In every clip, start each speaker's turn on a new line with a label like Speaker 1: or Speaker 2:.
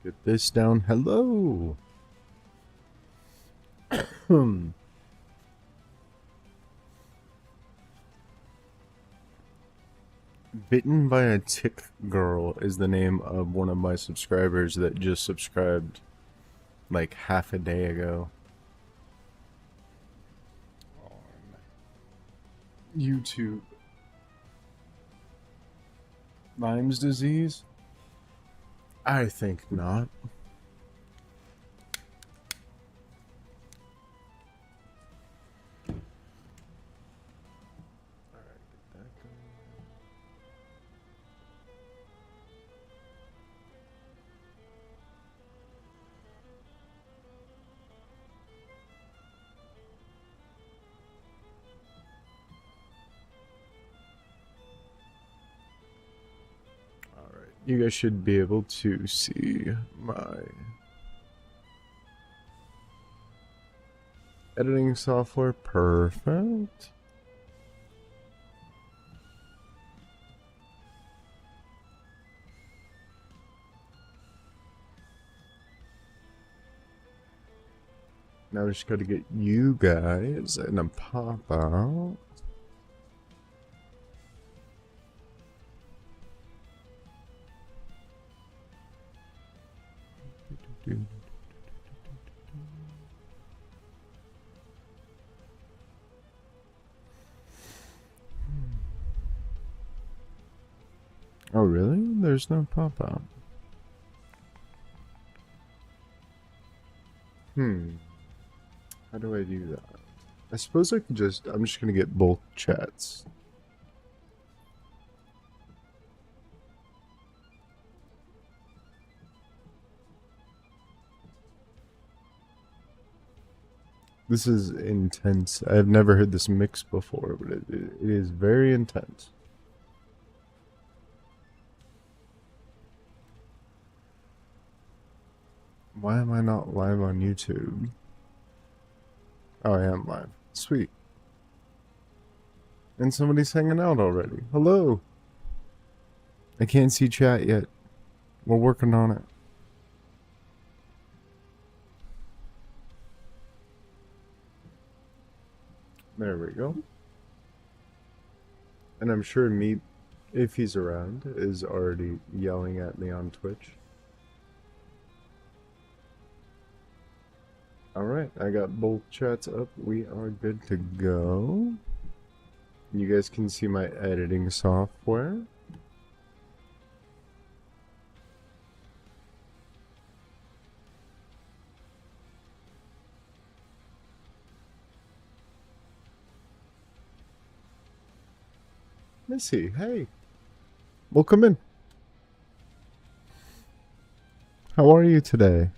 Speaker 1: Get this down. Hello. Hmm. Bitten by a Tick Girl is the name of one of my subscribers that just subscribed like half a day ago on YouTube. Lyme's disease? I think not. Alright, you guys should be able to see my editing software. Perfect. Now we just gotta get you guys in a pop out. Oh really? There's no pop out. How do I do that? I suppose I could just, I'm just gonna get both chats. This is intense. I've never heard this mix before, but it is very intense. Why am I not live on YouTube? Oh, I am live. Sweet. And somebody's hanging out already. Hello. I can't see chat yet. We're working on it. There we go. And I'm sure Meat, if he's around, is already yelling at me on Twitch. Alright, I got both chats up. We are good to go. You guys can see my editing software. Missy, hey. Welcome in. How are you today?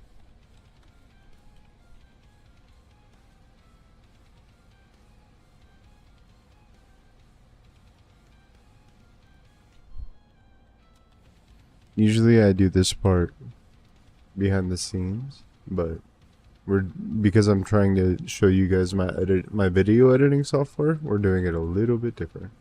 Speaker 1: Usually I do this part behind the scenes, but because I'm trying to show you guys my video editing software, we're doing it a little bit different.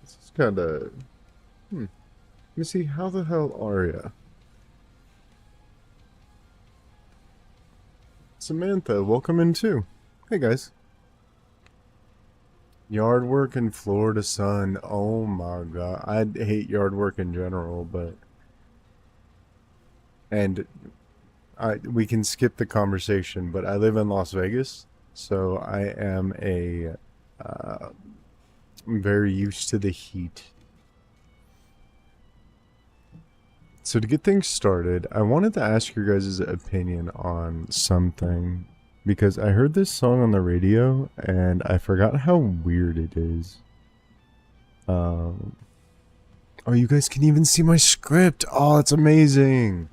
Speaker 1: This is kind of let me see, how the hell are ya? Samantha, welcome in too. Hey guys. Yard work in Florida sun. Oh my god. I hate yard work in general, but we can skip the conversation, but I live in Las Vegas, so I am I'm very used to the heat. So to get things started, I wanted to ask your guys' opinion on something, because I heard this song on the radio and I forgot how weird it is. Oh, you guys can even see my script. Oh, it's amazing.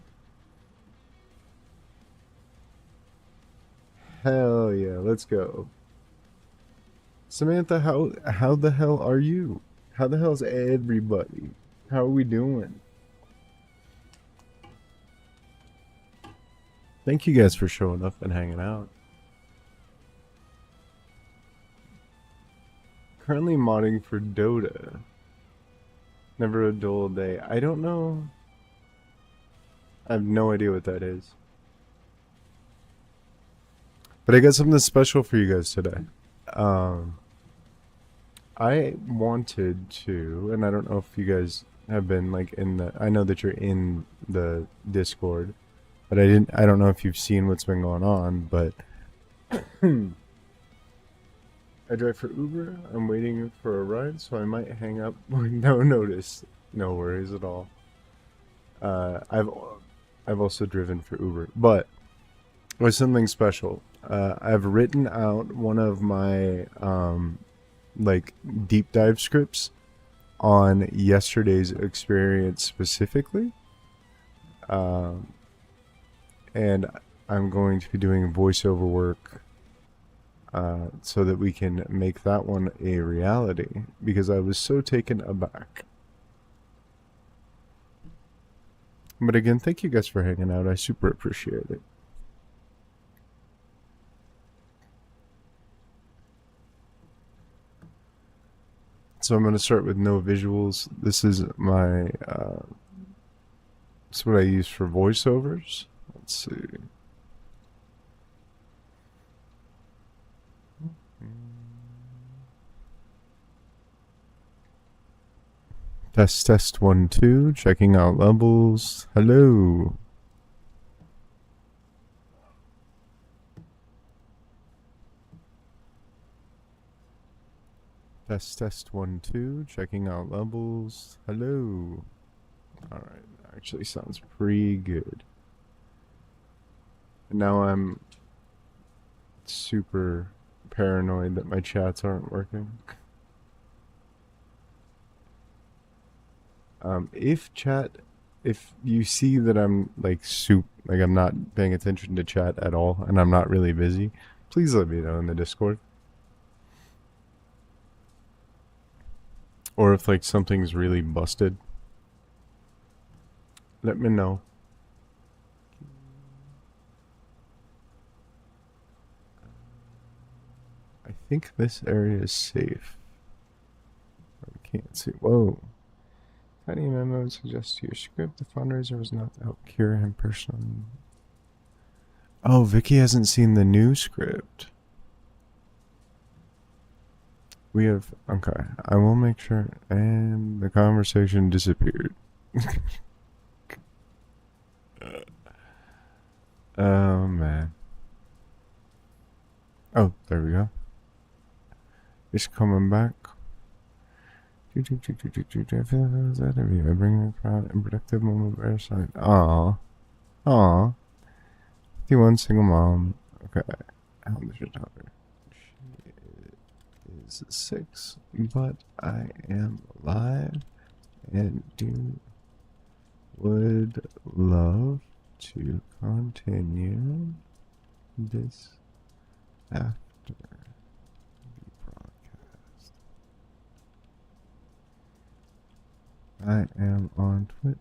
Speaker 1: Hell yeah, let's go. Samantha, how the hell are you? How the hell's everybody? How are we doing? Thank you guys for showing up and hanging out. Currently modding for Dota. Never a dull day. I don't know. I have no idea what that is. But I got something special for you guys today. Um, I wanted to, and I don't know if you guys have been like in the. I know that you're in the Discord, but I didn't. I don't know if you've seen what's been going on. But I drive for Uber. I'm waiting for a ride, so I might hang up with no notice. No worries at all. I've also driven for Uber, but it was something special. I've written out one of my like deep dive scripts on yesterday's experience specifically, um, and I'm going to be doing voiceover work so that we can make that one a reality because I was so taken aback. But again, thank you guys for hanging out. I super appreciate it. So I'm going to start with no visuals. This is my, this is what I use for voiceovers. Let's see. Test, test, 1, 2, checking out levels. Hello. Test, test, 1, 2, checking out levels. Hello. Alright, actually sounds pretty good. And now I'm super paranoid that my chats aren't working. If you see that I'm like I'm not paying attention to chat at all and I'm not really busy, please let me know in the Discord. Or if like something's really busted, let me know. I think this area is safe. I can't see. Whoa. Tiny memo suggests to your script the fundraiser was not to help cure him personally. Oh, Vicky hasn't seen the new script. We have. Okay, I will make sure. And the conversation disappeared. Oh, man. Oh, there we go. It's coming back. I bring a crowd and productive moment of airside. Aw. Aw. 51 single mom. Okay. How old is your daughter? She is 6, but I am alive and would love to continue this after the broadcast. I am on Twitch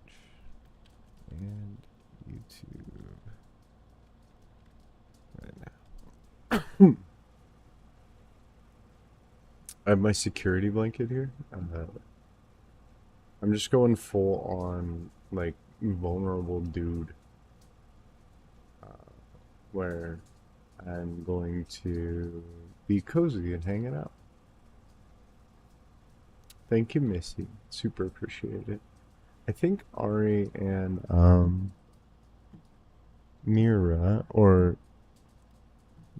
Speaker 1: and YouTube right now. I have my security blanket here. I'm just going full on like vulnerable dude, where I'm going to be cozy and hanging out. Thank you, Missy. Super appreciate it. I think Ari and Mira, or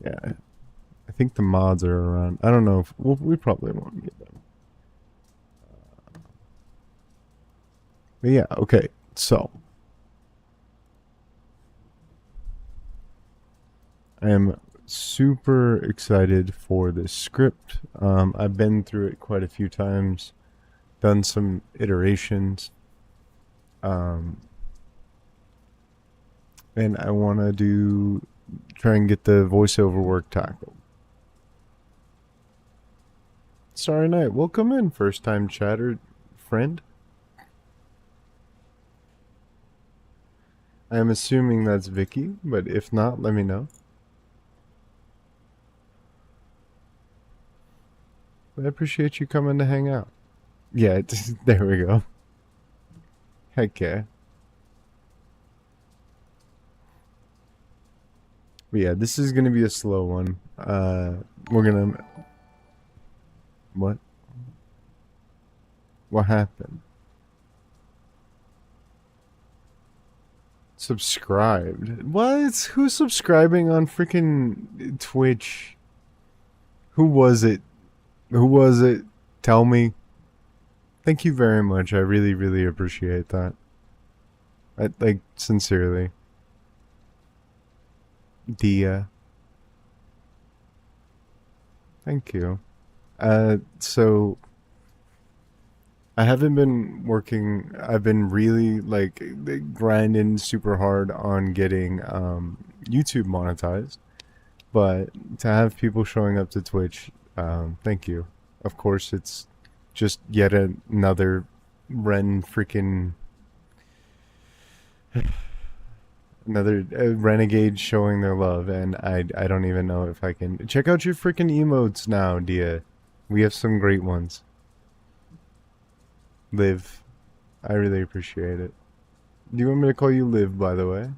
Speaker 1: yeah, I think the mods are around. I don't know if we probably won't get them. But yeah, okay. So I am super excited for this script. I've been through it quite a few times, done some iterations, and I want to try and get the voiceover work tackled. Starry Night, welcome in, first time chatter friend. I'm assuming that's Vicky, but if not, let me know. But I appreciate you coming to hang out. Yeah, there we go. Heck yeah. But yeah, this is gonna be a slow one. We're gonna... What? What happened? Subscribed? What? Who's subscribing on freaking Twitch? Who was it? Who was it? Tell me. Thank you very much. I really, really appreciate that. Like, sincerely. Dia. Thank you. So I haven't been working. I've been really like grinding super hard on getting YouTube monetized. But to have people showing up to Twitch, thank you. Of course, it's just yet another freaking another renegade showing their love, and I don't even know if I can check out your freaking emotes now, Dia. We have some great ones. Liv, I really appreciate it. Do you want me to call you Liv, by the way?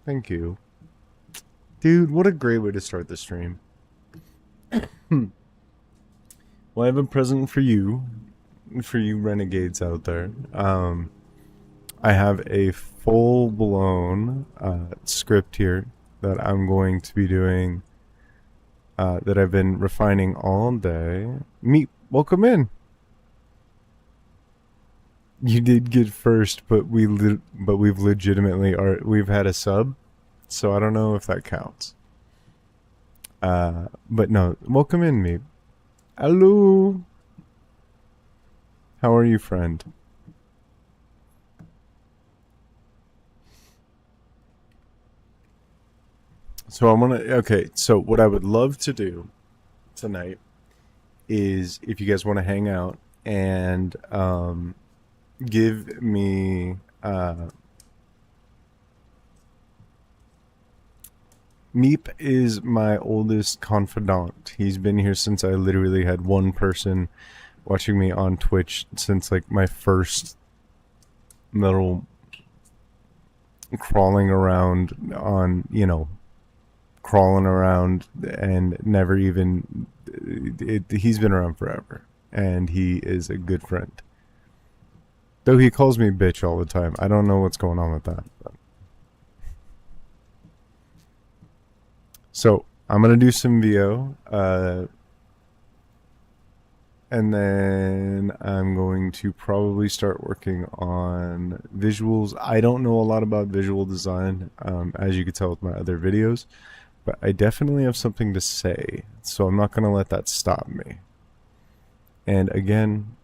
Speaker 1: Thank you. Dude, what a great way to start the stream. Well, I have a present for you renegades out there. I have a full-blown script here that I'm going to be doing, that I've been refining all day. Meet, welcome in. You did get first, but we've legitimately we've had a sub, so I don't know if that counts. But no, welcome in, Meep. Hello. How are you, friend? So okay, so what I would love to do tonight is if you guys want to hang out and give me Meep is my oldest confidant. He's been here since I literally had one person watching me on Twitch since like my first little crawling around on, crawling around and never even he's been around forever, and he is a good friend. Though he calls me bitch all the time. I don't know what's going on with that. But. So I'm gonna do some VO, and then I'm going to probably start working on visuals. I don't know a lot about visual design, as you can tell with my other videos, but I definitely have something to say, so I'm not gonna let that stop me. And again,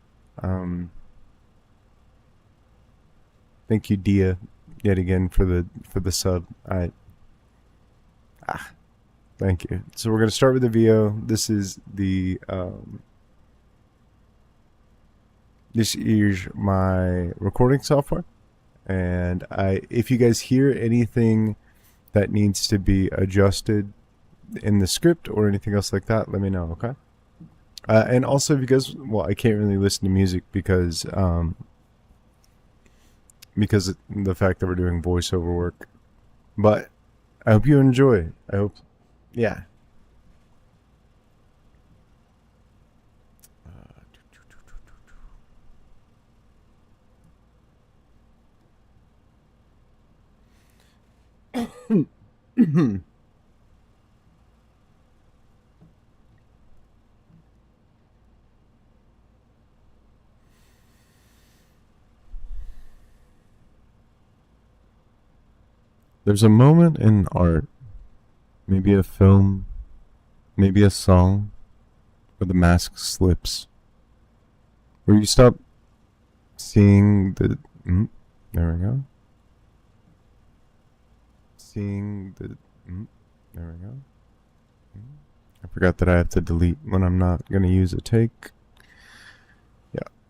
Speaker 1: thank you, Dia, yet again for the sub. Thank you. So we're gonna start with the VO. This is the this is my recording software, and if you guys hear anything that needs to be adjusted in the script or anything else like that, let me know, okay? And also, if you guys, well, I can't really listen to music because the fact that we're doing voiceover work, but I hope you enjoy. I hope, yeah. There's a moment in art, maybe a film, maybe a song, where the mask slips, where you stop seeing the... there we go. Seeing the... there we go. I forgot that I have to delete when I'm not going to use a take.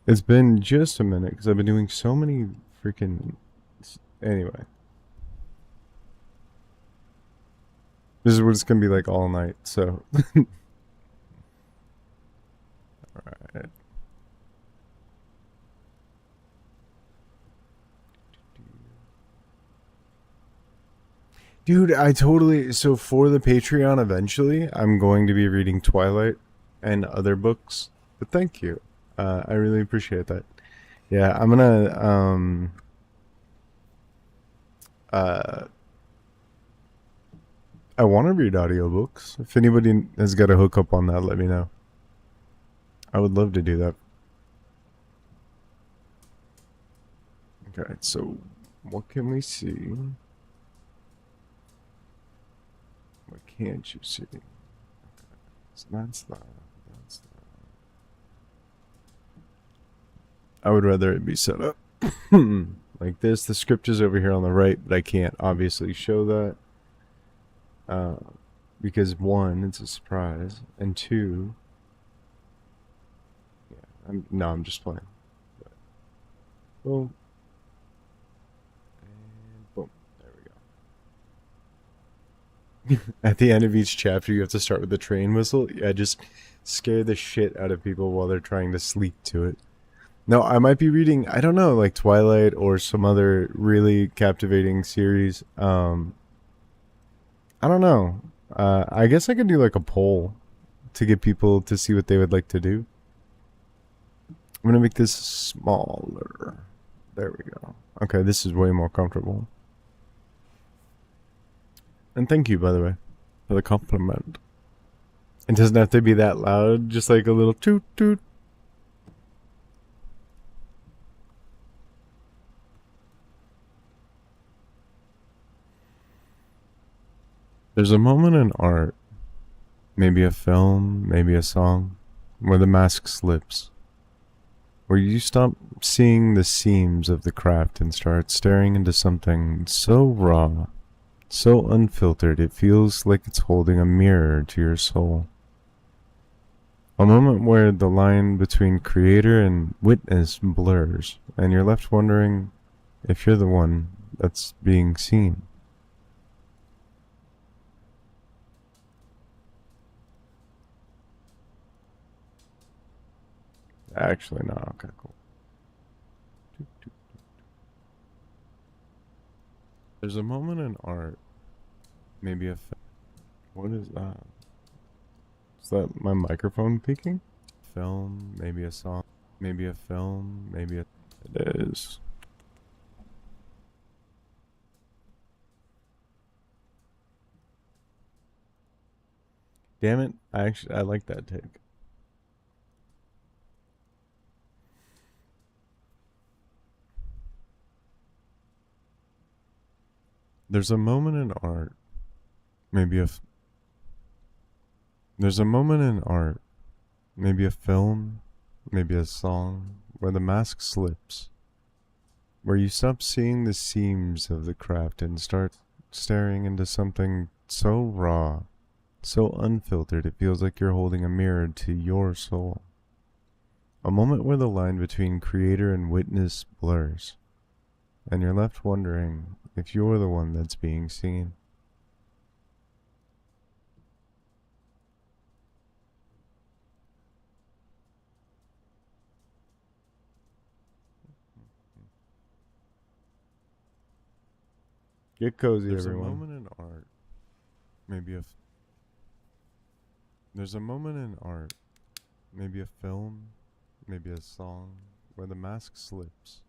Speaker 1: It's been just a minute because I've been doing so many freaking. Anyway, this is what it's gonna be like all night. So, alright. Dude, I totally. So, for the Patreon, eventually, I'm going to be reading Twilight and other books. But thank you. I really appreciate that. Yeah, I'm gonna. Uh, I want to read audiobooks. If anybody has got a hookup on that, let me know. I would love to do that. Okay, so what can we see? What can't you see? So that's that. That's that. I would rather it be set up like this. The script is over here on the right, but I can't obviously show that uh, because one, it's a surprise, and two, yeah, I'm just playing. But, boom, and boom. There we go. At the end of each chapter, you have to start with the train whistle. Yeah, just scare the shit out of people while they're trying to sleep to it. No, I might be reading, I don't know, like Twilight or some other really captivating series. I don't know. I guess I could do like a poll to get people to see what they would like to do. I'm gonna make this smaller. There we go. Okay, this is way more comfortable. And thank you, by the way, for the compliment. It doesn't have to be that loud, just like a little toot toot. There's a moment in art, maybe a film, maybe a song, where the mask slips, where you stop seeing the seams of the craft and start staring into something so raw, so unfiltered, it feels like it's holding a mirror to your soul. A moment where the line between creator and witness blurs, and you're left wondering if you're the one that's being seen. Actually, no. Okay, cool. There's a moment in art, maybe a. What is that? Is that my microphone peaking? Film, maybe a song, maybe a film, maybe a. It is. Damn it! I like that take. There's a moment in art, maybe a. There's a moment in art, maybe a film, maybe a song, where the mask slips, where you stop seeing the seams of the craft and start staring into something so raw, so unfiltered, it feels like you're holding a mirror to your soul. A moment where the line between creator and witness blurs, and you're left wondering if you're the one that's being seen. Get cozy, There's everyone. There's a moment in art, maybe a. There's a moment in art, maybe a film, maybe a song, where the mask slips,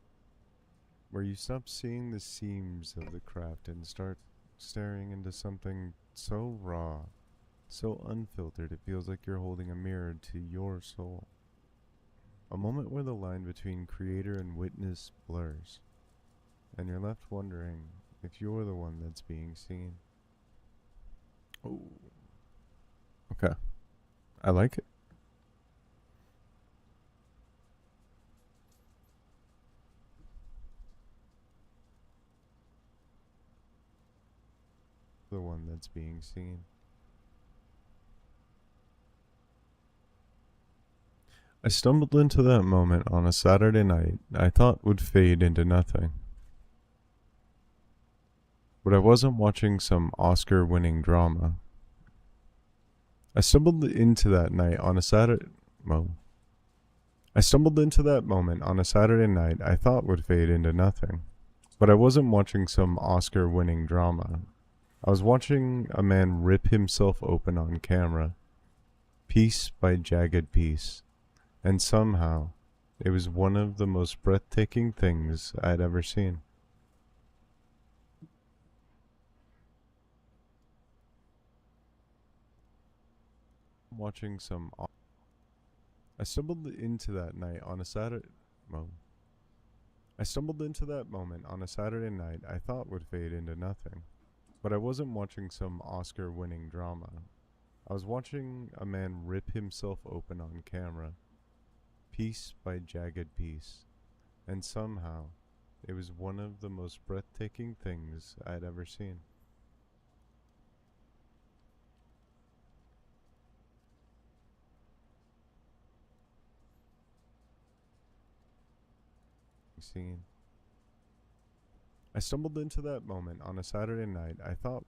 Speaker 1: where you stop seeing the seams of the craft and start staring into something so raw, so unfiltered, it feels like you're holding a mirror to your soul. A moment where the line between creator and witness blurs, and you're left wondering if you're the one that's being seen. Oh, okay. I like it. The one that's being seen. I stumbled into that moment on a Saturday night I thought would fade into nothing. But I wasn't watching some Oscar-winning drama. I stumbled into that night on a Saturday... Well, I stumbled into that moment on a Saturday night I thought would fade into nothing. But I wasn't watching some Oscar-winning drama. I was watching a man rip himself open on camera, piece by jagged piece. And somehow, it was one of the most breathtaking things I'd ever seen. Watching some... I stumbled into that night on a Saturday... Well, I stumbled into that moment on a Saturday night I thought would fade into nothing. But I wasn't watching some Oscar-winning drama. I was watching a man rip himself open on camera, piece by jagged piece. And somehow, it was one of the most breathtaking things I'd ever seen. I stumbled into that moment on a Saturday night I thought...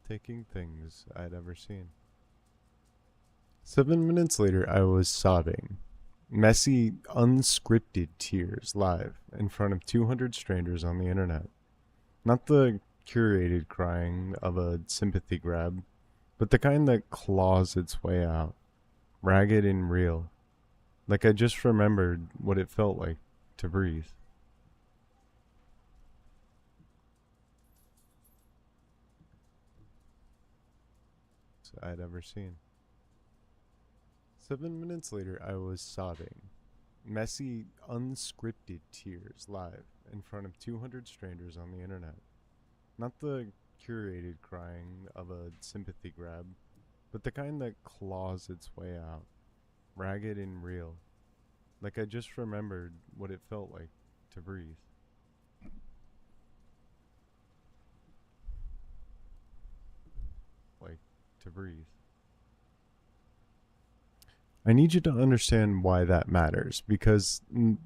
Speaker 1: taking things I'd ever seen. 7 minutes later, I was sobbing. Messy, unscripted tears live in front of 200 strangers on the internet. Not the curated crying of a sympathy grab, but the kind that claws its way out, ragged and real, like I just remembered what it felt like to breathe. I'd ever seen. 7 minutes later, I was sobbing. Messy, unscripted tears live in front of 200 strangers on the internet. Not the curated crying of a sympathy grab, but the kind that claws its way out, ragged and real, like I just remembered what it felt like to breathe. Like to breathe. I need you to understand why that matters, because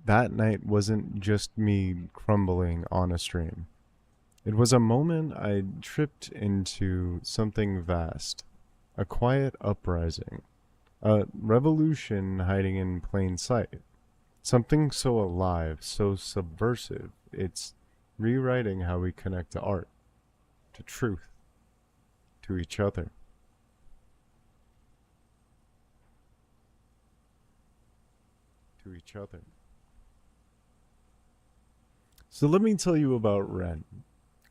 Speaker 1: that night wasn't just me crumbling on a stream. It was a moment I tripped into something vast, a quiet uprising, a revolution hiding in plain sight, something so alive, so subversive, it's rewriting how we connect to art, to truth, to each other. To each other. So let me tell you about Ren,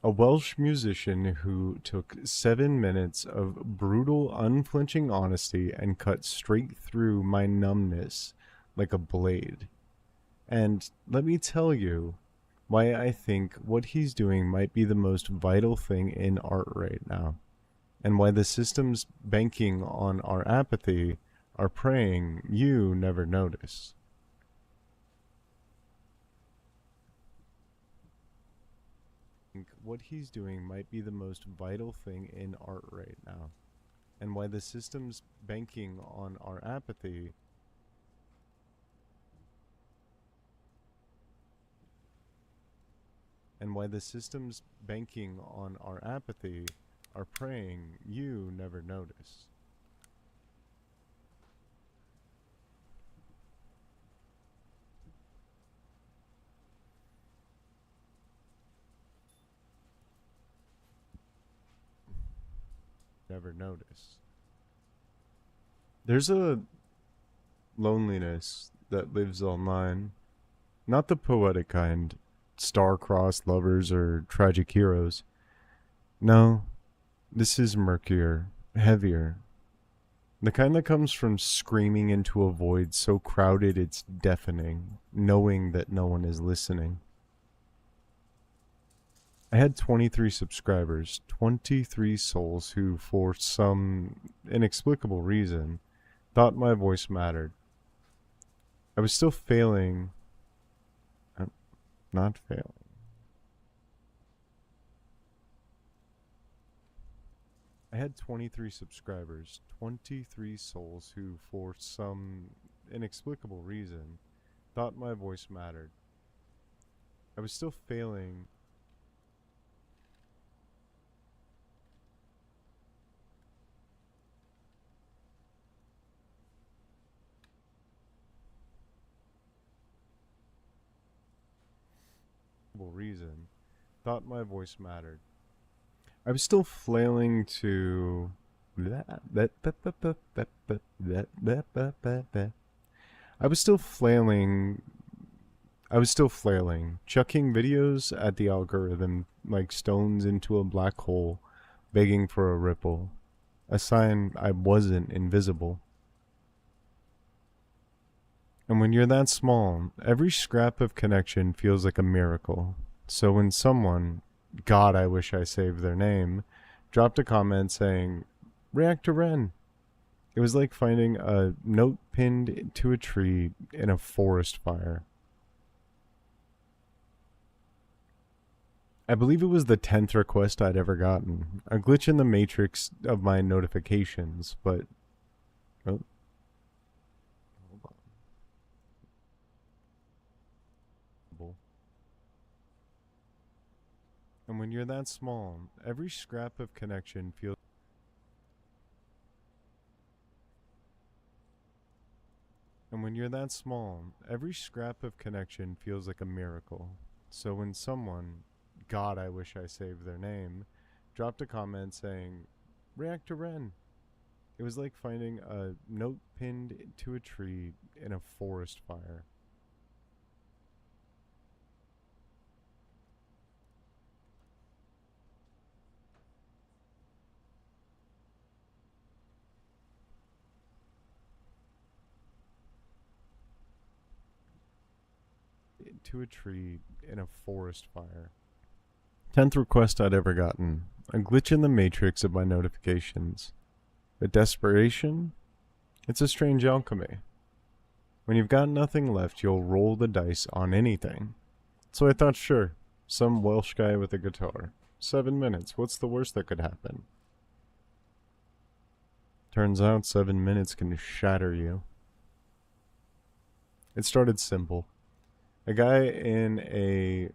Speaker 1: a Welsh musician who took 7 minutes of brutal, unflinching honesty and cut straight through my numbness like a blade. And let me tell you why I think what he's doing might be the most vital thing in art right now, and why the systems banking on our apathy are praying you never notice. What he's doing might be the most vital thing in art right now, and why the systems banking on our apathy are praying you never notice. Never notice. There's a loneliness that lives online, not the poetic kind, star-crossed lovers or tragic heroes. No, this is murkier, heavier. The kind that comes from screaming into a void so crowded it's deafening, knowing that no one is listening. I had 23 subscribers, 23 souls who, for some inexplicable reason, thought my voice mattered. I was still failing. Not failing. I had 23 subscribers, 23 souls who, for some inexplicable reason, thought my voice mattered. I was still failing. Reason, thought my voice mattered. I was still flailing to. I was still flailing. I was still flailing, chucking videos at the algorithm like stones into a black hole, begging for a ripple, a sign I wasn't invisible. And when you're that small, every scrap of connection feels like a miracle. So when someone, God, I wish I saved their name, dropped a comment saying, "React to Ren," it was like finding a note pinned to a tree in a forest fire. I believe it was the 10th request I'd ever gotten. A glitch in the matrix of my notifications, but... Oh. And when you're that small, every scrap of connection feels... And when you're that small, every scrap of connection feels like a miracle. So when someone, God, I wish I saved their name, dropped a comment saying, "React to Ren," it was like finding a note pinned to a tree in a forest fire. To a tree in a forest fire. 10th request I'd ever gotten. A glitch in the matrix of my notifications. A desperation? It's a strange alchemy. When you've got nothing left, you'll roll the dice on anything. So I thought, sure, some Welsh guy with a guitar. 7 minutes, what's the worst that could happen? Turns out 7 minutes can shatter you. It started simple. A guy in a...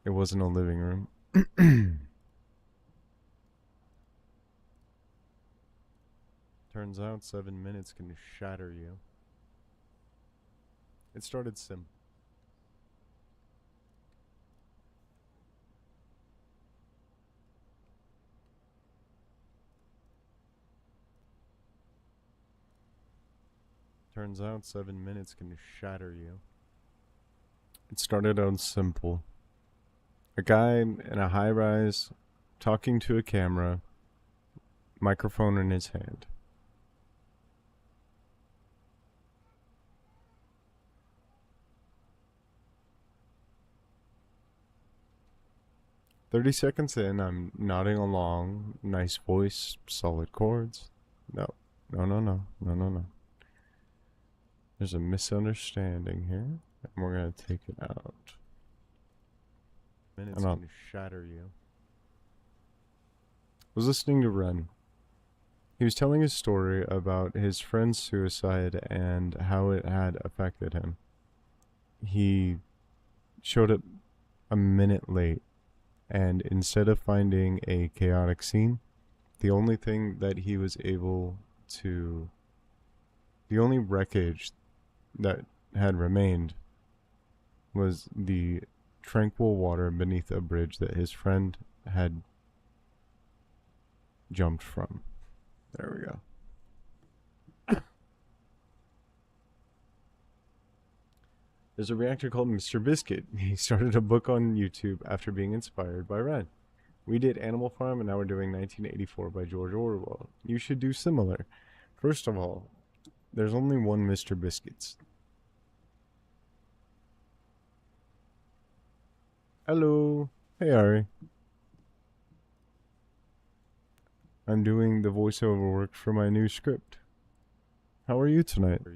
Speaker 1: It wasn't a living room. Turns out 7 minutes can shatter you. It started simple. Turns out 7 minutes can shatter you. It started out simple. A guy in a high-rise, talking to a camera, microphone in his hand. "30 seconds in, I'm nodding along. Nice voice, solid chords. No. There's a misunderstanding here, and we're gonna take it out. Minutes can shatter you." Was listening to Ren. He was telling his story about his friend's suicide and how it had affected him. He showed up a minute late, and instead of finding a chaotic scene, the only thing that he was able to... The only wreckage that had remained was the tranquil water beneath a bridge that his friend had jumped from. There we go. There's a reactor called Mr. Biscuit. He started a book on YouTube after being inspired by Ren. We did Animal Farm, and now we're doing 1984 by George Orwell. You should do similar. First of all, there's only one Mr. Biscuits. Hello. Hey, Ari. I'm doing the voiceover work for my new script. How are you tonight? I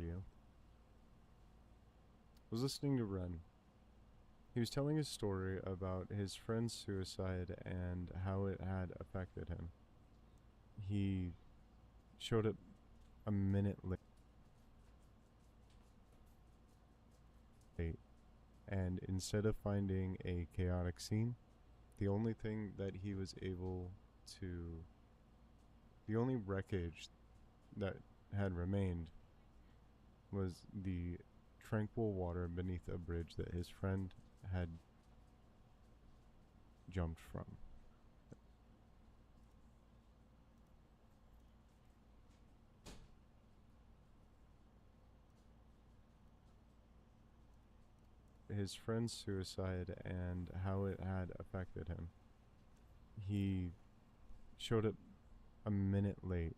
Speaker 1: was listening to Ren. He was telling his story about his friend's suicide and how it had affected him. He showed up a minute late, and instead of finding a chaotic scene, the only thing that he was able to, the only wreckage that had remained was the tranquil water beneath a bridge that his friend had jumped from. His friend's suicide and how it had affected him. He showed up a minute late,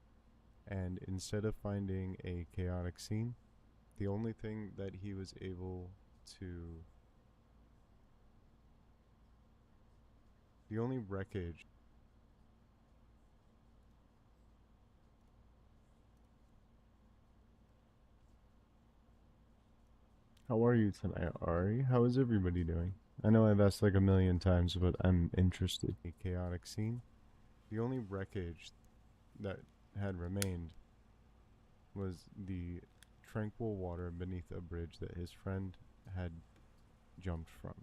Speaker 1: and instead of finding a chaotic scene, the only thing that he was able to, the only wreckage. How are you tonight, Ari? How is everybody doing? I know I've asked like a million times, but I'm interested. A chaotic scene. The only wreckage that had remained was the tranquil water beneath a bridge that his friend had jumped from.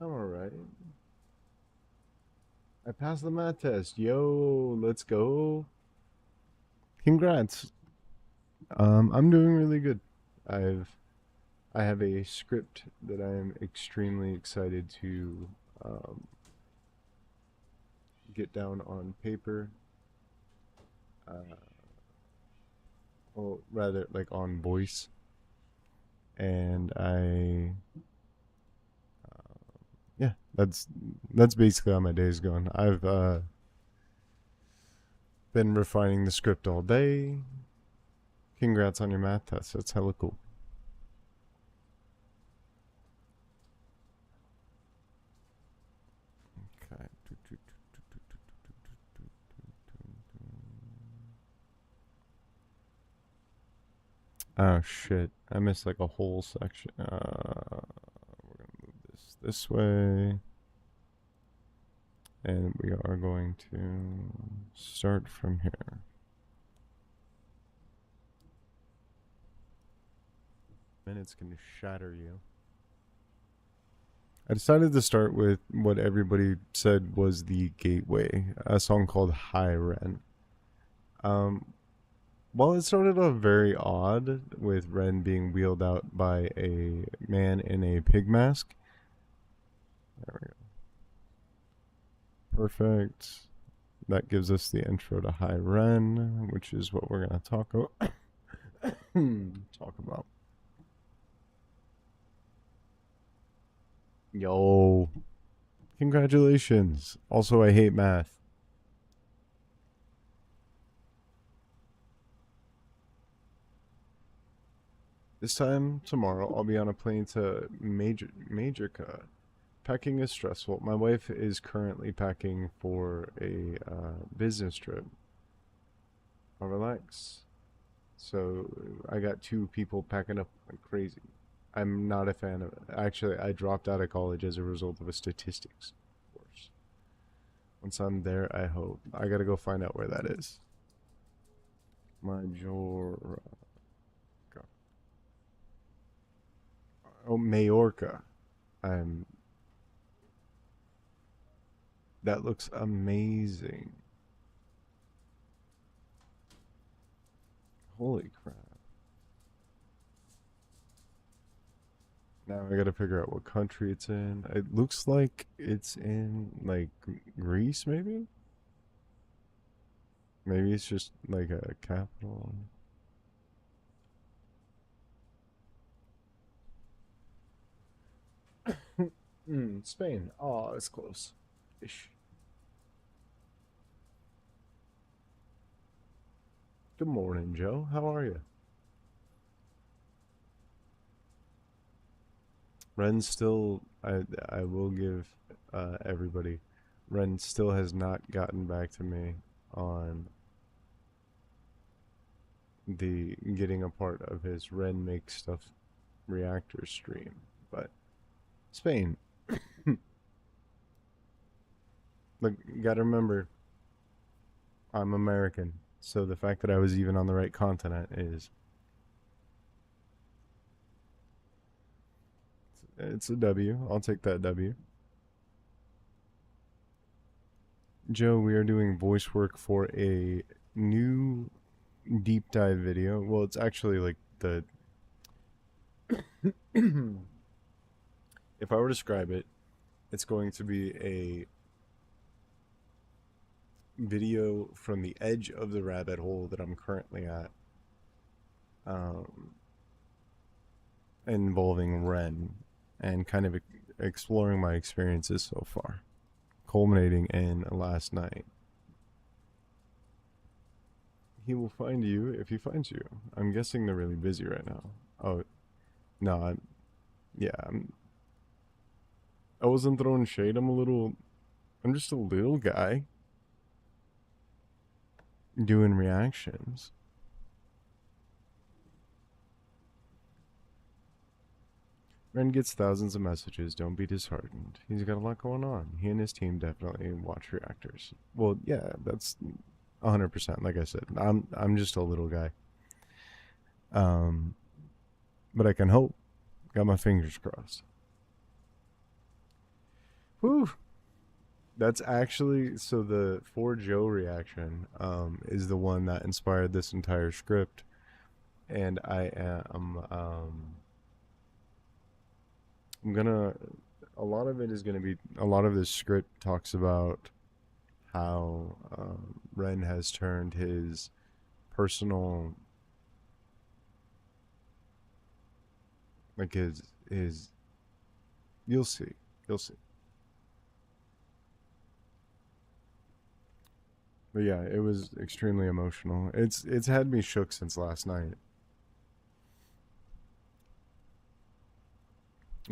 Speaker 1: I'm alright. I passed the math test. Yo, let's go. Congrats. I'm doing really good. I have a script that I am extremely excited to um, get down on paper. Uh, well, rather like on voice, and yeah, that's basically how my day's going. I've been refining the script all day. Congrats on your math test. That's hella cool. Okay. Oh shit! I missed like a whole section. We're gonna move this way, and we are going to start from here. Minutes can shatter you. I decided to start with what everybody said was the gateway, a song called High Ren. Um, well, it started off very odd with Ren being wheeled out by a man in a pig mask. There we go. Perfect. That gives us the intro to High Ren, which is what we're going to talk about. talk about. Yo. Congratulations. Also, I hate math. This time tomorrow, I'll be on a plane to Majorca. Packing is stressful. My wife is currently packing for a business trip. I'll relax. So I got two people packing up like crazy. I'm not a fan of it. Actually, I dropped out of college as a result of a statistics course. Once I'm there, I hope. I gotta go find out where that is. Majorca. Oh, Majorca. I'm. That looks amazing. Holy crap. Now I gotta figure out what country it's in. It looks like it's in, like, Greece, maybe? Maybe it's just, like, a capital. Spain. Oh, it's close. Ish. Good morning, Joe. How are you? Ren still, I will give everybody, Ren still has not gotten back to me on the getting a part of his Ren Make Stuff reactor stream. But Spain, look, you gotta remember, I'm American, so the fact that I was even on the right continent is it's a W. I'll take that W. Joe, we are doing voice work for a new deep dive video. Well, it's actually like the if I were to describe it, it's going to be a video from the edge of the rabbit hole that I'm currently at, um, involving Ren and kind of exploring my experiences so far, culminating in last night. He will find you if he finds you. I'm guessing they're really busy right now. Oh, no, yeah, I wasn't throwing shade. I'm just a little guy doing reactions. Ren gets thousands of messages. Don't be disheartened. He's got a lot going on. He and his team definitely watch reactors. Well, yeah, that's 100%. Like I said, I'm just a little guy. But I can hope. Got my fingers crossed. Whew. That's actually so the For Joe reaction is the one that inspired this entire script, and I'm gonna a lot of it is gonna be a lot of this script talks about how Ren has turned his personal like his you'll see you'll see. But yeah, it was extremely emotional. It's had me shook since last night.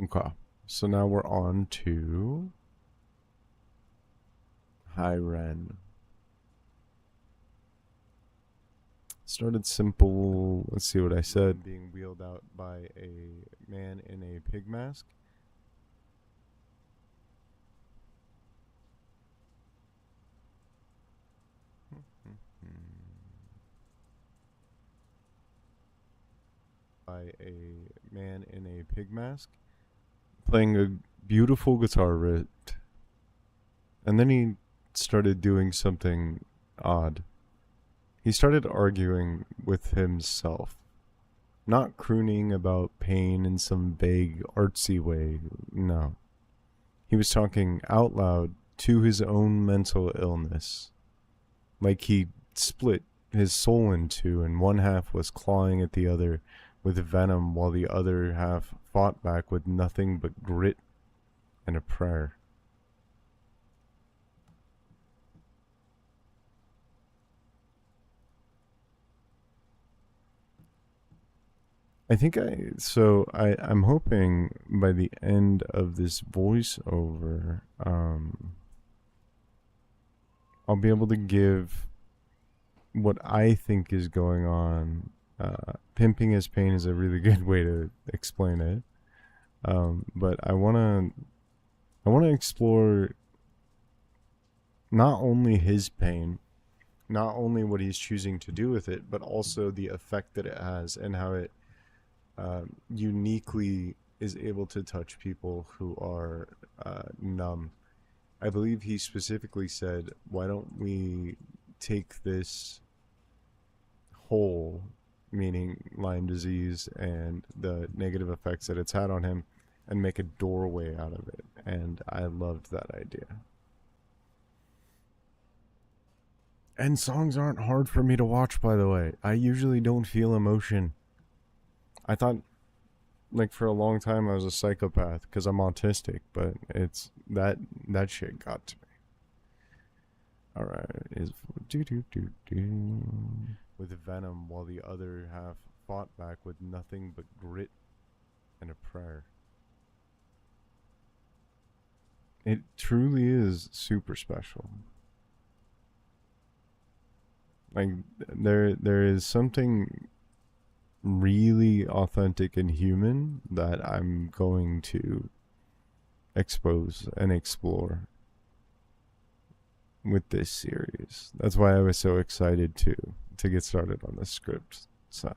Speaker 1: Okay. So now we're on to Hi Ren. Started simple. Let's see what I said. Being wheeled out by a man in a pig mask. By a man in a pig mask, playing a beautiful guitar riff, and then he started doing something odd. He started arguing with himself, not crooning about pain in some vague artsy way. No, he was talking out loud to his own mental illness, like he split his soul in two, and one half was clawing at the other with venom, while the other half fought back with nothing but grit and a prayer. I'm hoping by the end of this voiceover, I'll be able to give what I think is going on. Pimping his pain is a really good way to explain it. But I wanna explore not only his pain, not only what he's choosing to do with it, but also the effect that it has and how it uniquely is able to touch people who are numb. I believe he specifically said, why don't we take this whole, meaning Lyme disease and the negative effects that it's had on him, and make a doorway out of it. And I loved that idea. And songs aren't hard for me to watch, by the way. I usually don't feel emotion. I thought, like, for a long time I was a psychopath because I'm autistic, but it's that shit got to me. All right, is with venom, while the other half fought back with nothing but grit and a prayer. It truly is super special. Like there is something really authentic and human that I'm going to expose and explore with this series. That's why I was so excited to get started on this script. So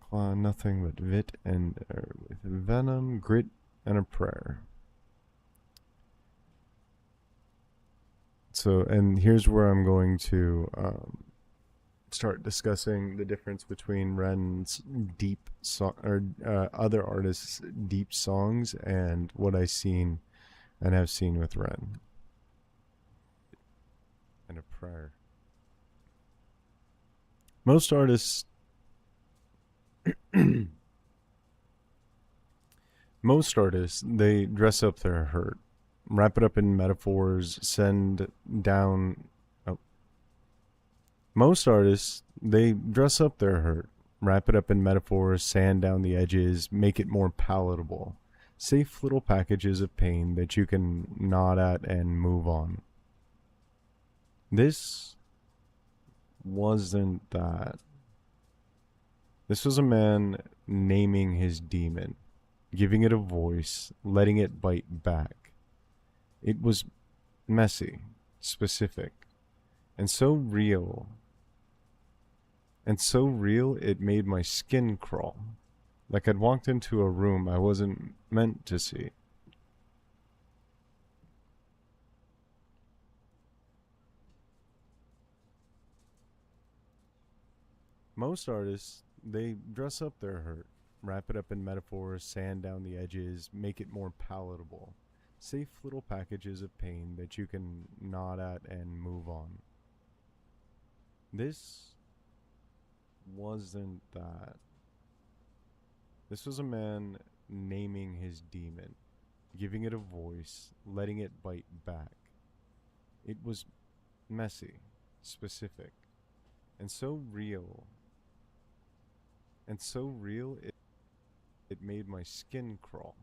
Speaker 1: claw, nothing but vit and with venom, grit, and a prayer. So, and here's where I'm going to start discussing the difference between Ren's deep song or other artists' deep songs and what I've seen and have seen with Ren. And a prayer. Most artists most artists, they dress up their hurt, wrap it up in metaphors, send down oh. Most artists, they dress up their hurt, wrap it up in metaphors, sand down the edges, make it more palatable. Safe little packages of pain that you can nod at and move on. This wasn't that. This was a man naming his demon, giving it a voice, letting it bite back. It was messy, specific, and so real. And so real it made my skin crawl. Like I'd walked into a room I wasn't meant to see. Most artists, they dress up their hurt, wrap it up in metaphors, sand down the edges, make it more palatable. Safe little packages of pain that you can nod at and move on. This wasn't that. This was a man naming his demon, giving it a voice, letting it bite back. It was messy, specific, and so real. And so real it made my skin crawl.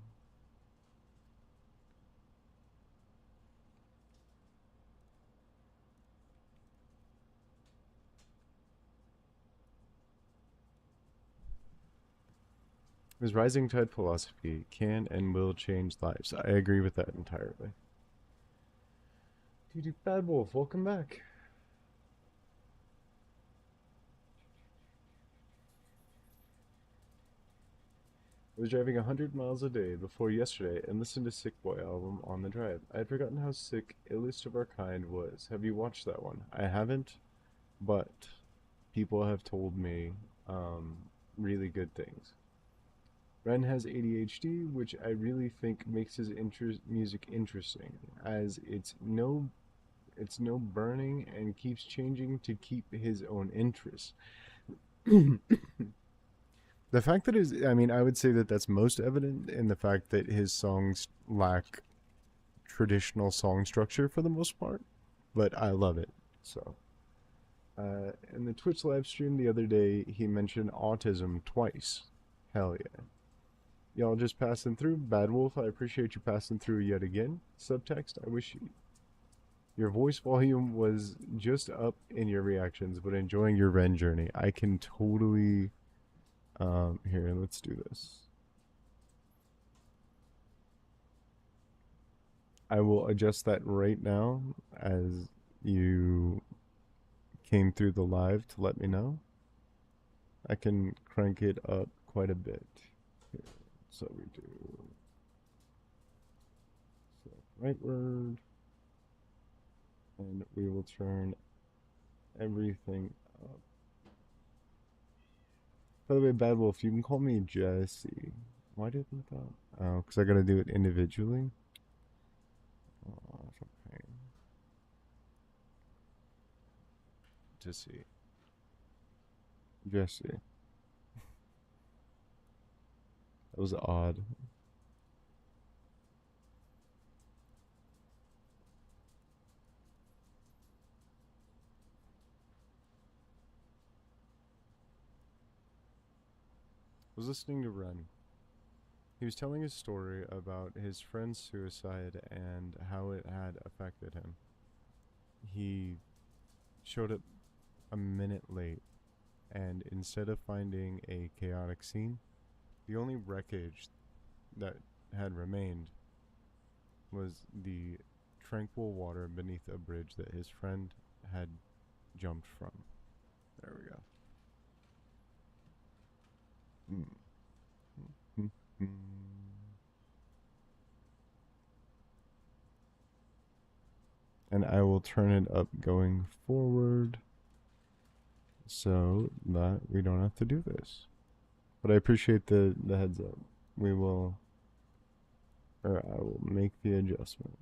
Speaker 1: His rising tide philosophy can and will change lives. I agree with that entirely. Dude, Bad Wolf, welcome back. I was driving 100 miles a day before yesterday and listened to Sick Boy album on the drive. I had forgotten how sick Illest of Our Kind was. Have you watched that one? I haven't, but people have told me really good things. Ren has ADHD, which I really think makes his music interesting, as it's no burning and keeps changing to keep his own interests. The fact that I mean, I would say that that's most evident in the fact that his songs lack traditional song structure for the most part, but I love it. So, in the Twitch live stream the other day, he mentioned autism twice. Hell yeah. Y'all just passing through. Bad Wolf, I appreciate you passing through yet again. Subtext, I wish your voice volume was just up in your reactions, but enjoying your Ren journey. I can totally here, let's do this. I will adjust that right now as you came through the live to let me know. I can crank it up quite a bit. Here, so we do right word, and we will turn everything up. By the way, Bad Wolf, you can call me Jesse. Why did that? Oh, because I gotta do it individually. Oh, that's a pain. Jesse. Jesse. That was odd. I was listening to Ren. He was telling his story about his friend's suicide and how it had affected him. he showed up a minute late, and instead of finding a chaotic scene, the only wreckage that had remained was the tranquil water beneath a bridge that his friend had jumped from. There we go. And I will turn it up going forward so that we don't have to do this. But I appreciate the heads up. We will, or I will make the adjustment.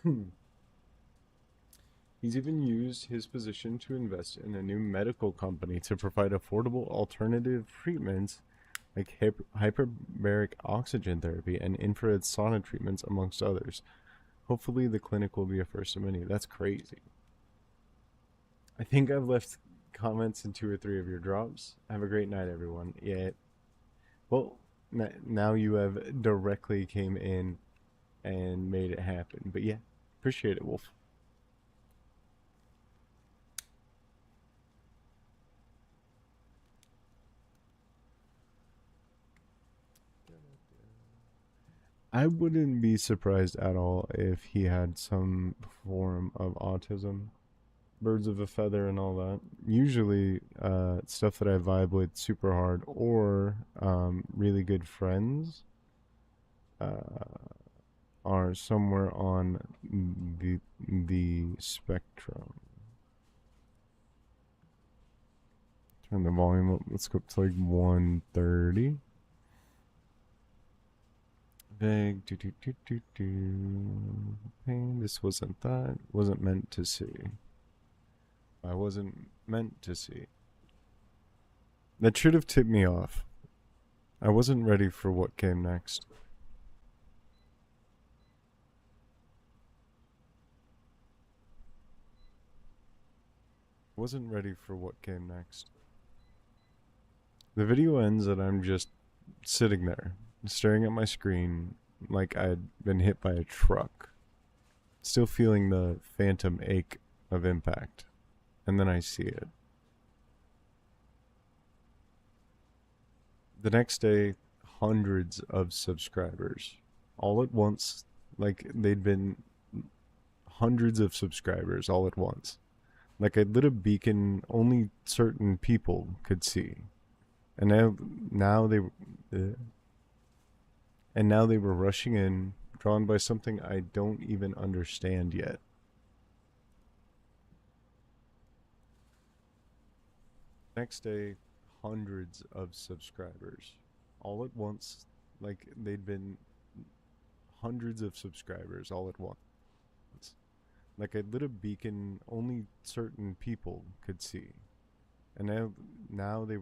Speaker 1: Okay. He's even used his position to invest in a new medical company to provide affordable alternative treatments like hyperbaric oxygen therapy and infrared sauna treatments, amongst others. Hopefully, the clinic will be a first of many. That's crazy. I think I've left comments in 2 or 3 of your drops. Have a great night, everyone. Yeah. Well, now you have directly came in and made it happen. But yeah, appreciate it, Wolf. I wouldn't be surprised at all if he had some form of autism. Birds of a feather and all that. Usually, stuff that I vibe with super hard or really good friends uh, are somewhere on the spectrum. Turn the volume up. Let's go up to like 130. Vague. Pain. This wasn't that. Wasn't meant to see. I wasn't meant to see. That should have tipped me off. I wasn't ready for what came next. Wasn't ready for what came next. The video ends and I'm just sitting there, staring at my screen like I'd been hit by a truck, still feeling the phantom ache of impact. And then I see it. The next day, hundreds of subscribers. All at once, like they'd been hundreds of subscribers all at once. Like I lit a beacon only certain people could see. And now they and now they were rushing in, drawn by something I don't even understand yet. Next day, hundreds of subscribers. All at once, like they'd been hundreds of subscribers all at once. Like I lit a beacon only certain people could see. And now they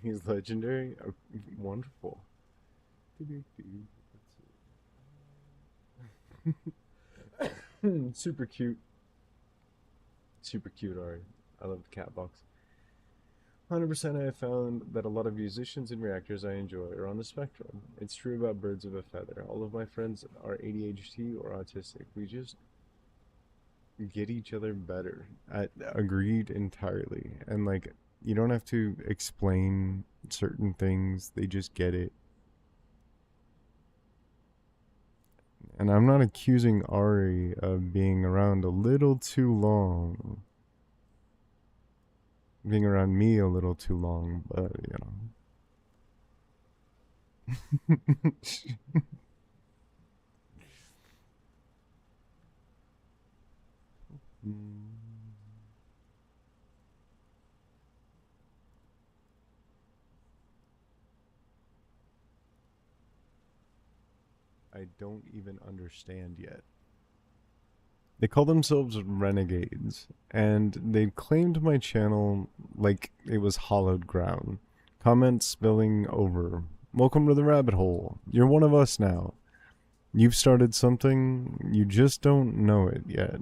Speaker 1: He's legendary. Oh, wonderful. Super cute. Super cute, Ari. I love the cat box. 100% I have found that a lot of musicians and reactors I enjoy are on the spectrum. It's true about birds of a feather. All of my friends are ADHD or autistic. We just get each other better. I agreed entirely. And like, you don't have to explain certain things, they just get it. And I'm not accusing Ari of being around a little too long. Being around me a little too long, but I don't even understand yet. They call themselves renegades, and they claimed my channel like it was hallowed ground. Comments spilling over. Welcome to the rabbit hole. You're one of us now. You've started something, you just don't know it yet.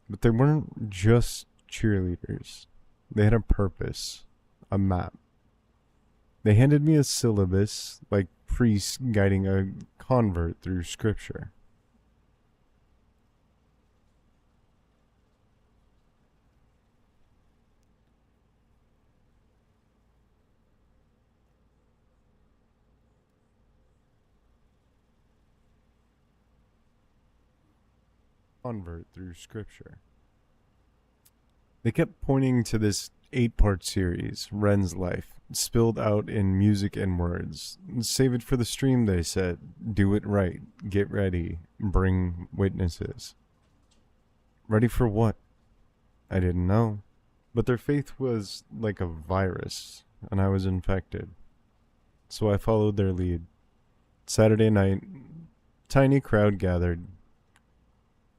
Speaker 1: But they weren't just cheerleaders. They had a purpose, a map. They handed me a syllabus, like priests guiding a convert through scripture. Convert through scripture. They kept pointing to this 8-part series, Ren's life, spilled out in music and words. Save it for the stream, they said. Do it right. Get ready. Bring witnesses. Ready for what? I didn't know. But their faith was like a virus, and I was infected. So I followed their lead. Saturday night, tiny crowd gathered.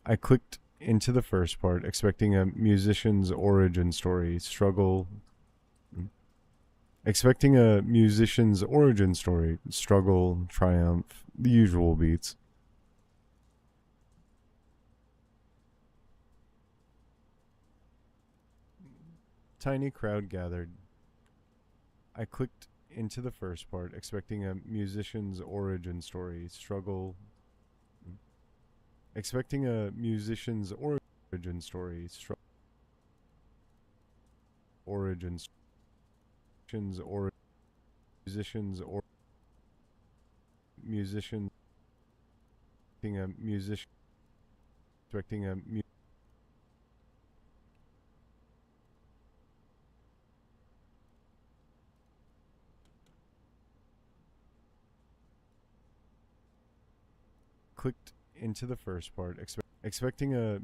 Speaker 1: I clicked into the first part, expecting a musician's origin story, struggle, triumph, the usual beats. Tiny crowd gathered. I clicked into the first part, expecting a musician's origin story, struggle, origins, or musicians or musician, being a musician, expecting a clicked into the first part, expecting a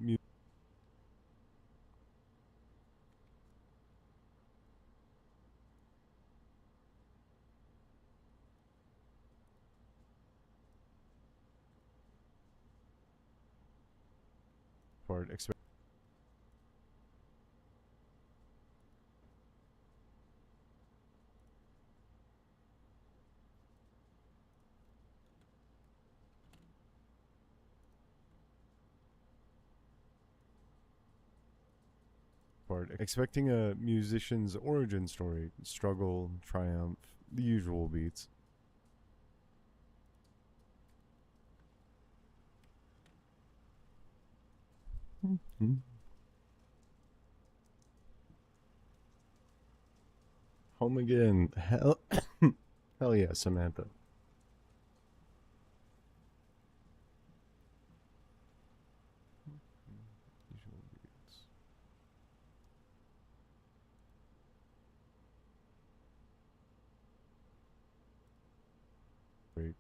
Speaker 1: part, expecting a musician's origin story, struggle, triumph, the usual beats. Home again. Hell, hell yeah, Samantha.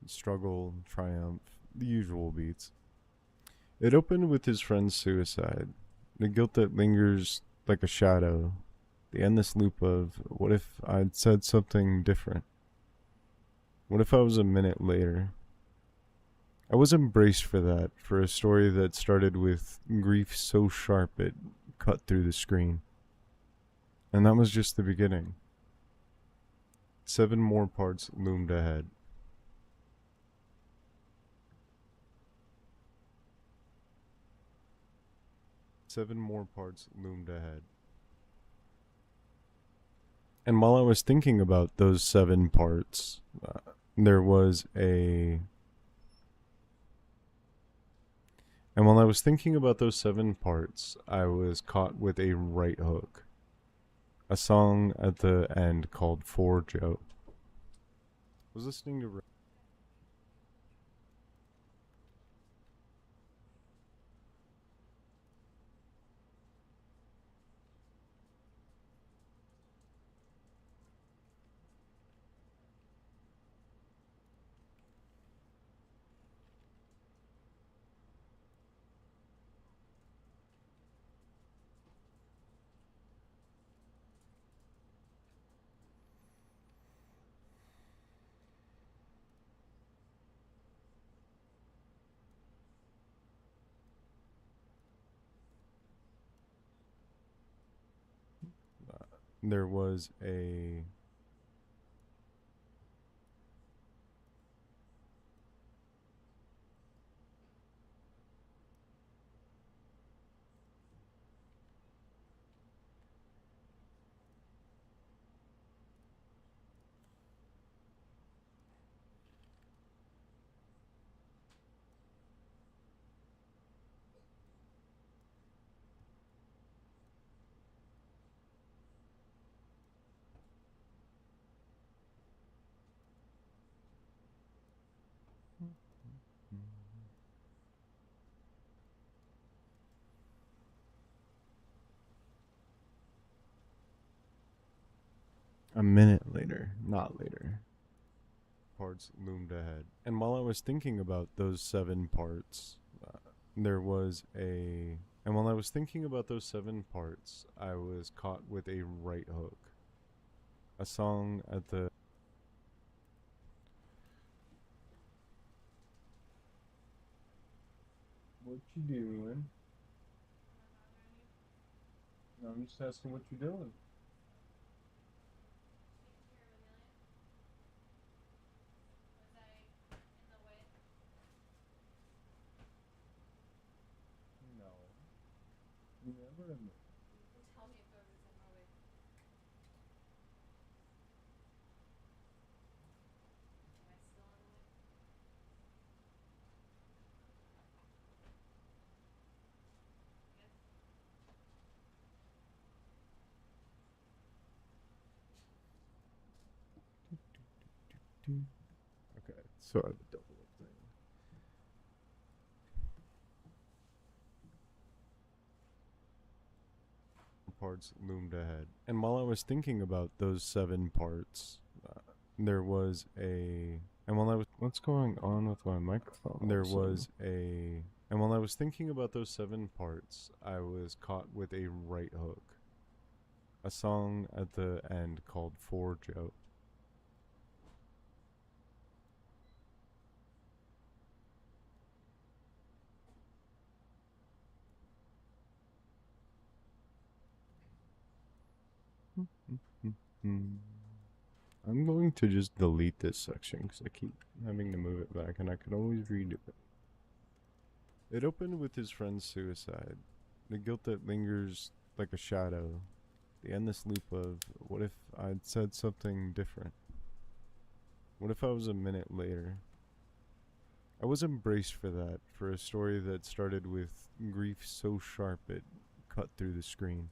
Speaker 1: Struggle, triumph, the usual beats. It opened with his friend's suicide, the guilt that lingers like a shadow, the endless loop of what if I'd said something different? What if I was a minute later? I was embraced for that, for a story that started with grief so sharp it cut through the screen. And that was just the beginning. 7 more parts loomed ahead. 7 more parts loomed ahead. And while I was thinking about those 7 parts, there was a... And while I was thinking about those 7 parts, I was caught with a right hook. A song at the end called For Joe. I was listening to... There was a minute later, not later. Parts loomed ahead. And while I was thinking about those 7 parts, there was a. And while I was thinking about those 7 parts, I was caught with a right hook. A song at the. What you doing? I'm just asking what you're doing. No. Never in the.
Speaker 2: Tell me if I was in my way. Am I still in the way? Yes.
Speaker 1: Okay, so I have a double thing. Parts loomed ahead. And while I was thinking about those 7 parts, there was a. And while I was. What's going on with my microphone? There was a. And while I was thinking about those 7 parts, I was caught with a right hook. A song at the end called For Joe. I'm going to just delete this section because I keep having to move it back and I can always redo it. It opened with his friend's suicide. The guilt that lingers like a shadow. The endless loop of what if I'd said something different? What if I was a minute later? I was embraced for that, for a story that started with grief so sharp it cut through the screen.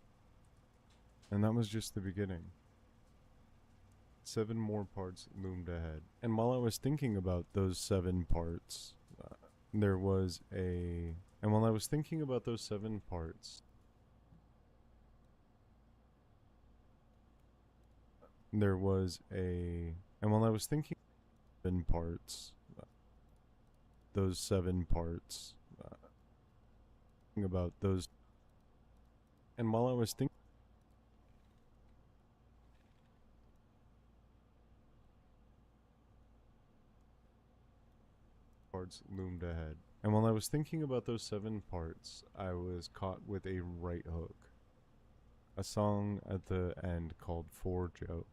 Speaker 1: And that was just the beginning. 7 more parts loomed ahead. And while I was thinking about those 7 parts, there was a. And while I was thinking about those 7 parts, there was a. And while I was thinking 7 parts, those 7 parts, about those. And while I was thinking. Parts loomed ahead. And while I was thinking about those 7 parts, I was caught with a right hook. A song at the end called For Joe.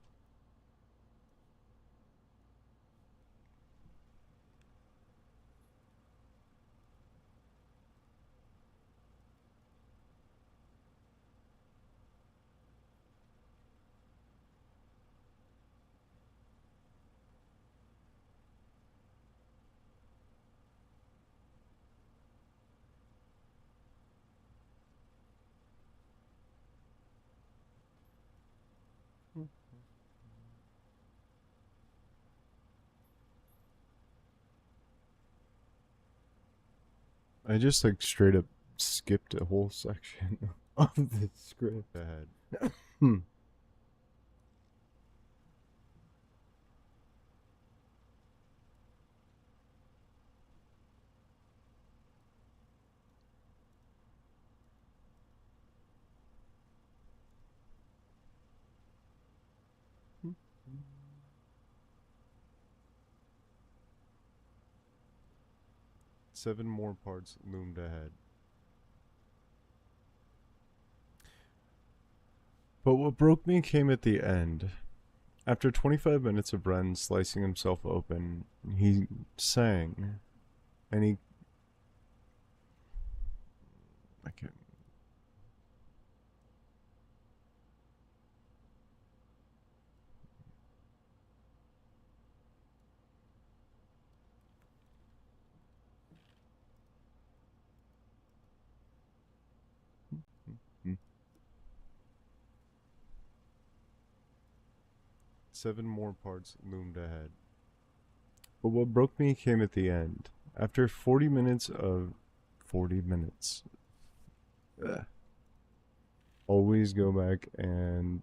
Speaker 1: I just like straight up skipped a whole section of the script ahead. 7 more parts loomed ahead. But what broke me came at the end. After 25 minutes of Ren slicing himself open, he sang, and he. I can't. 7 more parts loomed ahead. But what broke me came at the end. After 40 minutes of 40 minutes. Ugh. Always go back and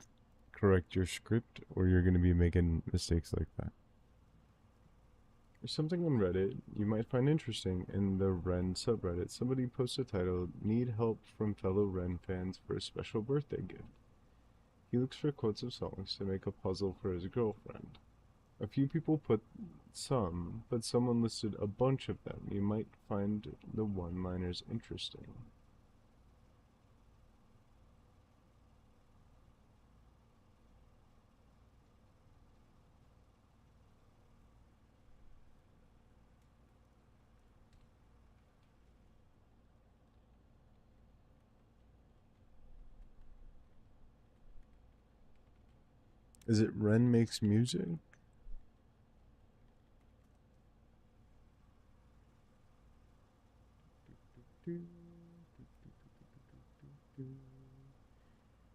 Speaker 1: correct your script, or you're going to be making mistakes like that. There's something on Reddit you might find interesting in the Ren subreddit. Somebody posted a title, Need Help from Fellow Ren Fans for a Special Birthday Gift. He looks for quotes of songs to make a puzzle for his girlfriend. A few people put some, but someone listed a bunch of them. You might find the one-liners interesting. Is it Ren Makes Music?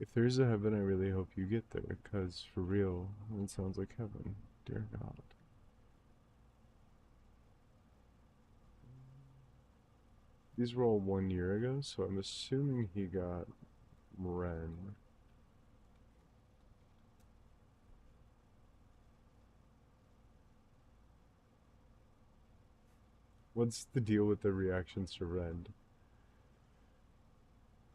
Speaker 1: If there is a heaven, I really hope you get there, because for real, it sounds like heaven. Dear God. These were all 1 year ago, so I'm assuming he got Ren. What's the deal with the reactions to Ren?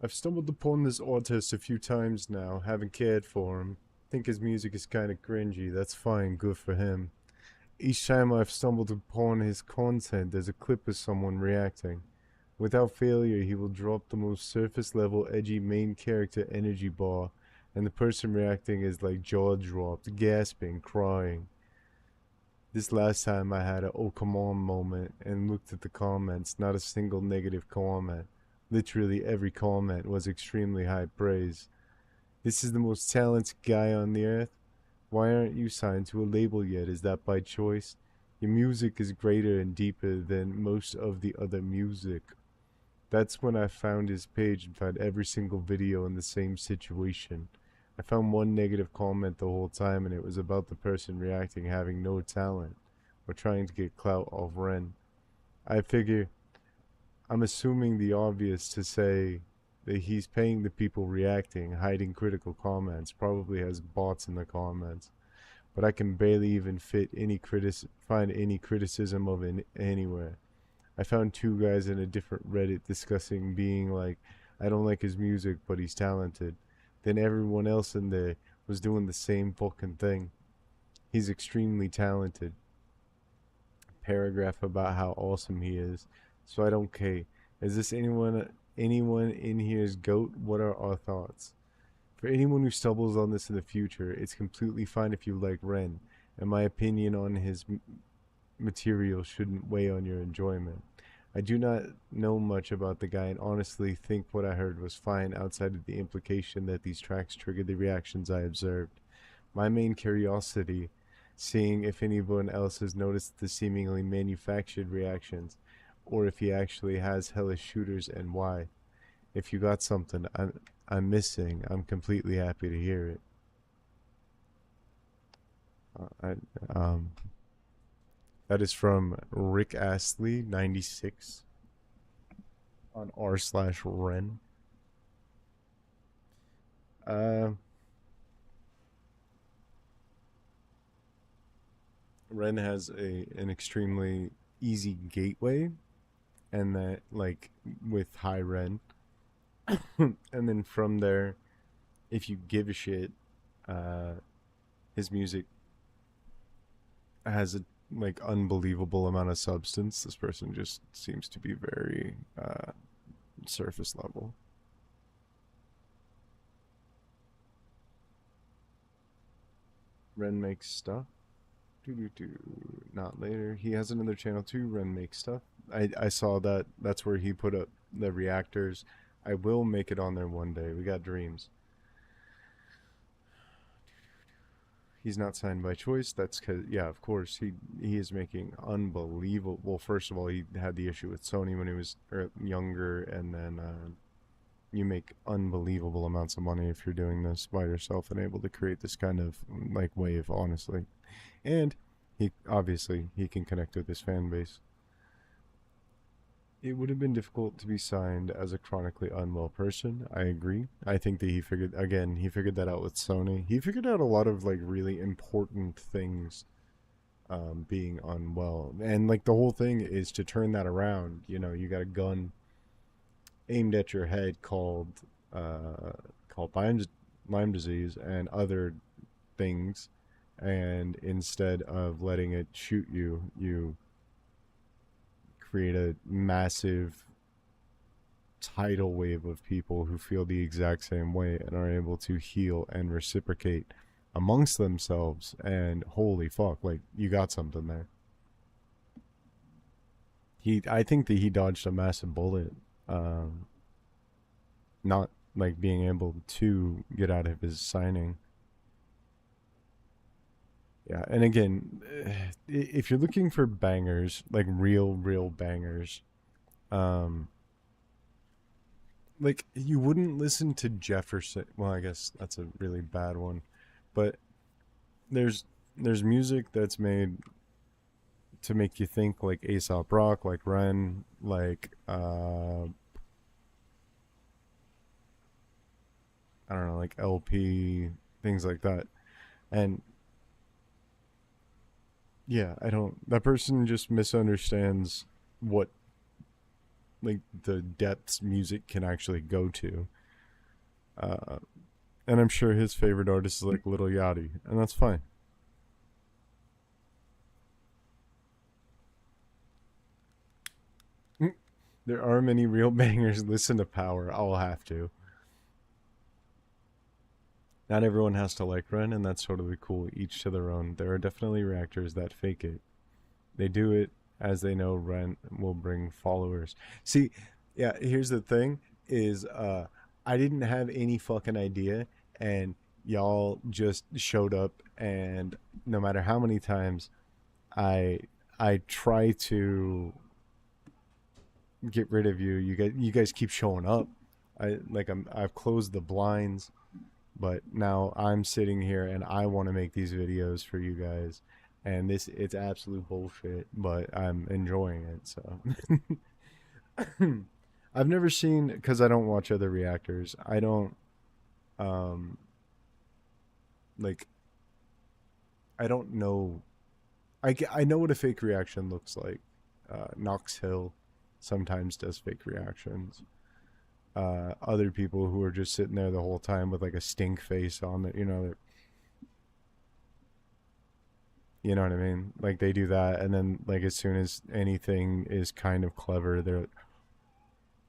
Speaker 1: I've stumbled upon this artist a few times now, haven't cared for him. Think his music is kinda cringy, that's fine, good for him. Each time I've stumbled upon his content, there's a clip of someone reacting. Without failure, he will drop the most surface level, edgy main character energy bar, and the person reacting is like jaw dropped, gasping, crying. This last time I had a oh come on moment and looked at the comments, not a single negative comment. Literally every comment was extremely high praise. This is the most talented guy on the earth. Why aren't you signed to a label yet? Is that by choice? Your music is greater and deeper than most of the other music. That's when I found his page and found every single video in the same situation. I found one negative comment the whole time, and it was about the person reacting having no talent or trying to get clout off Ren. I figure I'm assuming the obvious to say that he's paying the people reacting, hiding critical comments, probably has bots in the comments. But I can barely even find any criticism of it anywhere. I found 2 guys in a different Reddit discussing being like, I don't like his music, but he's talented. Then everyone else in there was doing the same fucking thing. He's extremely talented. Paragraph about how awesome he is. So I don't care. Is this anyone in here's goat? What are our thoughts? For anyone who stumbles on this in the future, it's completely fine if you like Ren, and my opinion on his material shouldn't weigh on your enjoyment. I do not know much about the guy and honestly think what I heard was fine outside of the implication that these tracks triggered the reactions I observed. My main curiosity, seeing if anyone else has noticed the seemingly manufactured reactions, or if he actually has hellish shooters and why. If you got something I'm missing, I'm completely happy to hear it. I That is from Rick Astley 96 on r/Ren. Uh, Ren has an extremely easy gateway, and that like with high Ren, and then from there, if you give a shit, uh, his music has a like unbelievable amount of substance. This person just seems to be very surface level. Ren makes stuff. Do. Not later. He has another channel too. Ren makes stuff. I saw that. That's where he put up the reactors. I will make it on there one day. We got dreams. He's not signed by choice. That's because, yeah, of course he is making unbelievable. Well, first of all, he had the issue with Sony when he was younger, and then you make unbelievable amounts of money if you're doing this by yourself and able to create this kind of like wave, honestly. And he obviously he can connect with his fan base. It would have been difficult to be signed as a chronically unwell person. I agree. I think that he figured that out with Sony. He figured out a lot of like really important things, being unwell. And like the whole thing is to turn that around. You know, you got a gun aimed at your head uh, called Lyme disease and other things. And instead of letting it shoot you, you create a massive tidal wave of people who feel the exact same way and are able to heal and reciprocate amongst themselves. And holy fuck, like you got something there. I think that he dodged a massive bullet, um, not like being able to get out of his signing. Yeah, and again, if you're looking for bangers, like real bangers, um, like you wouldn't listen to Jefferson. Well, I guess that's a really bad one, but there's there's music that's made to make you think like Aesop Rock, like Ren, like I don't know, like LP, things like that. And yeah, I don't. That person just misunderstands what like the depths music can actually go to. Uh, and I'm sure his favorite artist is like Little Yachty, and that's fine. There are many real bangers. Listen to Power. I'll have to. Not everyone has to like Ren, and that's totally cool. Each to their own. There are definitely reactors that fake it. They do it as they know Ren will bring followers. See, yeah, here's the thing is I didn't have any fucking idea, and y'all just showed up, and no matter how many times I I try to get rid of you, you guys keep showing up. I've closed the blinds, but now I'm sitting here and I want to make these videos for you guys, and this it's absolute bullshit, but I'm enjoying it. So I've never seen, because I don't watch other reactors. I don't um like I don't know. I know what a fake reaction looks like. Knox Hill sometimes does fake reactions. Other people who are just sitting there the whole time with like a stink face on it, you know what I mean? Like they do that, and then like as soon as anything is kind of clever,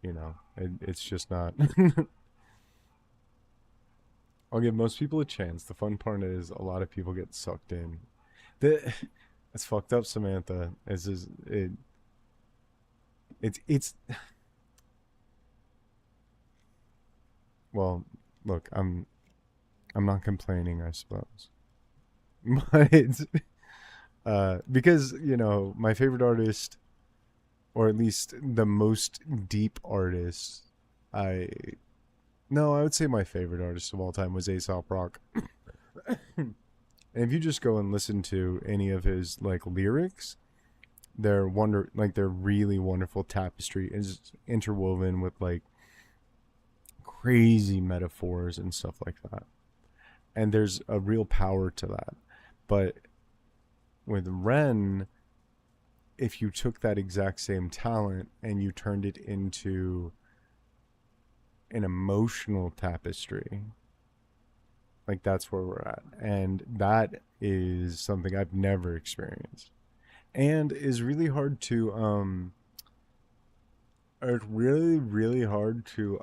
Speaker 1: it's just not. I'll give most people a chance. The fun part is a lot of people get sucked in. The It's fucked up, Samantha. It's well, look, I'm not complaining, I suppose, but because my favorite artist, or at least the most deep artist, I no, I would say my favorite artist of all time was Aesop Rock. And if you just go and listen to any of his like lyrics, they're really wonderful tapestry is interwoven with like crazy metaphors and stuff like that. And there's a real power to that. But with Ren, if you took that exact same talent and you turned it into an emotional tapestry, like that's where we're at. And that is something I've never experienced. And is really hard to it's really hard to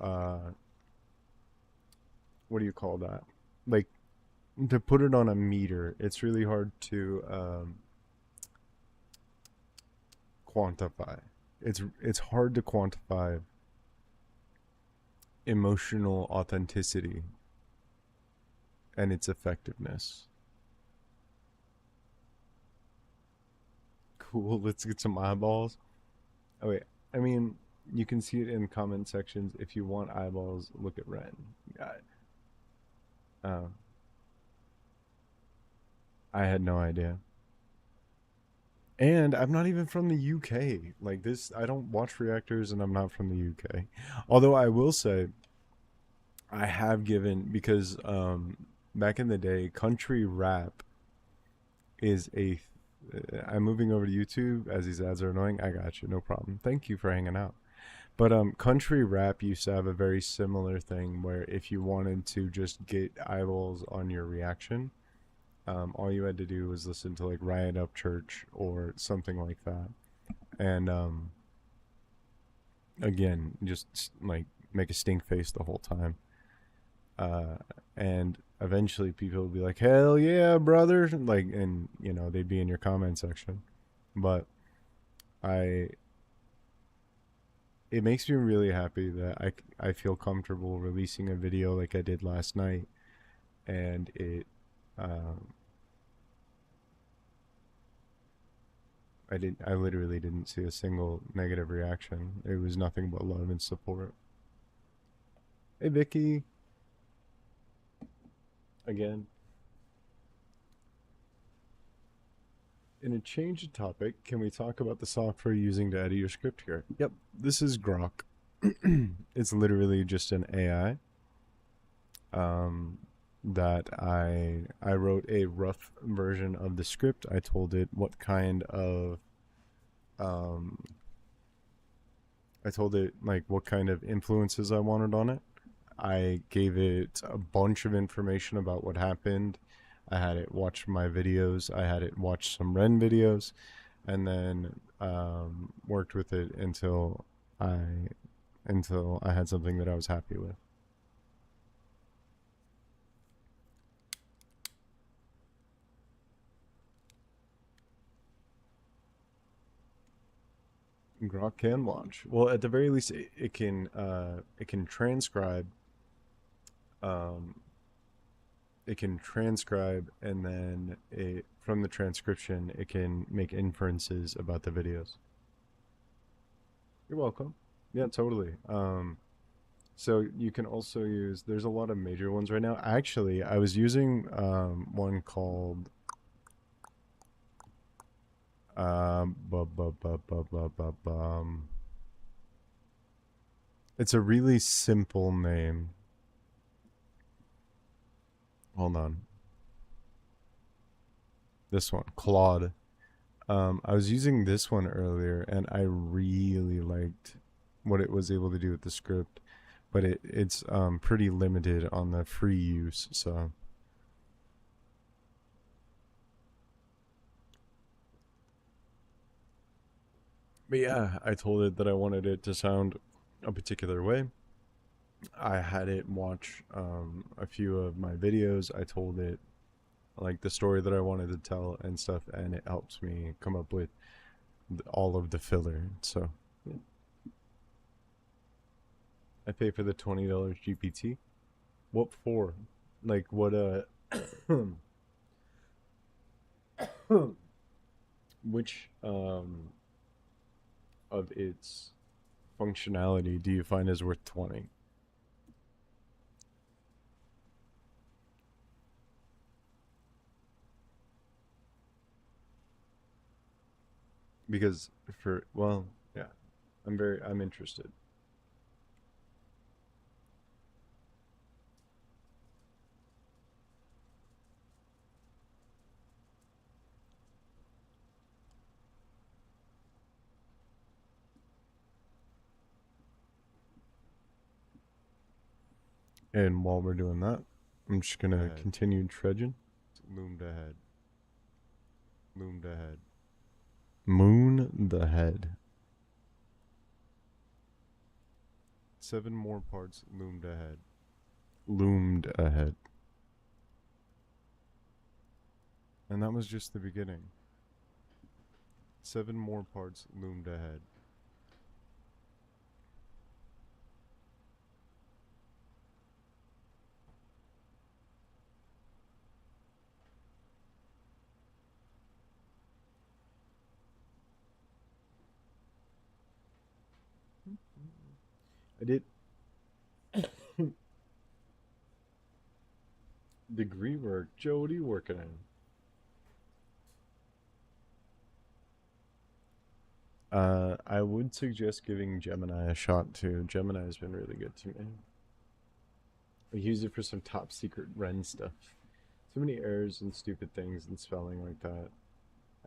Speaker 1: what do you call that? Like to put it on a meter, it's really hard to quantify. It's hard to quantify emotional authenticity and its effectiveness. Cool. Let's get some eyeballs. Oh wait, I mean, you can see it in comment sections. If you want eyeballs, look at Ren. Got it. I had no idea. And I'm not even from the UK. Like this, I don't watch reactors, and I'm not from the UK. Although I will say, I have given because back in the day, country rap is a. I'm moving over to YouTube as these ads are annoying. I got you, no problem. Thank you for hanging out. But country rap used to have a very similar thing where if you wanted to just get eyeballs on your reaction, all you had to do was listen to like Riot Up Church or something like that, and again, just like make a stink face the whole time. Uh, and eventually people would be like, "Hell yeah, brother!" Like, and they'd be in your comment section. But I, it makes me really happy that I feel comfortable releasing a video like I did last night, and um, I literally didn't see a single negative reaction. It was nothing but love and support. Hey Vicky, again. In a change of topic, can we talk about the software you're using to edit your script here? Yep, this is Grok. It's literally just an AI um, that I wrote a rough version of the script. I told it what kind of um, I told it like what kind of influences I wanted on it. I gave it a bunch of information about what happened. I had it watch my videos. I had it watch some Ren videos, and then worked with it I until I had something that I was happy with. Grok can watch. Well, at the very least, it can transcribe. Um, it can transcribe, and then from the transcription, it can make inferences about the videos. You're welcome. Yeah, totally. So you can also use. There's a lot of major ones right now. Actually, I was using one called it's a really simple name. Hold on. This one, Claude. I was using this one earlier, and I really liked what it was able to do with the script, but it's pretty limited on the free use. So, but yeah, I told it that I wanted it to sound a particular way. I had it watch a few of my videos. I told it like the story that I wanted to tell and stuff, and it helps me come up with all of the filler. So yeah. I pay for the $20 GPT. What for? Like what? Which of its functionality do you find is worth 20? Because yeah, I'm interested. And while we're doing that, I'm just gonna continue trudging. Loomed ahead. Loomed ahead. Moon the head. 7 more parts loomed ahead. Loomed ahead. And that was just the beginning. 7 more parts loomed ahead. I did degree work. Joe, what are you working on? I would suggest giving Gemini a shot too. Gemini has been really good to me. I use it for some top secret Ren stuff. So many errors and stupid things and spelling like that.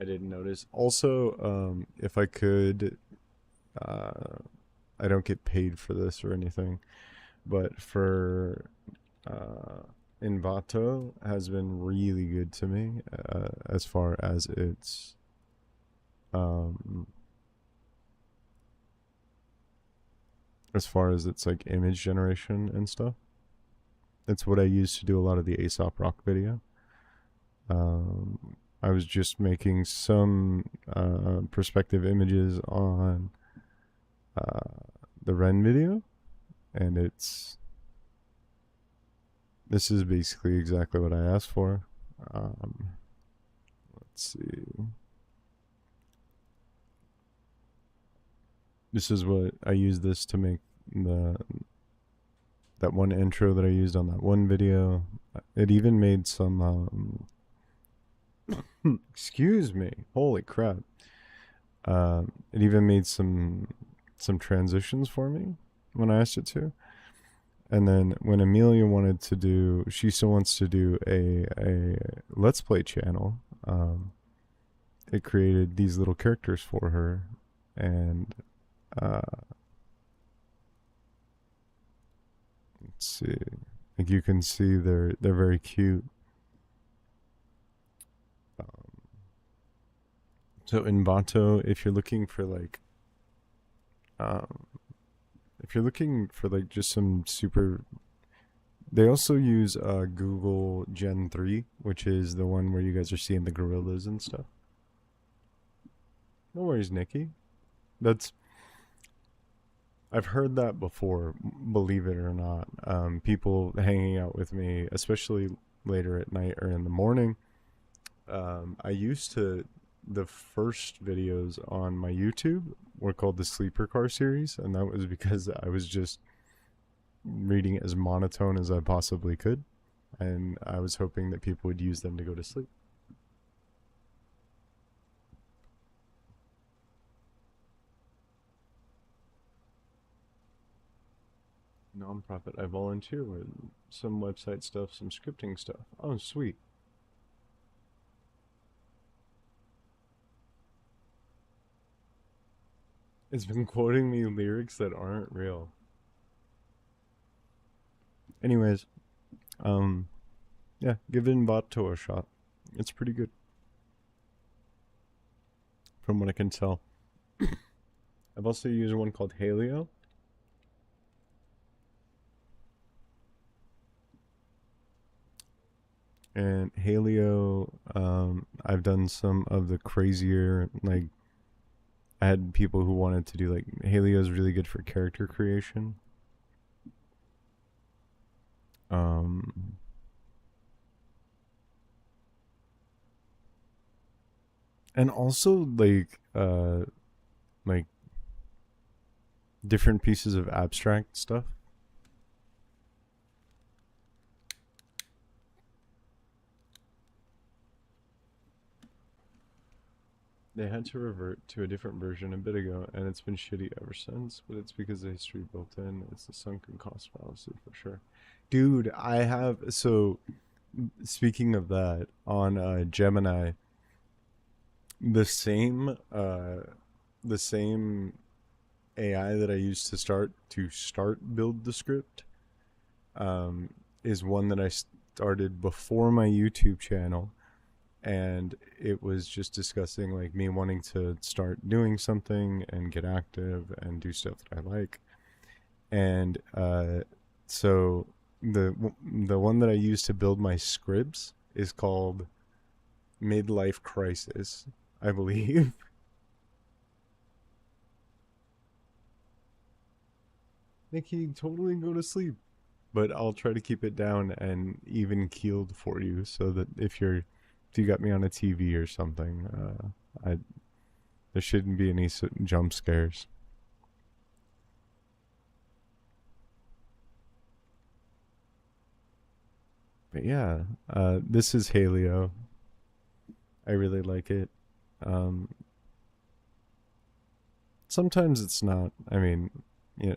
Speaker 1: I didn't notice. Also, if I could, uh, I don't get paid for this or anything, but for uh, Envato has been really good to me as far as um, its like image generation and stuff. It's what I use to do a lot of the Aesop Rock video. I was just making some perspective images on uh, the Ren video, and this is basically exactly what I asked for. Um, let's see. This is what I used this to make the that one intro that I used on that one video. It even made some excuse me. Holy crap. It even made some transitions for me when I asked it to. And then when Amelia wanted to do, she still wants to do a Let's Play channel. It created these little characters for her, and uh, let's see, like you can see they're very cute. Um, so in Vato, if you're looking for like, um, if you're looking for like just some super, they also use Google Gen 3, which is the one where you guys are seeing the gorillas and stuff. No worries, Nikki. That's I've heard that before, believe it or not. People hanging out with me, especially later at night or in the morning. I used to, the first videos on my YouTube were called the Sleeper Car series, and that was because I was just reading as monotone as I possibly could, and I was hoping that people would use them to go to sleep. Nonprofit. I volunteer with some website stuff, some scripting stuff. Oh, sweet. It's been quoting me lyrics that aren't real. Anyways, um, yeah, give Invato a shot. It's pretty good, from what I can tell. I've also used one called Halio. And Halio, I've done some of the crazier, like, I had people who wanted to do, like, Halio's really good for character creation. Um, and also, like, different pieces of abstract stuff. They had to revert to a different version a bit ago, and it's been shitty ever since, but it's because the history built in. It's the sunken cost fallacy for sure. Dude, I have. So, speaking of that, on Gemini, the same, the same AI that I used to start build the script, um, is one that I started before my YouTube channel, and it was just discussing like me wanting to start doing something and get active and do stuff that I like. And so the one that I use to build my scripts is called midlife crisis, I believe. Nikki, totally go to sleep. But I'll try to keep it down and even keeled for you, so that if you got me on a TV or something, I there shouldn't be any jump scares. But yeah, this is Halio. I really like it. Um, Sometimes it's not. I mean, you know,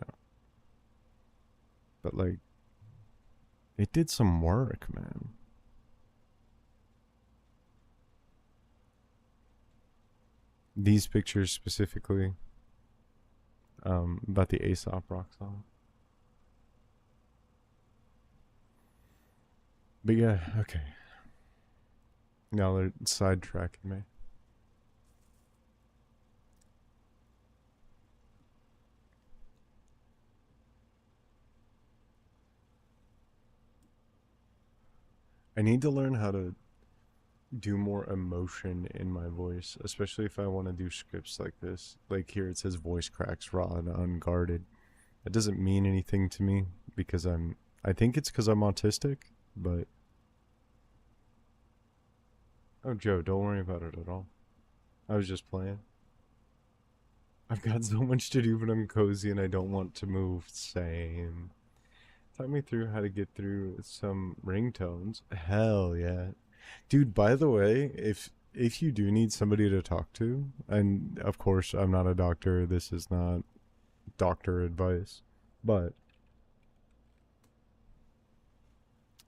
Speaker 1: but like it did some work, man. These pictures specifically, about the Aesop rock song. But yeah, okay. Now they're sidetracking me. I need to learn how to do more emotion in my voice, especially if I want to do scripts like this. Like here it says voice cracks raw and unguarded. It doesn't mean anything to me because I think it's because I'm autistic, but oh Joe, don't worry about it at all. I was just playing. I've got so much to do, but I'm cozy and I don't want to move. Same. Talk me through how to get through some ringtones. Hell yeah. Dude, by the way, if you do need somebody to talk to, and of course I'm not a doctor, this is not doctor advice, but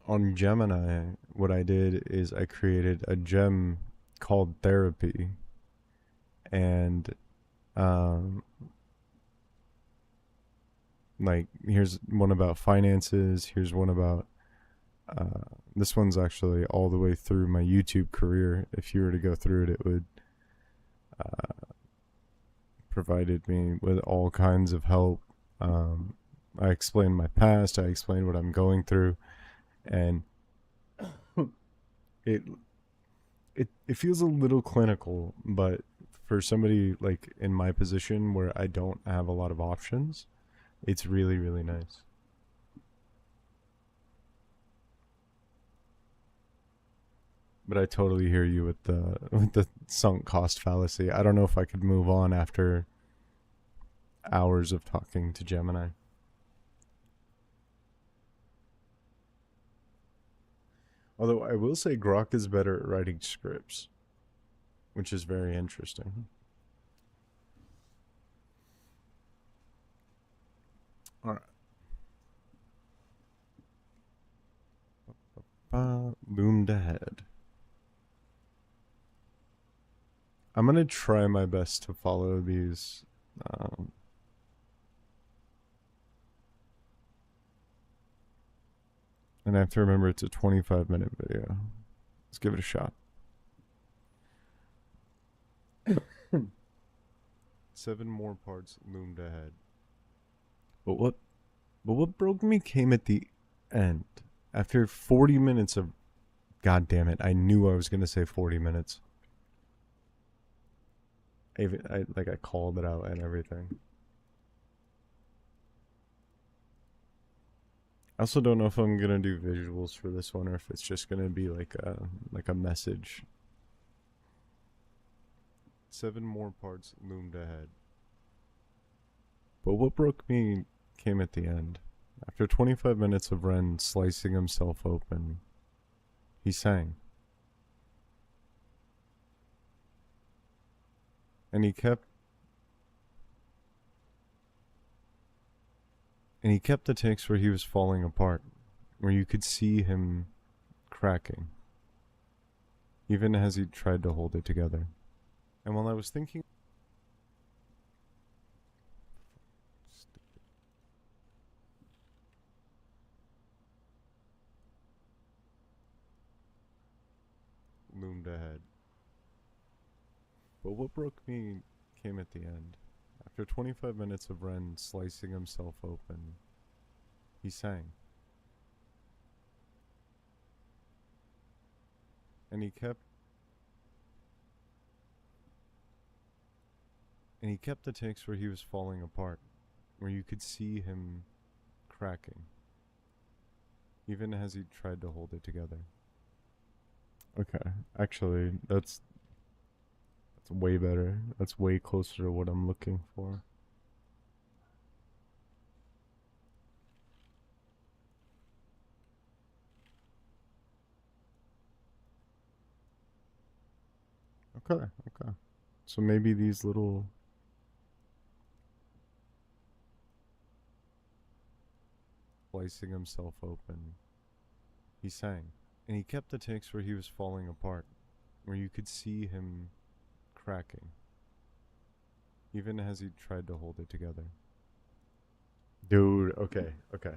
Speaker 1: on Gemini, what I did is I created a gem called therapy, and um like here's one about finances, here's one about this one's actually all the way through my YouTube career. If you were to go through it, it would provided me with all kinds of help. I explained my past, I explained what I'm going through, and it it feels a little clinical, but for somebody like in my position where I don't have a lot of options, it's really really nice. But I totally hear you with the sunk cost fallacy. I don't know if I could move on after hours of talking to Gemini. Although I will say Grok is better at writing scripts, which is very interesting. All right. Loomed ahead. I'm gonna try my best to follow these. Um, and I have to remember it's a 25-minute video. Let's give it a shot. 7 more parts loomed ahead. But what broke me came at the end. After 40 minutes of, god damn it, I knew I was gonna say 40 minutes. I called it out and everything. I also don't know if I'm gonna do visuals for this one or if it's just gonna be like a message. 7 more parts loomed ahead. But what broke me came at the end. After 25 minutes of Ren slicing himself open, he sang. And he kept the takes where he was falling apart, where you could see him cracking, even as he tried to hold it together. And while I was thinking, loomed ahead. But what broke me came at the end. After 25 minutes of Ren slicing himself open, he sang. And he kept And he kept the takes where he was falling apart, where you could see him cracking, even as he tried to hold it together. Okay, actually, that's way better. That's way closer to what I'm looking for. Okay, okay. So maybe these little slicing himself open. He sang. And he kept the takes where he was falling apart, where you could see him cracking, even as he tried to hold it together. Dude, okay, okay.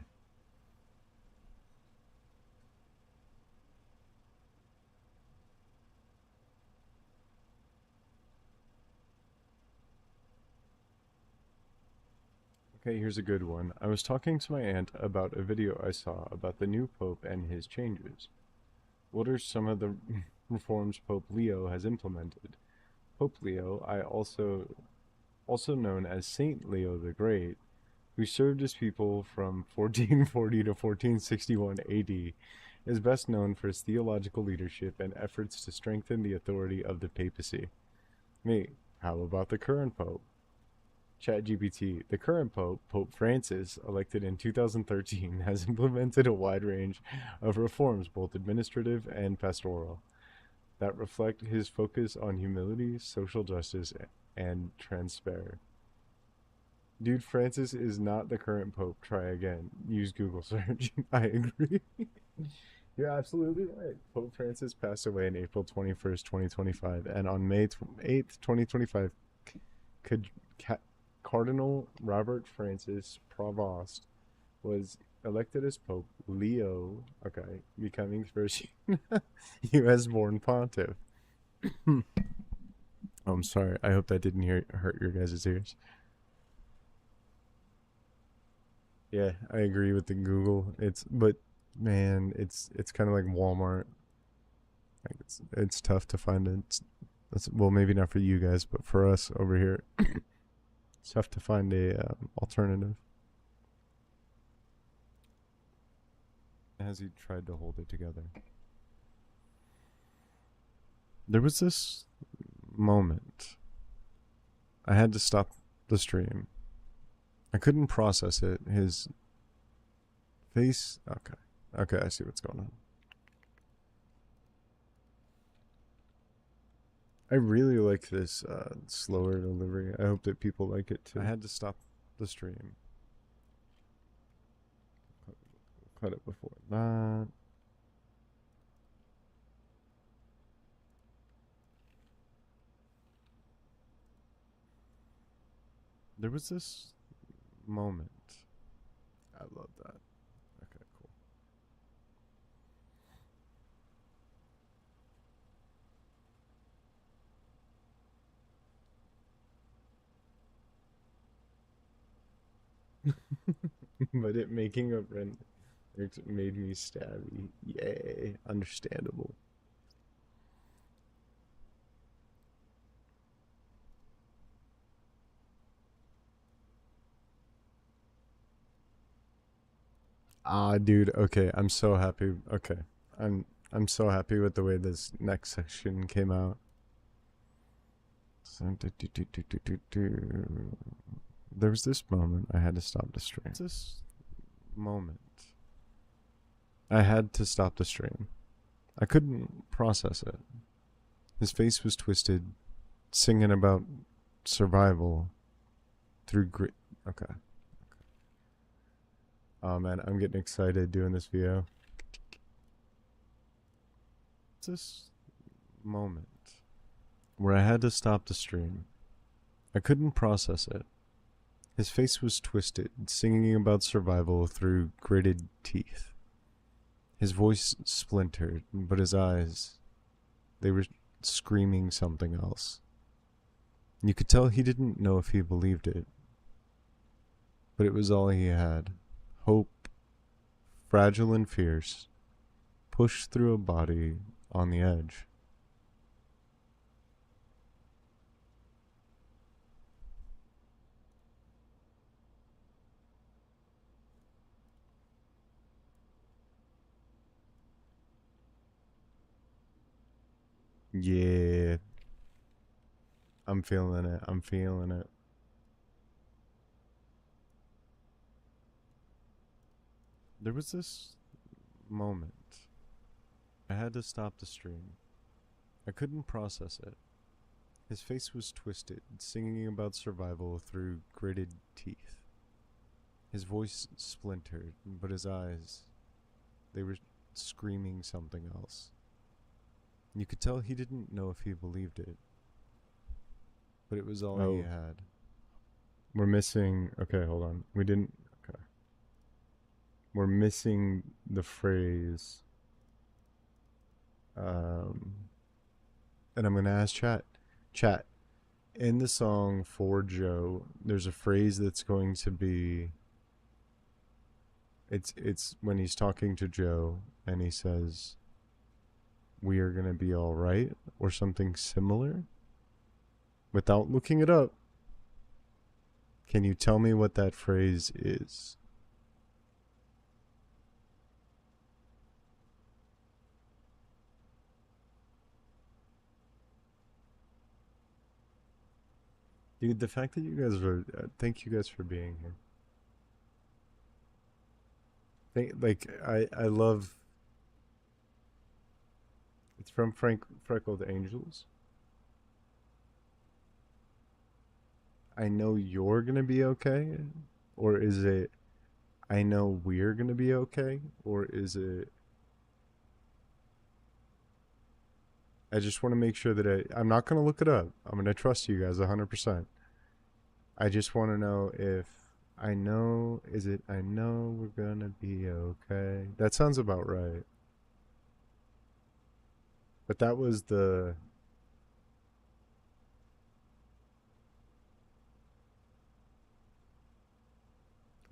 Speaker 1: Okay, here's a good one. I was talking to my aunt about a video I saw about the new Pope and his changes. What are some of the reforms Pope Leo has implemented? Pope Leo, also known as Saint Leo the Great, who served his people from 1440 to 1461 AD, is best known for his theological leadership and efforts to strengthen the authority of the papacy. Me, how about the current Pope? ChatGPT, the current Pope, Pope Francis, elected in 2013, has implemented a wide range of reforms, both administrative and pastoral, that reflect his focus on humility, social justice, and transparency. Dude, Francis is not the current Pope. Try again. Use Google search. I agree. You're absolutely right. Pope Francis passed away on April 21st, 2025, and on May 8th, 2025, could Cardinal Robert Francis Provost was elected as Pope Leo, okay, becoming first U.S. born pontiff. Oh, I'm sorry. I hope that didn't hurt your guys' ears. Yeah, I agree with the Google. But man, it's kind of like Walmart. Like it's tough to find it. Well, maybe not for you guys, but for us over here, it's tough to find a alternative. As he tried to hold it together, there was this moment. I had to stop the stream. I couldn't process it. His face. Okay, okay, I see what's going on. I really like this slower delivery. I hope that people like it too. I had to stop the stream. Cut it before that. There was this moment. I love that. Okay, cool. But it making a rent it made me stabby. Yay, understandable. Ah, dude. Okay, I'm so happy. Okay, I'm so happy with the way this next section came out. So, there was this moment I had to stop the stream. This moment I had to stop the stream. I couldn't process it. His face was twisted, singing about survival through grit. Okay. Oh man, I'm getting excited doing this video. This moment where I had to stop the stream. I couldn't process it. His face was twisted, singing about survival through gritted teeth. His voice splintered, but his eyes, they were screaming something else. You could tell he didn't know if he believed it, but it was all he had. Hope, fragile and fierce, pushed through a body on the edge. Yeah, I'm feeling it. I'm feeling it. There was this moment. I had to stop the stream. I couldn't process it. His face was twisted, singing about survival through gritted teeth. His voice splintered, but his eyes, they were screaming something else. You could tell he didn't know if he believed it, but it was all he Oh, had. We're missing. Okay, hold on. We didn't. Okay. We're missing the phrase. Um, and I'm going to ask chat. Chat. In the song for Joe, there's a phrase that's going to be. It's when he's talking to Joe and he says, "We are going to be all right," or something similar. Without looking it up, can you tell me what that phrase is? Dude, the fact that you guys are. Thank you guys for being here. I love. It's from Freckled Angels. I know you're gonna be okay, or is it? I know we're gonna be okay, or is it? I just want to make sure that I'm not gonna look it up. I'm gonna trust you guys 100%. I just want to know if I know. Is it? I know we're gonna be okay. That sounds about right. But that was the.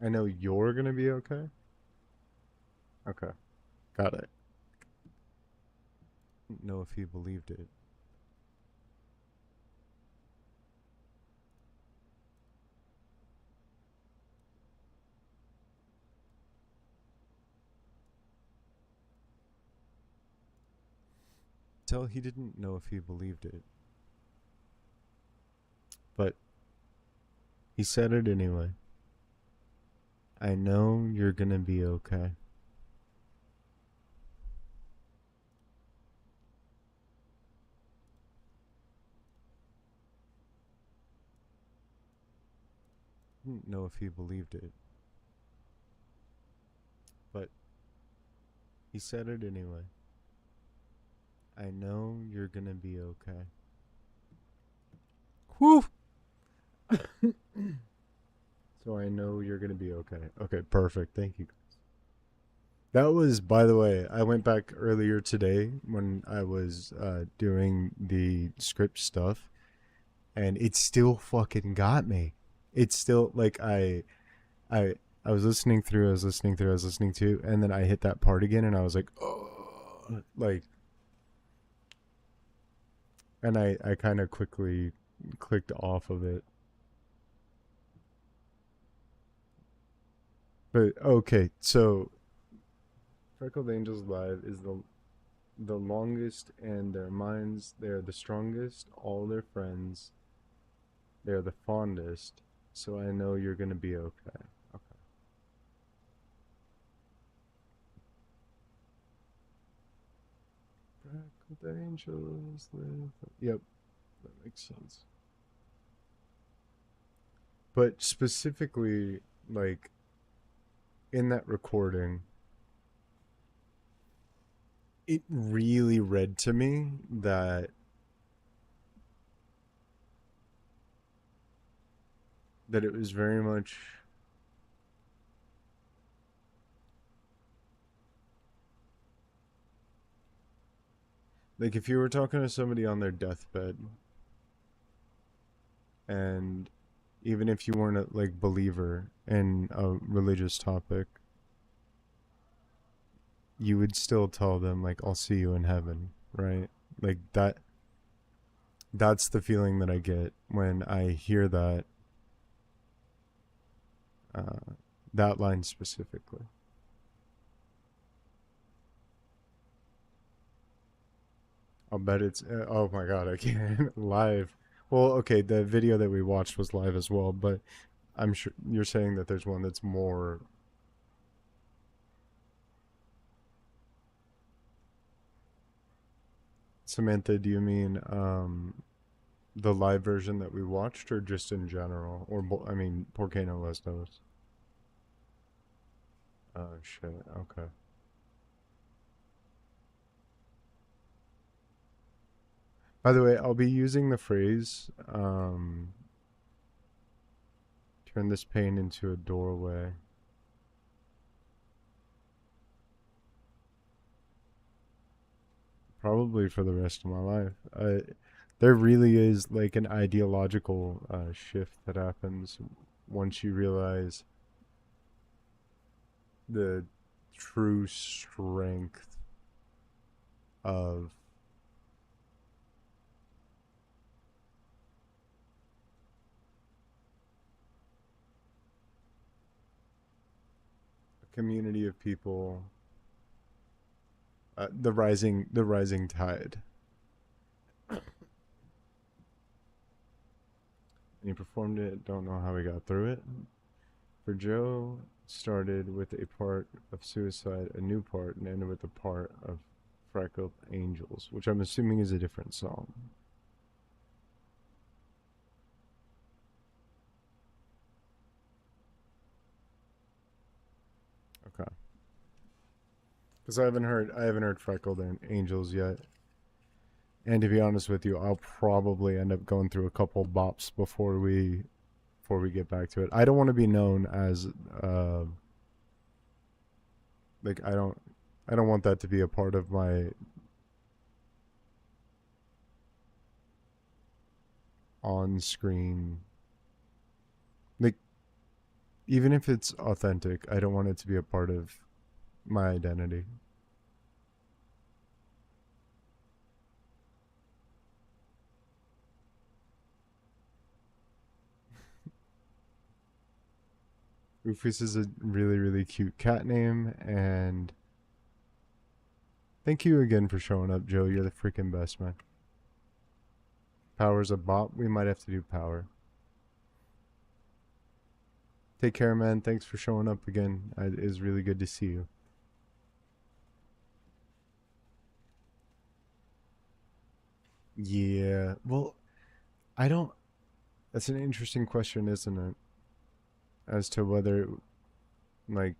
Speaker 1: I know you're gonna be okay. Okay, got it. Know if he believed it. Tell he didn't know if he believed it, but he said it anyway. I know you're gonna be okay. Didn't know if he believed it, but he said it anyway. I know you're gonna be okay. Whew! So I know you're gonna be okay. Okay, perfect. Thank you. That was, by the way, I went back earlier today when I was doing the script stuff, and it still fucking got me. It's still like I I was listening through, I was listening to, and then I hit that part again, and I was like, oh, like, and I kind of quickly clicked off of it. But okay, so Freckled Angels Live is the longest, and their minds they are the strongest. All their friends they are the fondest. So I know you're gonna be okay. Okay. Freckled Angels live. Yep, that makes sense. But specifically, like in that recording, it really read to me that it was very much like if you were talking to somebody on their deathbed, and even if you weren't a like believer in a religious topic, you would still tell them like I'll see you in heaven, right? Like that's the feeling that I get when I hear uh that line specifically. I'll bet it's. Oh my god, I can't live. Well, okay, the video that we watched was live as well, but I'm sure you're saying that there's one that's more. Samantha, do you mean the live version that we watched, or just in general, or I mean, Porque no Las Dos? Oh shit. Okay. By the way, I'll be using the phrase "turn this pain into a doorway" probably for the rest of my life. There really is like an ideological shift that happens once you realize the true strength of a community of people, the rising tide. And he performed it. Don't know how he got through it. For Joe, started with a part of Suicide, a new part, and ended with a part of Freckled Angels, which I'm assuming is a different song. Okay. Because I haven't heard Freckled Angels yet. And to be honest with you, I'll probably end up going through a couple bops before we get back to it. I don't want to be known as like I don't want that to be a part of my on-screen, like, even if it's authentic, I don't want it to be a part of my identity. Rufus is a really, really cute cat name, and thank you again for showing up, Joe. You're the freaking best, man. Power's a bop. We might have to do power. Take care, man. Thanks for showing up again. It is really good to see you. Yeah. Well, I don't. That's an interesting question, isn't it? As to whether, like,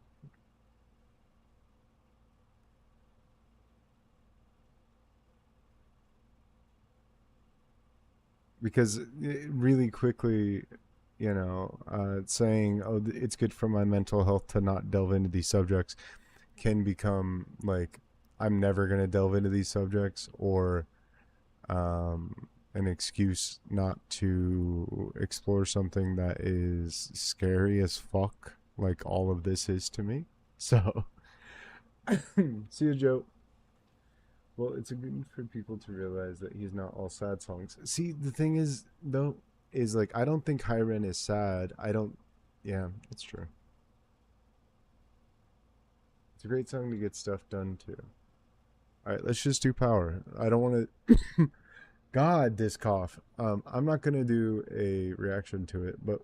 Speaker 1: because really quickly, saying, "Oh, it's good for my mental health to not delve into these subjects," can become like, "I'm never gonna delve into these subjects," or an excuse not to explore something that is scary as fuck, like all of this is to me. So, see you, Joe. Well, it's a good for people to realize that he's not all sad songs. See, the thing is, though, is like I don't think Hyren is sad. I don't. Yeah, it's true. It's a great song to get stuff done too. All right, let's just do power. I don't want to. God, this cough. I'm not gonna do a reaction to it, but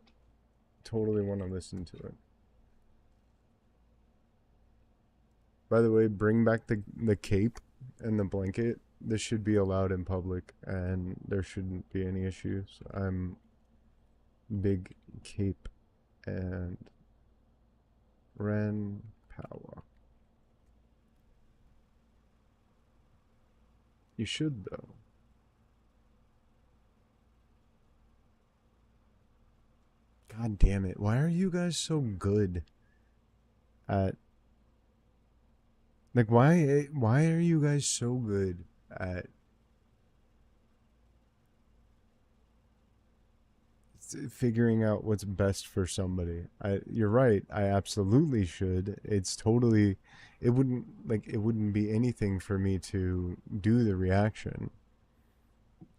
Speaker 1: totally want to listen to it. By the way, bring back the cape and the blanket. This should be allowed in public, and there shouldn't be any issues. I'm big cape and Ren power. You should though. God damn it! Why are you guys so good at, like, why are you guys so good at figuring out what's best for somebody? You're right. I absolutely should. It's totally. It wouldn't be anything for me to do the reaction,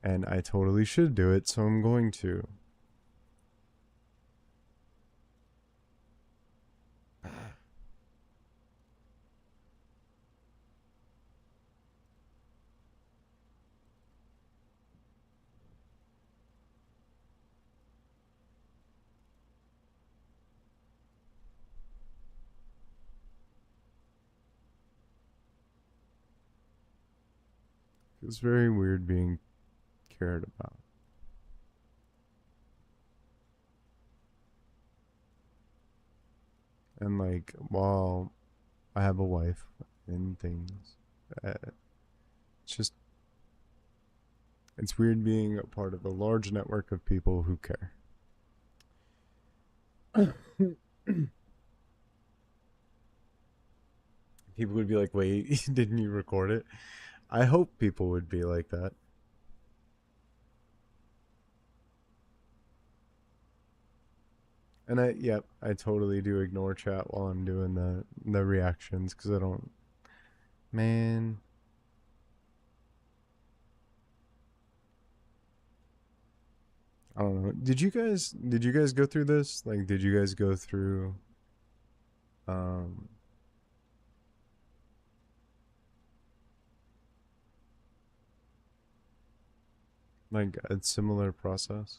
Speaker 1: and I totally should do it. So I'm going to. It's very weird being cared about. And like, while I have a wife and things, it's just it's weird being a part of a large network of people who care. People would be like, "Wait, didn't you record it?" I hope people would be like that. And yep, I totally do ignore chat while I'm doing the reactions because I don't. Man, I don't know. Did you guys go through this? Like, did you guys go through um like a similar process?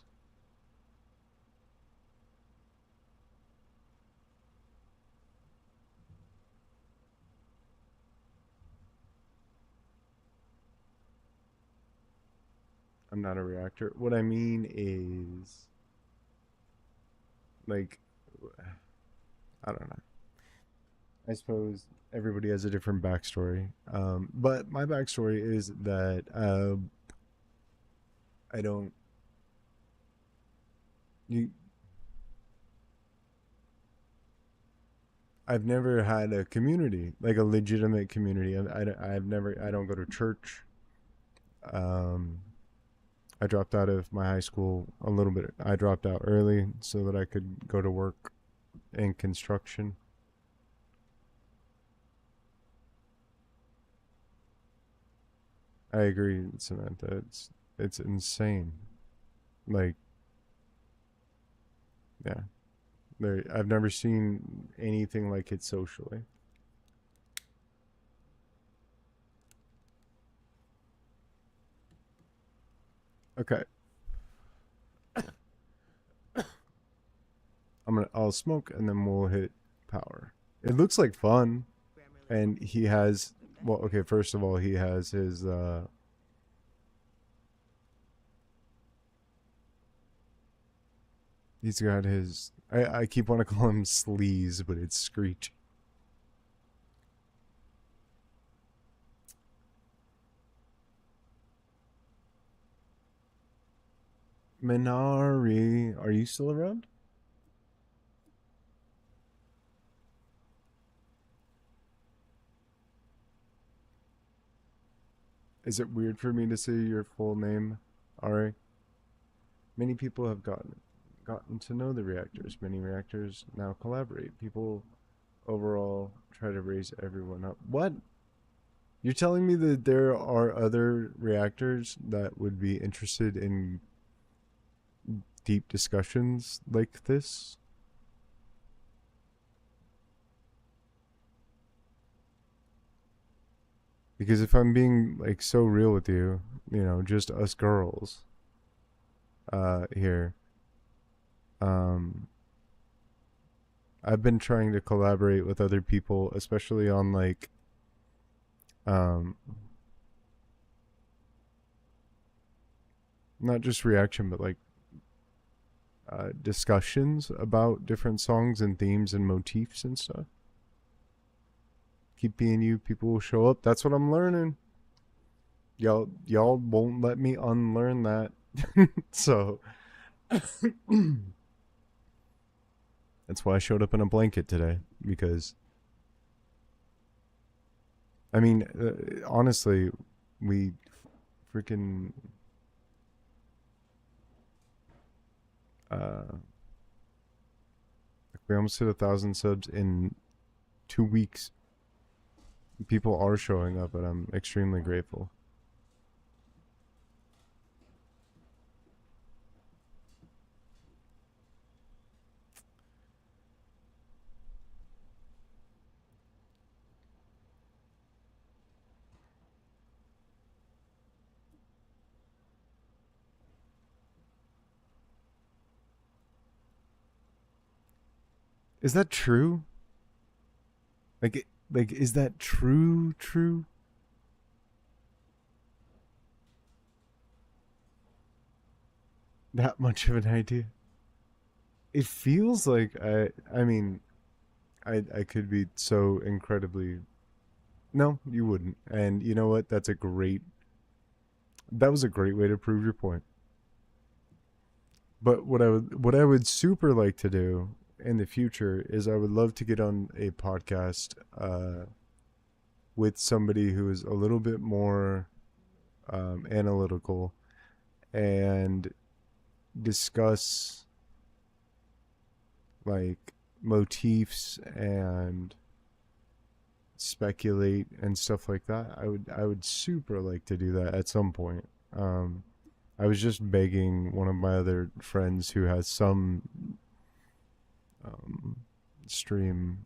Speaker 1: I'm not a reactor. What I mean is, like, I don't know. I suppose everybody has a different backstory. But my backstory is that I don't. You, I've never had a community, like a legitimate community. I've never. I don't go to church. Um, I dropped out of my high school a little bit. I dropped out early so that I could go to work in construction. I agree, Samantha. It's insane. Like, yeah, I've never seen anything like it socially. Okay, I'll smoke and then we'll hit power. It looks like fun, and he has. Well, okay. First of all, he has his. He's got his. I keep wanting to call him sleaze, but it's Screech. Minari, are you still around? Is it weird for me to say your full name, Ari? Many people have gotten to know the reactors. Many reactors now collaborate. People overall try to raise everyone up. What? You're telling me that there are other reactors that would be interested in deep discussions like this? Because if I'm being like so real with you, just us girls here, um I've been trying to collaborate with other people, especially on like um not just reaction but like discussions about different songs and themes and motifs and stuff. Keep being you, people will show up. That's what I'm learning. Y'all won't let me unlearn that. So that's why I showed up in a blanket today, because I mean, honestly, we freaking uh we almost hit 1,000 subs in 2 weeks. People are showing up, and I'm extremely grateful. Is that true? Like, is that true? True? That much of an idea. It feels like I mean, I could be so incredibly. No, you wouldn't. And you know what? That was a great way to prove your point. But what I would super like to do in the future is I would love to get on a podcast with somebody who is a little bit more analytical and discuss like motifs and speculate and stuff like that. I would super like to do that at some point. Um, I was just begging one of my other friends who has some um, stream,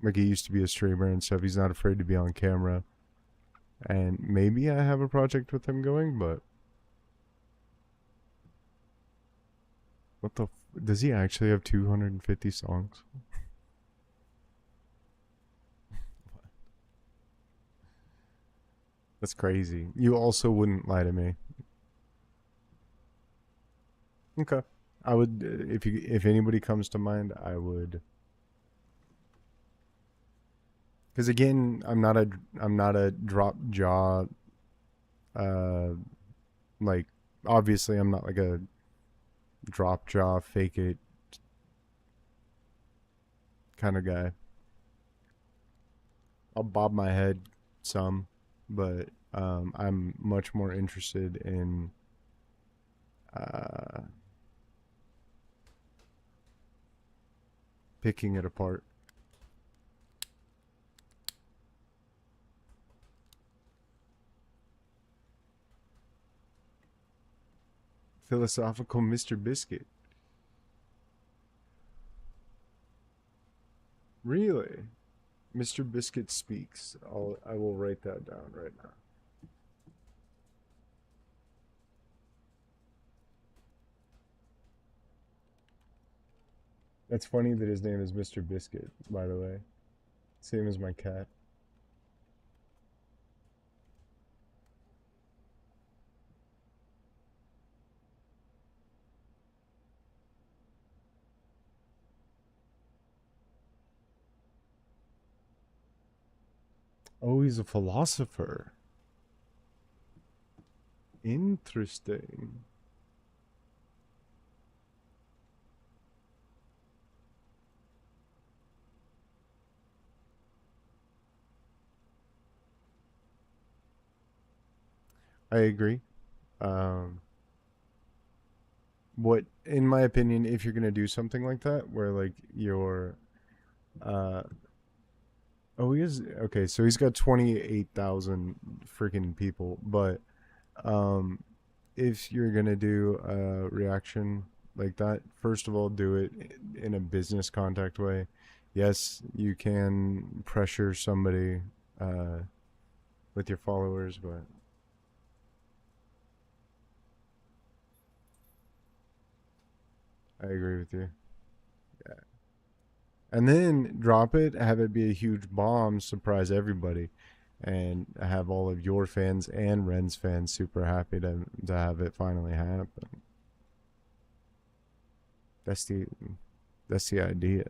Speaker 1: like he used to be a streamer and stuff. He's not afraid to be on camera, and maybe I have a project with him going. But what the? Does he actually have 250 songs? That's crazy. You also wouldn't lie to me. Okay. I would if anybody comes to mind, I would because again, I'm not a drop jaw uh like obviously I'm not like a drop jaw fake it kind of guy. I'll bob my head some, but I'm much more interested in uh picking it apart. Philosophical Mr. Biscuit. Really? Mr. Biscuit speaks. I will write that down right now. That's funny that his name is Mr. Biscuit, by the way. Same as my cat. Oh, he's a philosopher. Interesting. I agree. Um, what, in my opinion, if you're gonna do something like that, where like you're, uh, oh, he is okay. So he's got 28,000 freaking people, but um, if you're gonna do a reaction like that, first of all, do it in a business contact way. Yes, you can pressure somebody uh, with your followers, but I agree with you. Yeah. And then drop it, have it be a huge bomb, surprise everybody, and have all of your fans and Ren's fans super happy to have it finally happen. That's the that's the idea.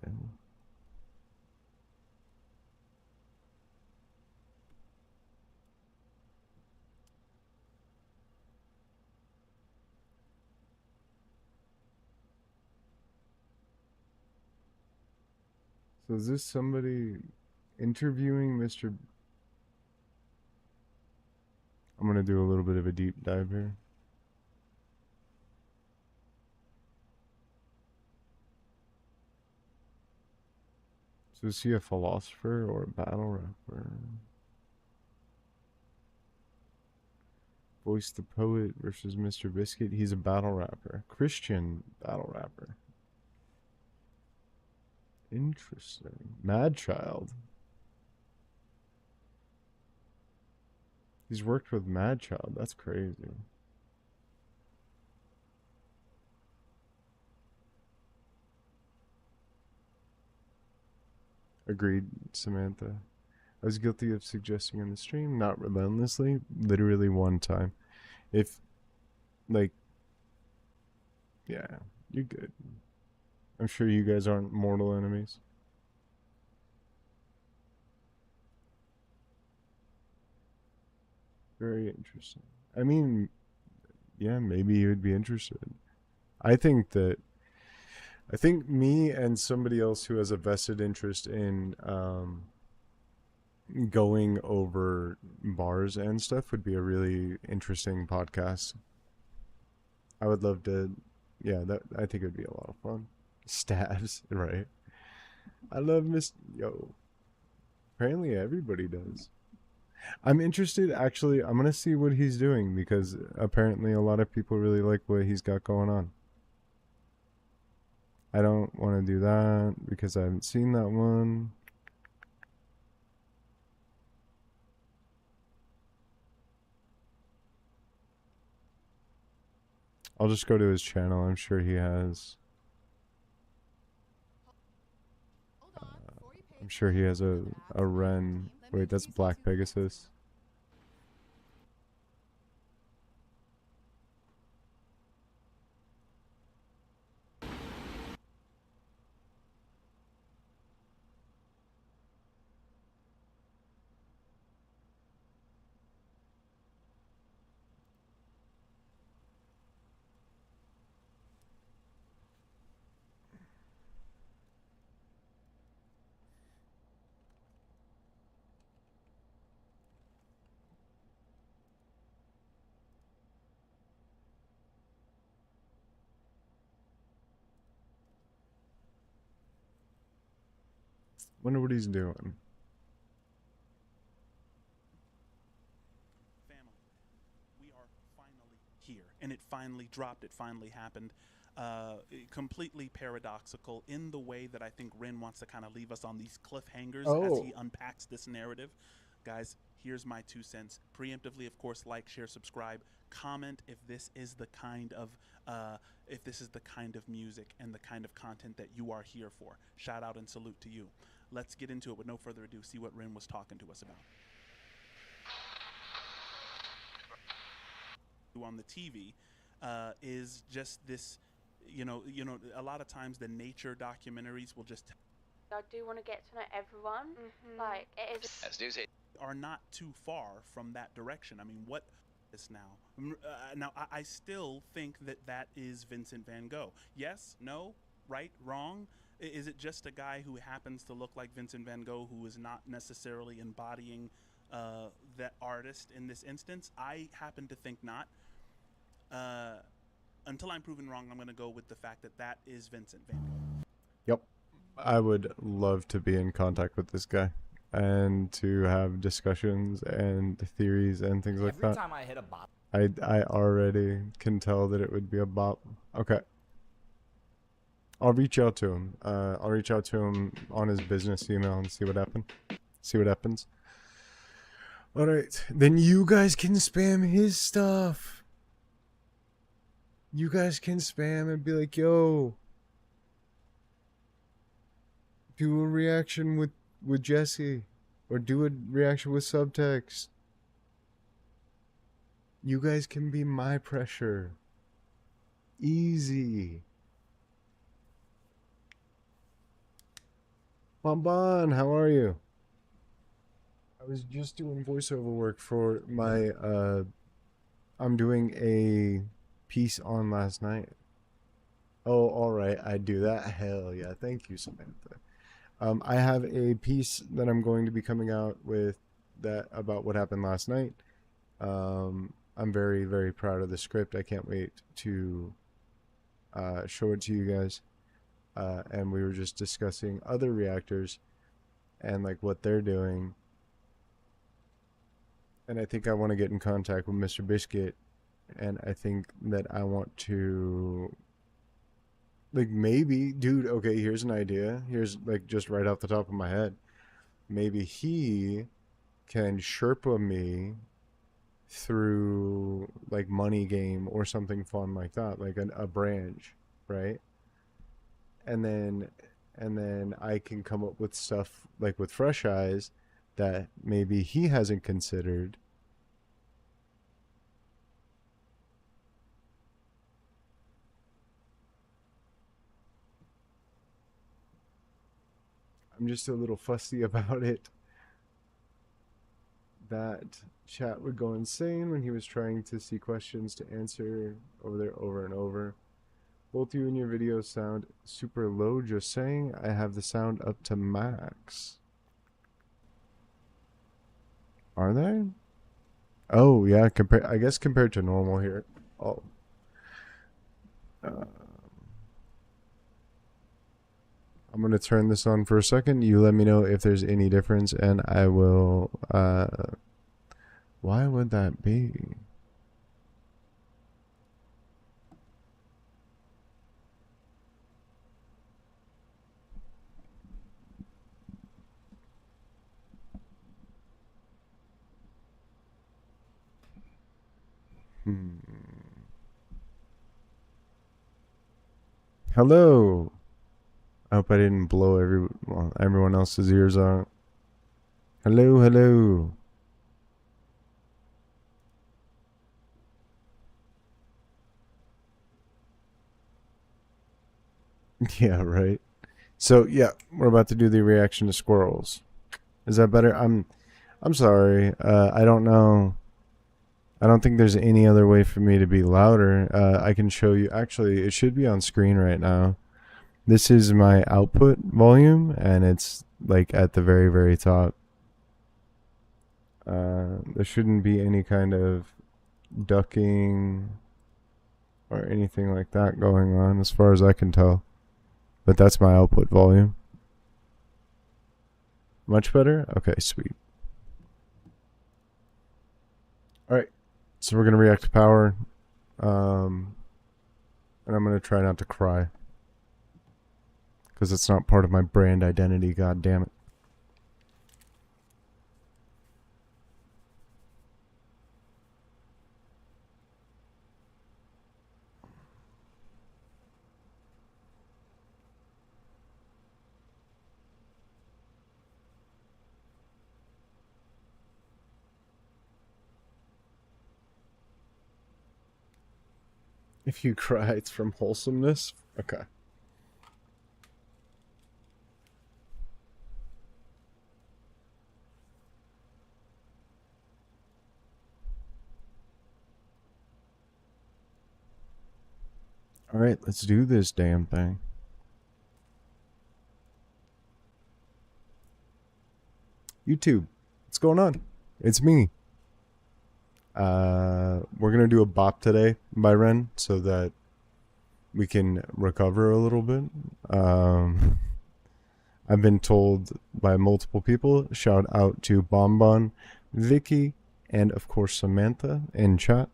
Speaker 1: So is this somebody interviewing Mr. I'm gonna do a little bit of a deep dive here. So is he a philosopher or a battle rapper? Voice the Poet versus Mr. Biscuit. He's a battle rapper. Christian battle rapper. Interesting. Mad Child. He's worked with Mad Child. That's crazy. Agreed, Samantha. I was guilty of suggesting on the stream, not relentlessly, literally one time. If, like, Yeah, you're good. I'm sure you guys aren't mortal enemies. Very interesting. I mean, yeah, maybe you would be interested. I think that I think me and somebody else who has a vested interest in going over bars and stuff would be a really interesting podcast. I would love to. Yeah, that I think it would be a lot of fun. Stabs, right? I love Miss Yo. Apparently, everybody does. I'm interested. Actually, I'm gonna see what he's doing because apparently a lot of people really like what he's got going on. I don't want to do that because I haven't seen that one. I'll just go to his channel. I'm sure he has. I'm sure he has a Ren. Wait, that's Black Pegasus. Wonder what he's doing.
Speaker 3: Family, we are finally here, and it finally dropped. It finally happened. Completely paradoxical in the way that I think Rin wants to kind of leave us on these cliffhangers as he unpacks this narrative. Guys, here's my 2 cents. Preemptively, of course, like, share, subscribe, comment if this is the kind of music and the kind of content that you are here for. Shout out and salute to you. Let's get into it with no further ado. See what Rin was talking to us about. On the TV is just this, a lot of times the nature documentaries will just
Speaker 2: I do want to get to know everyone. Like, it is.
Speaker 4: As news
Speaker 3: are not too far from that direction. I mean, what is now? Now, I still think that that is Vincent Van Gogh. Yes, no, right, wrong. Is it just a guy who happens to look like Vincent Van Gogh who is not necessarily embodying that artist in this instance? I happen to think not. Until I'm proven wrong, I'm going to go with the fact that that is Vincent Van Gogh.
Speaker 1: Yep. I would love to be in contact with this guy and to have discussions and theories and things like that.
Speaker 4: Every time I hit a bot.
Speaker 1: I already can tell that it would be a bop. Okay. I'll reach out to him. I'll reach out to him on his business email and see what happens. All right. Then you guys can spam his stuff. You guys can spam and be like, yo, do a reaction with Jesse, or do a reaction with subtext. You guys can be my pressure. Easy. Bonbon, how are you? I was just doing voiceover work for my I'm doing a piece on last night. Oh, all right, I do that. Hell yeah, thank you, Samantha. I have a piece that I'm going to be coming out with that about what happened last night. I'm very, very proud of the script. I can't wait to show it to you guys. And we were just discussing other reactors and like what they're doing. And I think I want to get in contact with Mr. Biscuit, and I think that I want to, like, maybe, dude, okay, here's an idea. Here's, like, just right off the top of my head. Maybe he can Sherpa me through, like, Money Game or something fun like that, like a branch, right? And then I can come up with stuff, like, with fresh eyes that maybe he hasn't considered. I'm just a little fussy about it. That chat would go insane when he was trying to see questions to answer over there over and over. Both you and your videos sound super low, just saying. I have the sound up to max. Are they? Oh, yeah, I guess compared to normal here. Oh. I'm going to turn this on for a second. You let me know if there's any difference, and I will... why would that be? Hello. I hope I didn't blow everyone else's ears out. Hello, hello. Yeah, right. So yeah, we're about to do the reaction to squirrels. Is that better? I'm sorry. I don't know. I don't think there's any other way for me to be louder. I can show you. Actually, it should be on screen right now. This is my output volume, and it's like at the very, very top. There shouldn't be any kind of ducking or anything like that going on as far as I can tell. But that's my output volume. Much better? Okay, sweet. Alright, so we're going to react to Power. And I'm going to try not to cry. Because it's not part of my brand identity, god damn it. If you cry, it's from wholesomeness? Okay. Alright, let's do this damn thing. YouTube, what's going on? It's me. We're gonna do a bop today by Ren so that we can recover a little bit. I've been told by multiple people, shout out to Bonbon, Vicky, and of course Samantha in chat.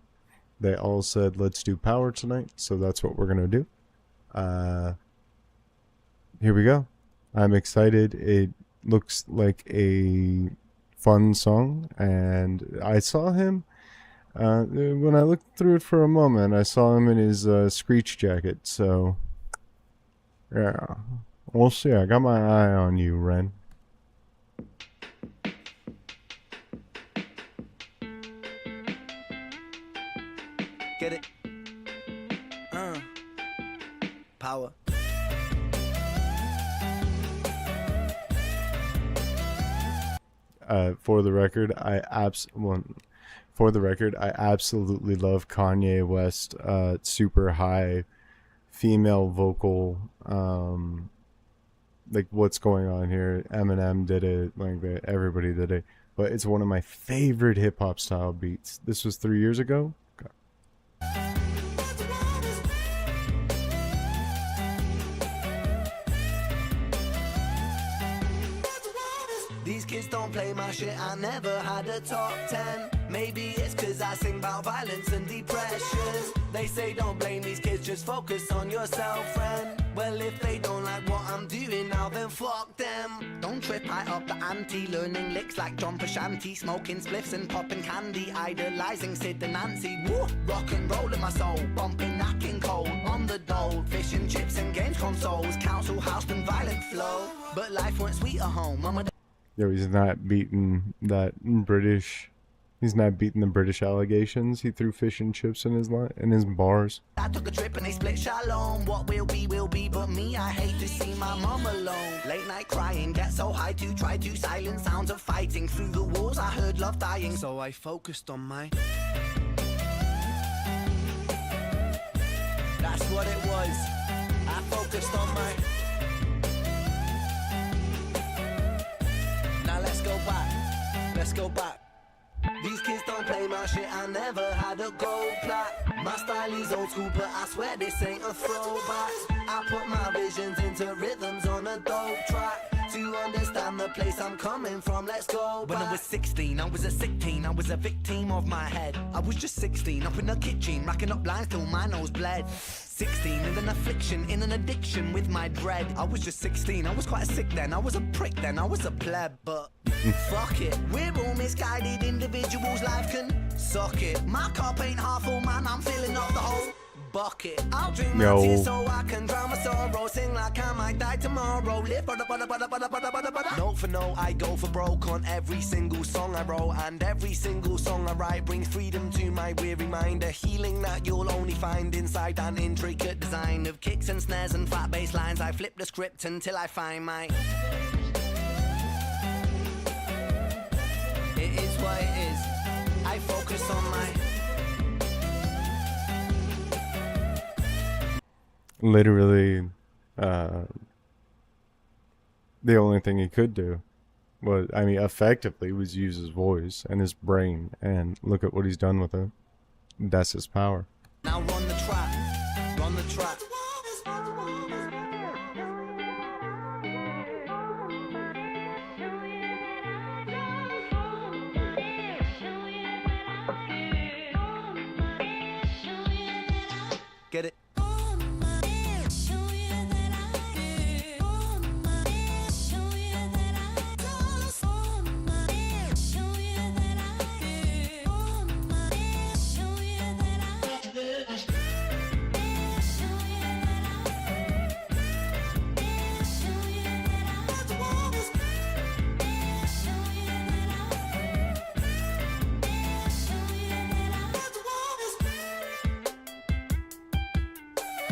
Speaker 1: They all said let's do Power tonight, so that's what we're gonna do. Here we go. I'm excited. It looks like a fun song, and I saw him when I looked through it for a moment. I saw him in his Screech jacket, so yeah, we'll see. I got my eye on you, Ren.
Speaker 4: Get it? Power.
Speaker 1: For the record, I absolutely love Kanye West. Super high female vocal. Like what's going on here? Eminem did it. Like everybody did it. But it's one of my favorite hip hop style beats. This was 3 years ago. Okay.
Speaker 4: These kids don't play my shit, I never had a top 10. Maybe it's cause I sing about violence and depression. They say don't blame these kids, just focus on yourself, friend. Well, if they don't like what I'm doing now, then fuck them. Don't trip, I up the ante, learning licks like John Pashanti, smoking spliffs and popping candy, idolizing Sid and Nancy. Woo! Rock and roll in my soul, bumping Nat King Cole on the dole, fish and chips and games consoles, council house and violent flow. But life weren't sweet at home, mama.
Speaker 1: Yo, he's not beating that British He's not beating the British allegations. He threw fish and chips in his bars.
Speaker 4: I took a trip and they split shalom. What will be, but me, I hate to see my mom alone. Late night crying, get so high to try to silence sounds of fighting. Through the walls I heard love dying, so I focused on my... That's what it was. I focused on my... Now let's go back. Let's go back. These kids don't play my shit, I never had a gold plaque. My style is old school, but I swear this ain't a throwback. I put my visions into rhythms on a dope track. To understand the place I'm coming from, let's go back. When I was 16, I was a sick teen, I was a victim of my head. I was just 16, up in the kitchen, racking up lines till my nose bled. 16, in an affliction, in an addiction with my dread. I was just 16, I was quite sick then, I was a prick then, I was a pleb, but fuck it. We're all misguided individuals, life can suck it. My cup ain't half full, man, I'm filling up the whole bucket. I'll drink my tears so I can drown my sorrow. Sing like I might die tomorrow. Live note for note, I go for broke on every single song I wrote. And every single song I write brings freedom to my weary mind. A healing that you'll only find inside an intricate design of kicks and snares and flat bass lines. I flip the script until I find my... It is what it is. I focus on my...
Speaker 1: Literally, the only thing he could do was, I mean, effectively was use his voice and his brain, and look at what he's done with it. That's his power.
Speaker 4: Now run the track, run the track. Get it?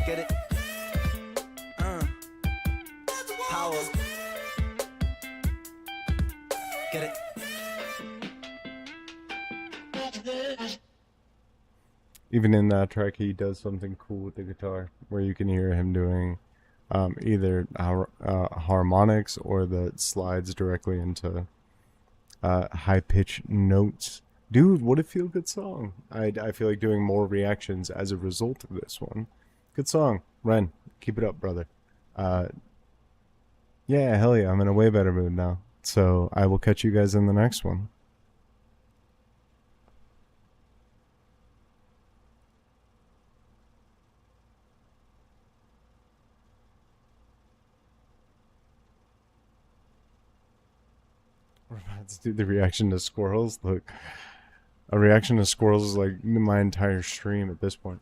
Speaker 4: Get it? Power. Get it?
Speaker 1: Even in that track, he does something cool with the guitar, where you can hear him doing either harmonics or that slides directly into high-pitched notes. Dude, what a feel-good song. I feel like doing more reactions as a result of this one. Good song. Ren, keep it up, brother. Yeah, hell yeah, I'm in a way better mood now. So I will catch you guys in the next one. We're about to do the reaction to squirrels. Look, a reaction to squirrels is like my entire stream at this point.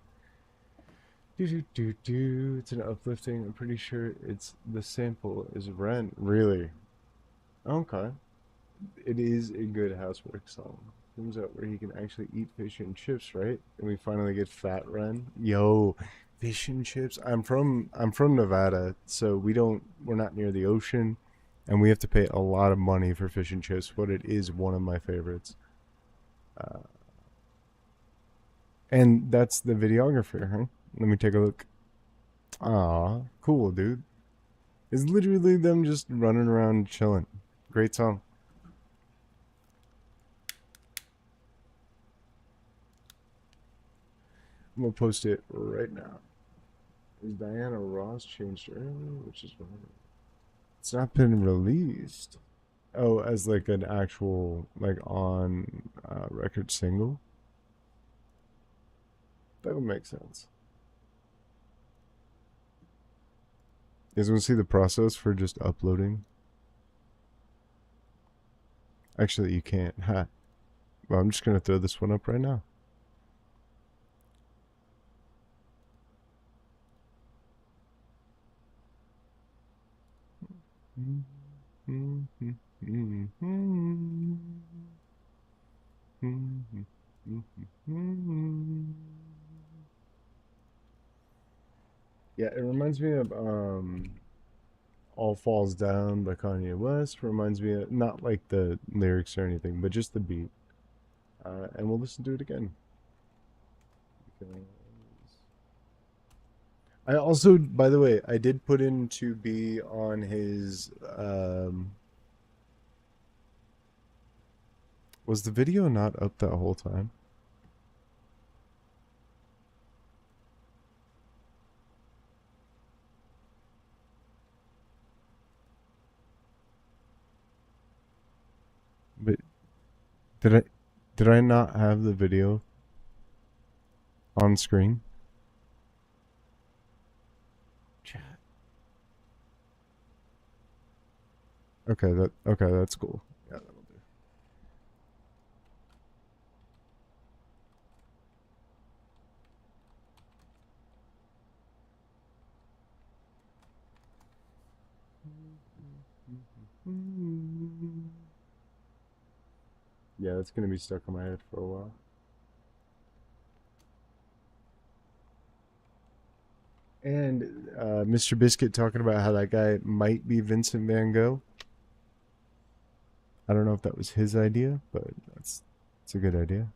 Speaker 1: It's an uplifting. I'm pretty sure it's the sample is Rent. Really? Okay. It is a good housework song. Comes out where he can actually eat fish and chips, right? And we finally get Fat Ren. Yo, fish and chips. I'm from Nevada, so we're not near the ocean, and we have to pay a lot of money for fish and chips, but it is one of my favorites. And that's the videographer, huh? Let me take a look. Aw, cool, dude. It's literally them just running around chilling. Great song. I'm gonna post it right now. Is Diana Ross changed earlier? Which is wrong. It's not been released. Oh, as like an actual, like on record single? That would make sense. You guys want to see the process for just uploading? Actually, you can't. Ha. Well, I'm just going to throw this one up right now. Yeah, it reminds me of All Falls Down by Kanye West. Reminds me of, not like the lyrics or anything, but just the beat. And we'll listen to it again. I also, by the way, I did put in to be on his, was the video not up that whole time? But did I not have the video on screen? Chat. Okay, that's cool. Yeah, that'll do. Yeah, that's gonna be stuck in my head for a while. And Mr. Biscuit talking about how that guy might be Vincent Van Gogh. I don't know if that was his idea, but it's a good idea.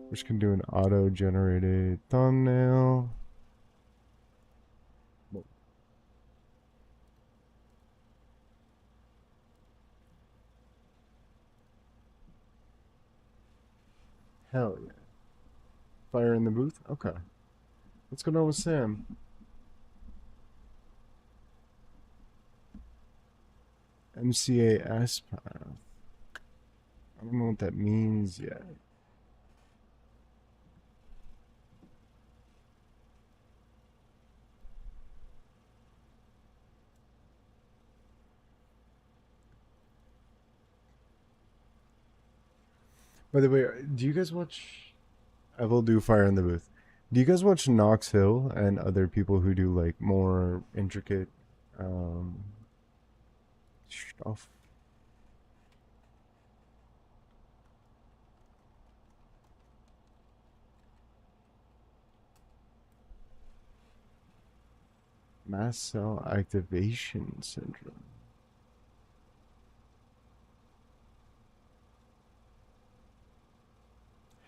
Speaker 1: Which can do an auto-generated thumbnail. Whoa. Hell yeah. Fire in the booth? Okay. What's going on with Sam? MCA S-Path. I don't know what that means yet. By the way, do you guys watch... I will do Fire in the Booth. Do you guys watch Knox Hill and other people who do like more intricate stuff? Mast cell activation syndrome.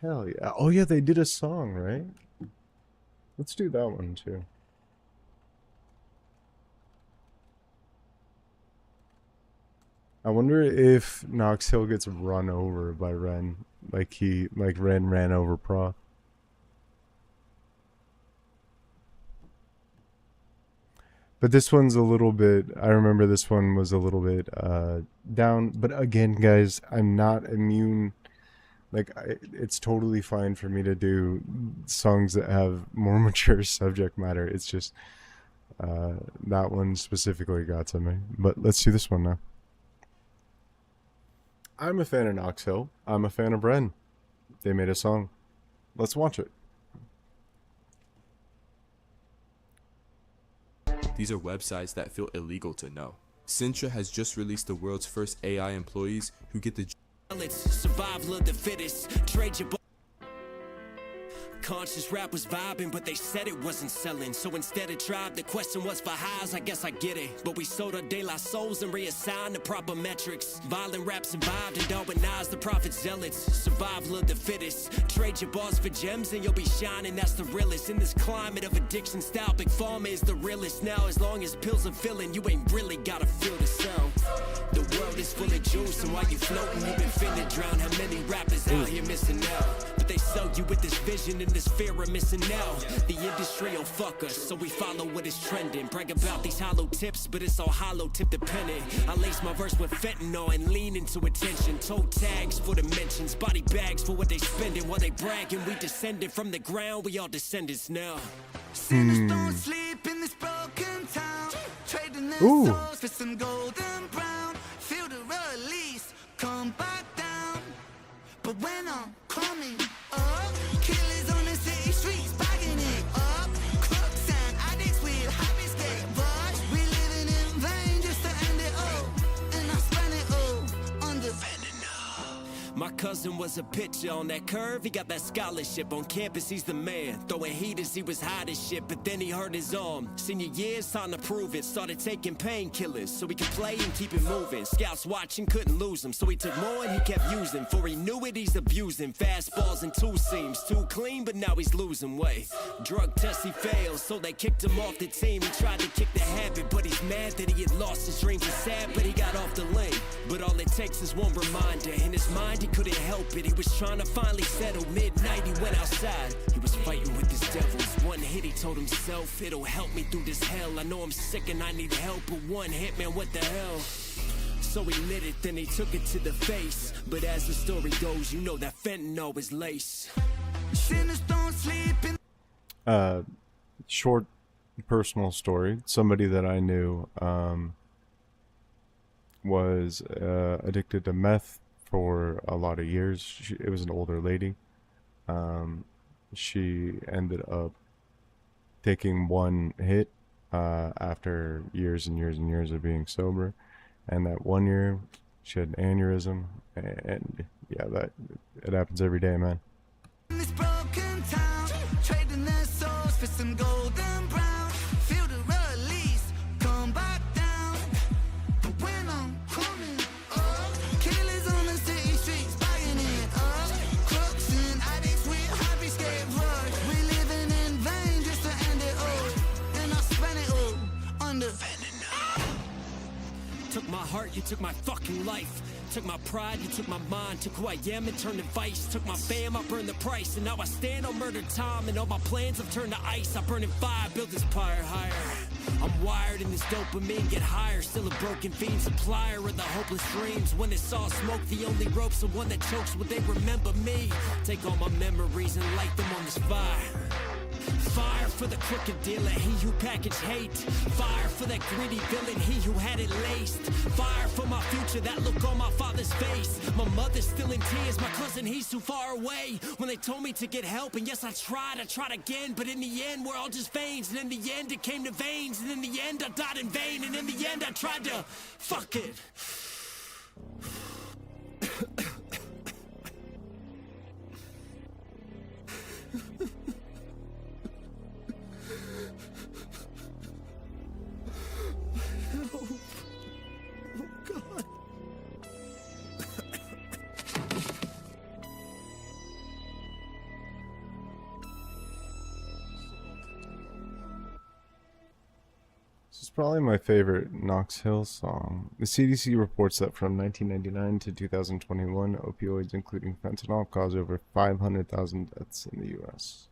Speaker 1: Hell yeah. Oh yeah, they did a song, right? Let's do that one too. I wonder if Knox Hill gets run over by Ren. Like Ren ran over Prof. But this one's a little bit, I remember this one was a little bit down. But again, guys, I'm not immune. Like, it's totally fine for me to do songs that have more mature subject matter. It's just, that one specifically got to me. But let's do this one now. I'm a fan of Knox Hill. I'm a fan of Ren. They made a song. Let's watch it.
Speaker 5: These are websites that feel illegal to know. Sintra has just released the world's first AI employees who get the
Speaker 4: survival of the fittest. Trade your conscious rap was vibing, but they said it wasn't selling. So instead of tribe, the question was for highs. I guess I get it. But we sold our De La Souls and reassigned the proper metrics. Violent rap survived and Darwinized the prophet zealots. Survival of the fittest. Trade your bars for gems and you'll be shining. That's the realest. In this climate of addiction style, Big Pharma is the realest. Now as long as pills are filling, you ain't really gotta feel the sound. The world is full of juice, and while you floating, you've been finna drown. How many rappers out here missing out? But they sell you with this vision and this fear of missing out. The industry will fuck us, so we follow what is trending. Brag about these hollow tips, but it's all hollow tip dependent. I lace my verse with fentanyl and lean into attention. Toe tags for the mentions, body bags for what they spending. While they bragging, we descended from the ground, we all descendants now. Sinners don't sleep in this broken town. Trading their souls for some golden brown. Feel the release, come back down. But when I'm coming up, killers on the city streets, bagging it up. Crooks and addicts with habits get rushed. We living in vain just to end it all. And I spend it all on the fentanyl. My
Speaker 6: cousin was a pitcher. On that curve, he got that scholarship. On campus, he's the man. Throwing heaters, he was hot as shit. But then he hurt his arm. Senior year's time to prove it. Started taking painkillers so he could play and keep it moving. Scouts watching, couldn't lose him. So he took more and he kept using. Before he knew it, he's abusing. Fastballs and two seams. Too clean, but now he's losing weight. Drug test, he failed. So they kicked him off the team. He tried to kick the habit, but he's mad that he had lost his dreams. He's sad, but he got off the lane. But all it takes is one reminder. In his mind, he couldn't help it. He was trying to finally settle. Midnight, he went outside. He was fighting with his devils. One hit, he told himself, it'll help me through this hell. I know I'm sick and I need help, but one hit, man, what the hell? So he lit it, then he took it to the face. But as the story goes, you know that fentanyl is lace. Sinners don't sleep in.
Speaker 1: Short personal story. Somebody that I knew was addicted to meth for a lot of years. It was an older lady. She ended up taking one hit after years and years and years of being sober. And that one year, she had an aneurysm. And yeah, it happens every day, man.
Speaker 4: This broken town, trading their souls for some golden brown. Feel the release, come back down. But when I'm coming up, killers on the city streets, buying it up. Crooks and addicts with happy escape rush. We living in vain just to end it all. And I spent it all under.
Speaker 6: Took my heart, you took my fucking life. Took my pride, you took my mind. Took who I am and turned to vice. Took my fam, I burned the price. And now I stand on murdered time. And all my plans have turned to ice. I burn in fire, build this pyre higher. I'm wired in this dopamine, get higher. Still a broken fiend, supplier of the hopeless dreams. When it's all smoke, the only rope's the one that chokes. Will they remember me? Take all my memories and light them on this fire. Fire for the crooked dealer, he who packaged hate. Fire for that greedy villain, he who had it laced. Fire for my future, that look on my father's face. My mother's still in tears, my cousin, he's too far away. When they told me to get help, and yes, I tried again. But in the end, we're all just veins. And in the end, it came to veins. And in the end, I died in vain. And in the end, I tried to, fuck it.
Speaker 1: This is probably my favorite Knox Hill song. The CDC reports that from 1999 to 2021, opioids including fentanyl caused over 500,000 deaths in the U.S.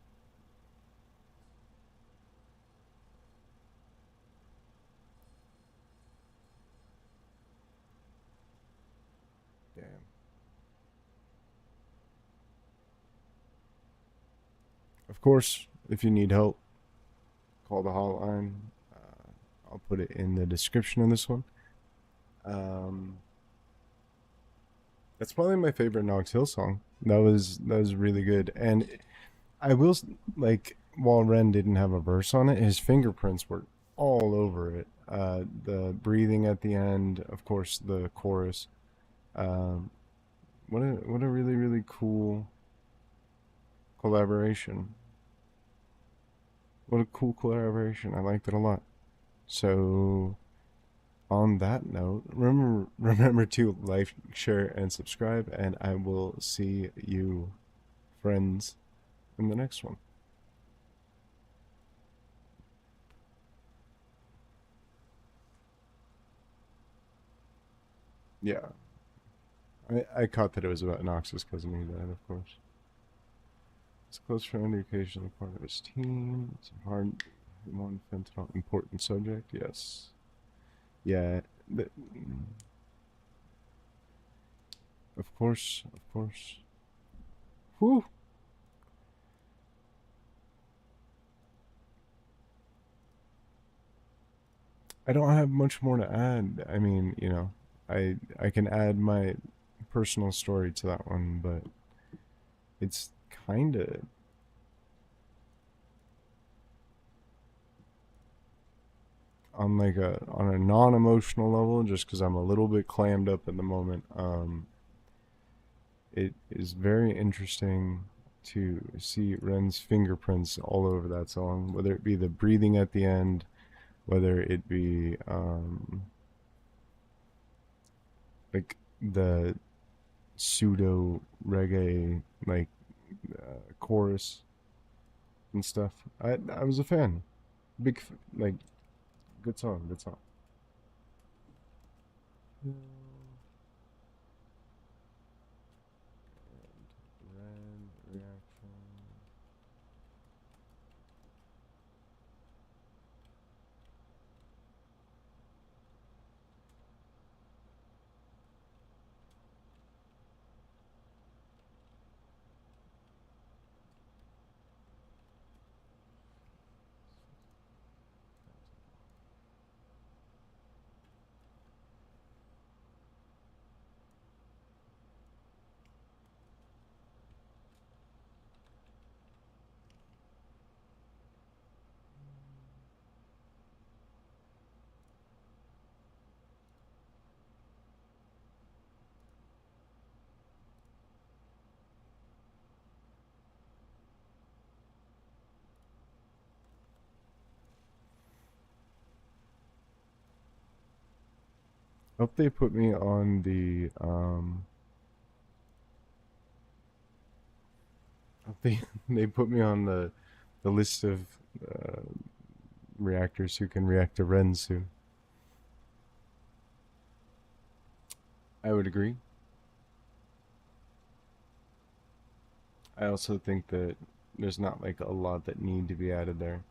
Speaker 1: Damn. Of course, if you need help, call the hotline. I'll put it in the description of this one. That's probably my favorite Knox Hill song. That was really good. And I will, like, while Ren didn't have a verse on it, his fingerprints were all over it. The breathing at the end, of course, the chorus. What a really, really cool collaboration. What a cool collaboration. I liked it a lot. So, on that note, remember to like, share, and subscribe, and I will see you, friends, in the next one. Yeah. I caught that it was about Knox's cousin who died, of course. It's a close friend who occasionally part of his team. It's a hard one fentanyl important subject, yes. Yeah. Of course. Whew. I don't have much more to add. I mean, you know, I can add my personal story to that one, but it's kind of on like on a non-emotional level, just because I'm a little bit clammed up at the moment. it is very interesting to see Ren's fingerprints all over that song, whether it be the breathing at the end, whether it be like the pseudo reggae like chorus and stuff. I was a fan. Like good song, good song. Ren reaction. Hope they put me on the hope they put me on the list of uh, reactors who can react to Ren soon. I would agree. I also think that there's not like a lot that need to be added there.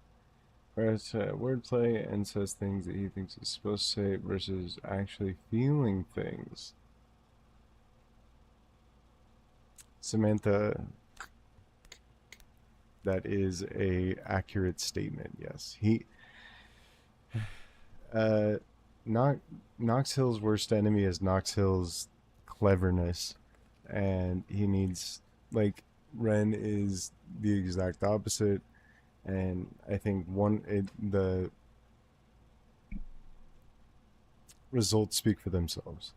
Speaker 1: Whereas wordplay and says things that he thinks he's supposed to say versus actually feeling things. Samantha, that is a accurate statement. Yes, he. Knox Hill's worst enemy is Knox Hill's cleverness, and he needs like Ren is the exact opposite. And I think the results speak for themselves.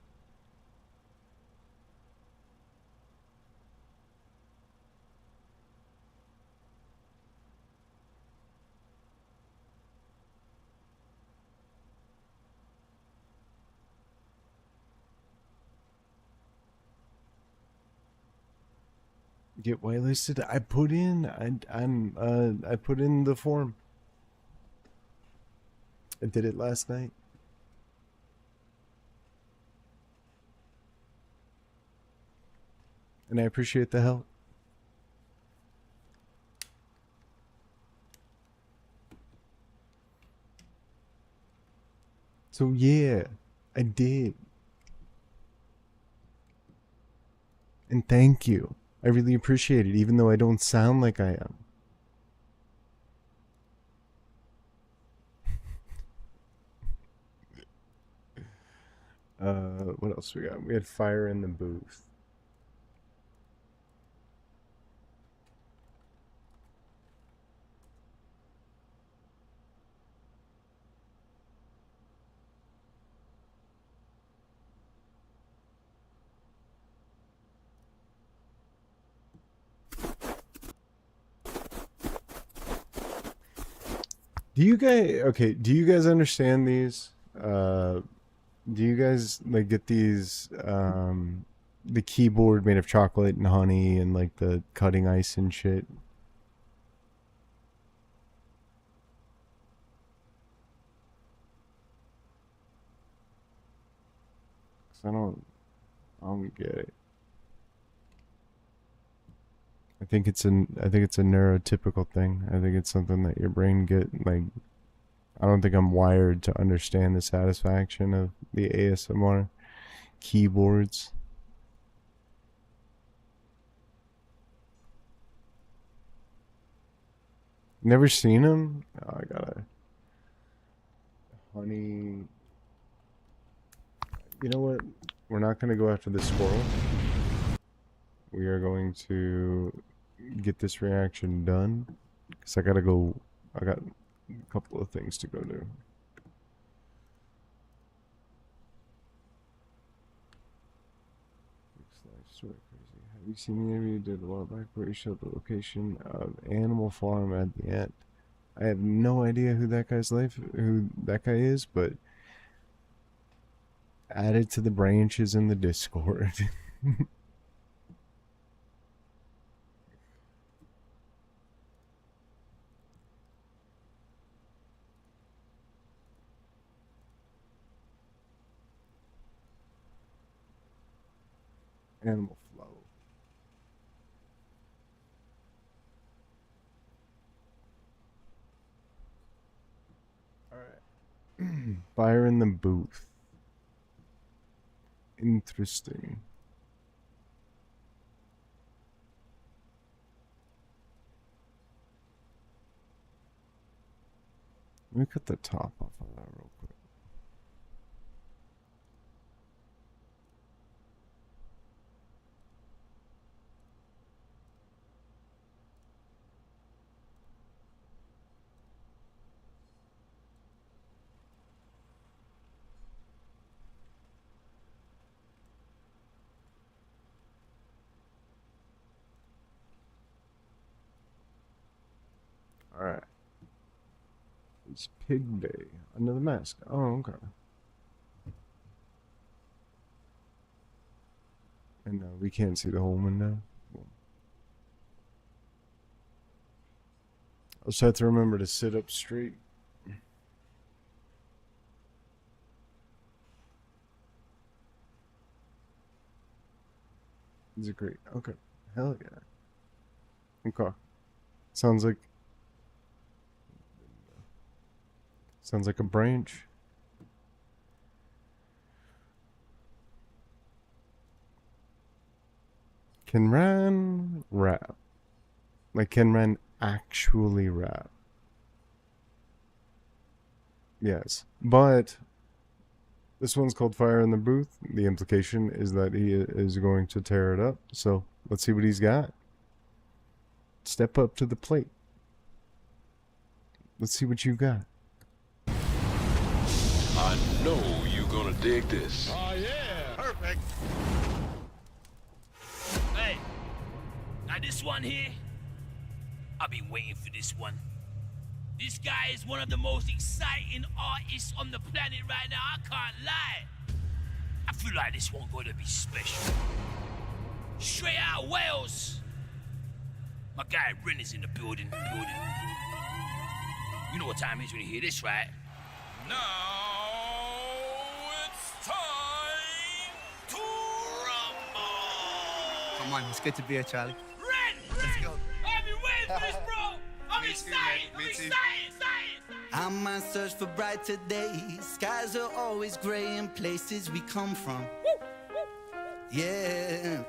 Speaker 1: Get whitelisted. I put in. I put in the form. I did it last night. And I appreciate the help. So yeah, I did. And thank you. I really appreciate it, even though I don't sound like I am. What else we got? We had fire in the booth. Do you guys understand these? Do you guys like get these the keyboard made of chocolate and honey and like the cutting ice and shit? 'Cause I don't get it. I think it's a neurotypical thing. I think it's something that your brain get like I don't think I'm wired to understand the satisfaction of the ASMR keyboards. Never seen them? Oh, I gotta honey. You know what? We're not gonna go after the squirrel. We are going to get this reaction done because I gotta go. I got a couple of things to go do. Looks like Sort of crazy. Have you seen the interview you did a while back where you showed the location of Animal Farm at the end? I have no idea who that guy is, but add it to the branches in the Discord. Animal Flow. Alright. Fire in the booth. Interesting. Let me cut the top off of that real quick. Alright. It's Pig Day. Under the mask. Oh, okay. And we can't see the whole window. Cool. I'll just have to remember to sit up straight. Is it great? Okay. Hell yeah. Okay. Sounds like a branch. Can Ran rap? Like, can Ran actually rap? Yes. But this one's called Fire in the Booth. The implication is that he is going to tear it up. So let's see what he's got. Step up to the plate. Let's see what you got.
Speaker 7: I know you're gonna dig this.
Speaker 8: Oh, yeah.
Speaker 9: Perfect.
Speaker 10: Hey, now this one here, I've been waiting for this one. This guy is one of the most exciting artists on the planet right now, I can't lie. I feel like this one gonna be special. Straight out of Wales. My guy Ren is in the building. You know what time it is when you hear this, right?
Speaker 8: Now it's time to rumble.
Speaker 9: Come on, it's good to be here, Charlie.
Speaker 10: Ren!
Speaker 9: Let's go.
Speaker 10: I've been waiting for this, bro! I'm excited!
Speaker 4: I'm on search for brighter days. Skies are always gray in places we come from. Yeah.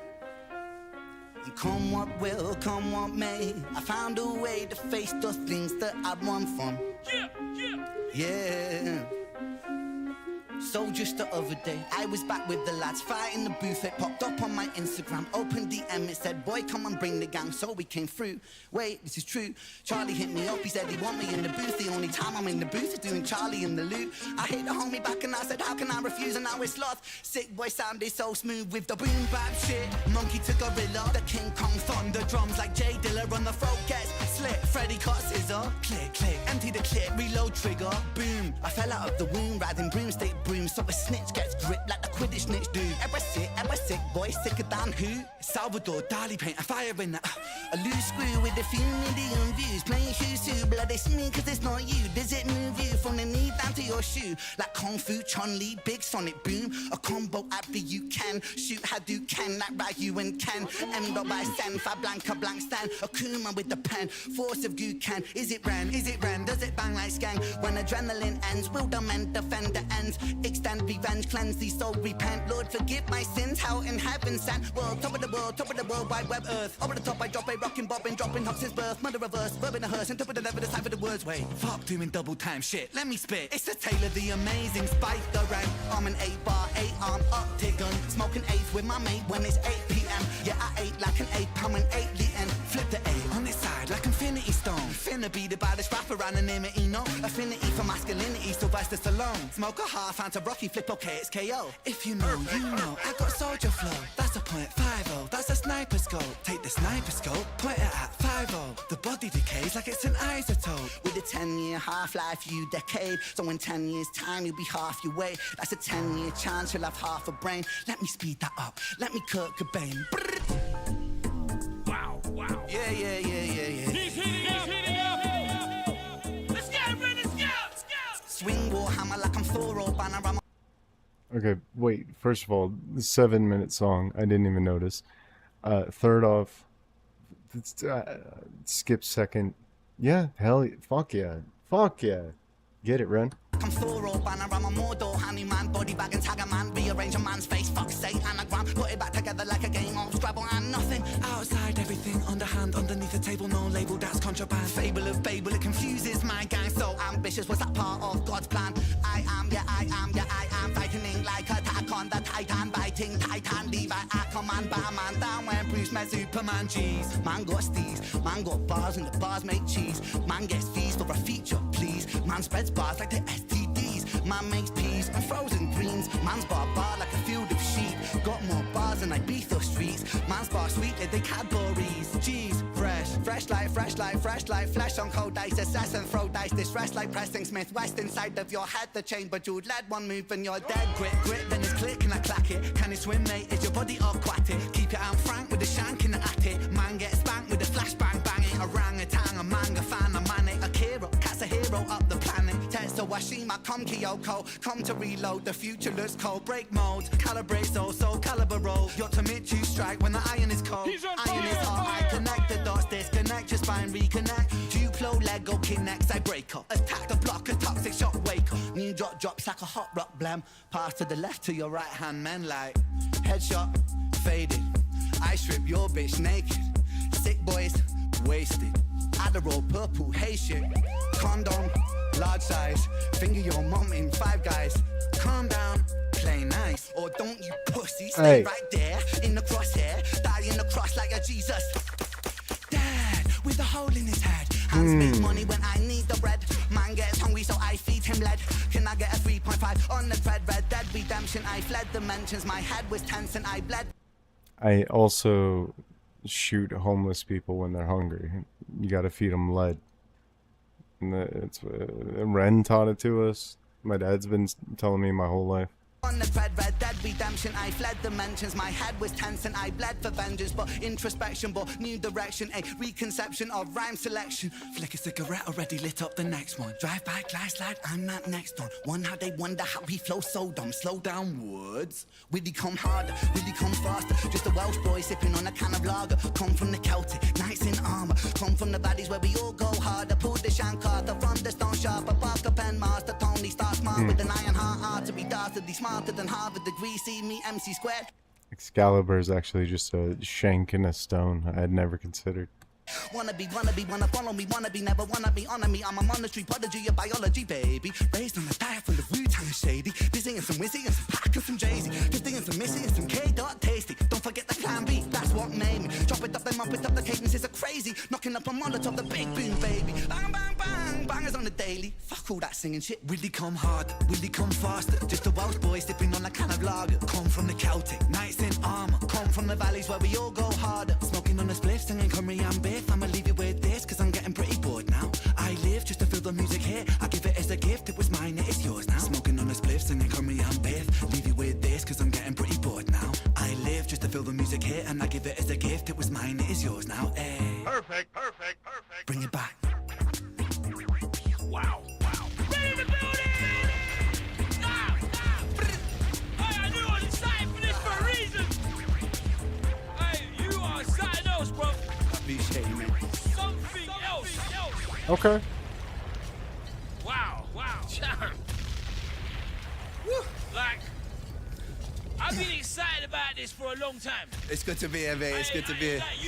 Speaker 4: And come what will, come what may, I found a way to face those things that I'd run from. Yeah. So just the other day, I was back with the lads, fighting the booth. It popped up on my Instagram, open DM, it said, boy, come and bring the gang. So we came through. Wait, this is true. Charlie hit me up, he said he want me in the booth. The only time I'm in the booth is doing Charlie in the loot. I hit the homie back and I said, how can I refuse? And now it's lost. Sick boy sounded so smooth with the boom bap shit. Monkey to gorilla, the King Kong thunder drums like Jay Dilla on the throat gets slit. Freddy cut scissor, click, click, empty the clip, reload trigger, boom. I fell out of the womb, riding broomstick broom, so a snitch gets gripped like the Quidditch snitch dude. Ever sick, boy, sicker than who? Salvador, Dali paint, a fire in that. A loose screw with a few million views, playing who's who, blood it's me cause it's not you. Does it move you from the knee down to your shoe? Like Kung Fu, Chun-Li, big sonic boom. A combo after you can, shoot Hadouken like Ryu and Ken. M. by Sen, Fa Blanca, blank stand. A Kuma with the pen, force of Gukan. Is it ran, does it bang like Skang? When adrenaline ends, will the men defend the ends? Extend revenge, cleanse these soul, repent. Lord, forgive my sins, how in heaven sent. World, top of the world wide web earth. Over the top I drop a rockin' bobbin', dropping hot since birth. Mother reverse, verb in a hearse, and top of the level, the time for the words. Wait, fuck doing double time shit, let me spit. It's the tale of the amazing Spike the rank. I'm an 8-bar, 8-arm, up-gun. Smoking 8 with my mate when it's 8 p.m. Yeah, I ate like an 8 pound and 8 and flip the 8 on its side like Infinity Stone. Finna be the baddest rapper anonymity, no affinity for masculinity, so I Sylvester Stallone. Smoke a half, anti Rocky, flip, okay, it's KO. If you know, you know, I got soldier flow. That's a .50, that's a sniper scope. Take the sniper scope, point it at 50. The body decays like it's an isotope. With a 10-year half-life, you decade. So in 10 years' time, you'll be half your weight. That's a 10-year chance, you'll have half a brain. Let me speed that up, let me Kurt Cobain.
Speaker 10: Wow, wow.
Speaker 4: Yeah.
Speaker 10: He's heating up. Let's get ready, let's go.
Speaker 4: Swing Warhammer like I'm Thor or Banner. I'm
Speaker 1: Okay, wait. First of all, the 7-minute song. I didn't even notice. Third off, skip second. Yeah, fuck yeah. Get it, Ren.
Speaker 4: I'm Thor or Banner, I'm a Mordor, Handyman, body bag and tag a man, rearrange a man's face, fuck's sake, anagram, put it back together like a game of Scrabble and nothing. Outside everything, underhand, underneath the table, no label, that's contraband. Fable of Babel, it confuses my gang, so ambitious, was that part of God's plan? I am, frightening like attack on the Titan, biting Titan, Levi, Aquaman, Batman, down when Bruce met Superman, G's. Man got steez, man got bars and the bars make cheese. Man gets fees for a feature, please. Man spreads bars like the STDs. Man makes peas and frozen greens. Man's bar like a field of sheep. Got more bars than Ibiza streets. Man's bar sweet like the Cadbury's. G's, fresh like flesh on cold ice. Assess and throw dice. Distress like pressing Smith West inside of your head. The chamber jeweled lead, one move and you're dead. Grit, then it's click and I clack it. Can you swim, mate? Is your body aquatic? Keep it out frank with the shank in the attic. Man gets spanked with the flashbang banging. Orangutan, a manga fan, a manic, a hero, cat's a hero up the planet. Tetsuo Washima, come Kyoko, come to reload. The future looks cold. Break modes, calibrate so caliber roll. Your Tamitsu strike when the iron is cold. Iron is hot. I connect the dots, disconnect your spine, reconnect. Duplo, Lego, Kinects, I break up. Attack the block, a toxic shock, wake up. New drops like a hot rock blem. Pass to the left to your right hand, men like headshot, faded. I strip your bitch naked. Sick boys, wasted. Adderall, purple, hey shit. Condom, large size. Finger your mom in Five Guys. Calm down, play nice. Or don't you pussy stay right there in the crosshair. Die in the cross like a Jesus. Dad, with a hole in his head. Hands make money when I need the bread. Man gets hungry so I feed him lead. Can I get a 3.5 on the thread? Red Dead Redemption, I fled dimensions. My head was tense and I bled.
Speaker 1: I also shoot homeless people when they're hungry. You gotta feed them lead. And it's Ren taught it to us. My dad's been telling me my whole life.
Speaker 4: On the thread, Red Dead Redemption, I fled dimensions. My head was tense and I bled for vengeance. But introspection, but new direction. A reconception of rhyme selection. Flick a cigarette, already lit up the next one. Drive by, glide, slide, I'm that next one. One how they wonder how we flow so dumb. Slow down words. Will he come harder? Will he come faster? Just a Welsh boy sipping on a can of lager. Come from the Celtic, knights in armor. Come from the valleys where we all go harder. Pull the Shankarta from the stone sharp. Above the pen master, Tony Stark smart with an iron heart to be dastardly smarter than Harvard degree. See me MC squared.
Speaker 1: Excalibur is actually just a shank in a stone. I had never considered.
Speaker 4: Wanna follow me, wanna be, never wanna be, honor me. I'm a monetary prodigy of biology, baby. Raised on a diet full of Wu-Tang and shady. Busy and some Wizzy and some Pac and some Jay-Z. 50 and some Missy and some K-Dot-Tasty. Don't forget the Clan B, that's what made me. Drop it up, then mop it up, the cadences are crazy. Knocking up a Molotov, the big boom, baby. Bang, bang, bang, bangers on the daily. Fuck all that singing shit. Will he come hard? Will he come faster? Just a Welsh boy sipping on a can of lager. Come from the Celtic, knights in armor. Come from the valleys where we all go harder. Smoking on a spliff, singing curry and beef. I'ma leave you with this, cause I'm getting pretty bored now. I live just to feel the music here. I give it as a gift, it was mine, it is yours now. Smoking on a spliff, singing curry and beef. Leave you with this, cause I'm getting pretty bored now. I live just to feel the music here, and I give it as a gift, it was mine, it is yours now. Ay.
Speaker 8: Perfect.
Speaker 4: Bring it back.
Speaker 10: Wow. Ready to build it! Now! Hey, I knew I was excited for this for a reason! Hey, you are something else, bro.
Speaker 4: Appreciate you, man.
Speaker 10: Something else.
Speaker 1: Okay.
Speaker 10: Wow. Like, I've been excited about this for a long time.
Speaker 9: It's good to be here, mate. It's good to be here.
Speaker 10: Like,